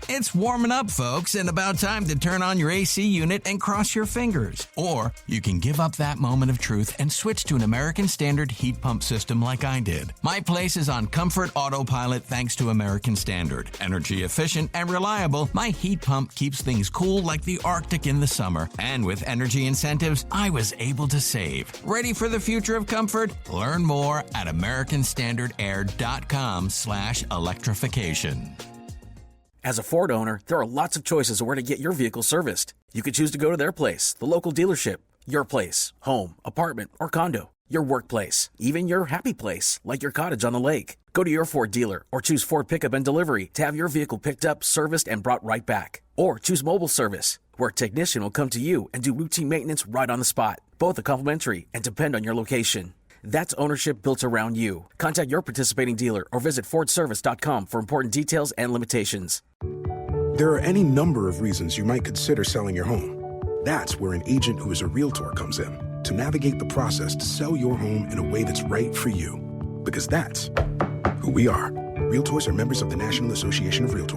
S10: It's warming up, folks, and about time to turn on your AC unit and cross your fingers. Or you can give up that moment of truth and switch to an American Standard heat pump system like I did. My place is on Comfort Autopilot thanks to American Standard. Energy efficient and reliable, my heat pump keeps things cool like the Arctic in the summer. And with energy incentives, I was able to save. Ready for the future of comfort? Learn more at americanstandardair.com/electrification.
S12: As a Ford owner, there are lots of choices of where to get your vehicle serviced. You could choose to go to their place, the local dealership, your place, home, apartment, or condo, your workplace, even your happy place, like your cottage on the lake. Go to your Ford dealer or choose Ford Pickup and Delivery to have your vehicle picked up, serviced, and brought right back. Or choose mobile service, where a technician will come to you and do routine maintenance right on the spot. Both are complimentary and depend on your location. That's ownership built around you. Contact your participating dealer or visit FordService.com for important details and limitations.
S20: There are any number of reasons you might consider selling your home. That's where an agent who is a realtor comes in to navigate the process to sell your home in a way that's right for you. Because that's who we are. Realtors are members of the National Association of Realtors.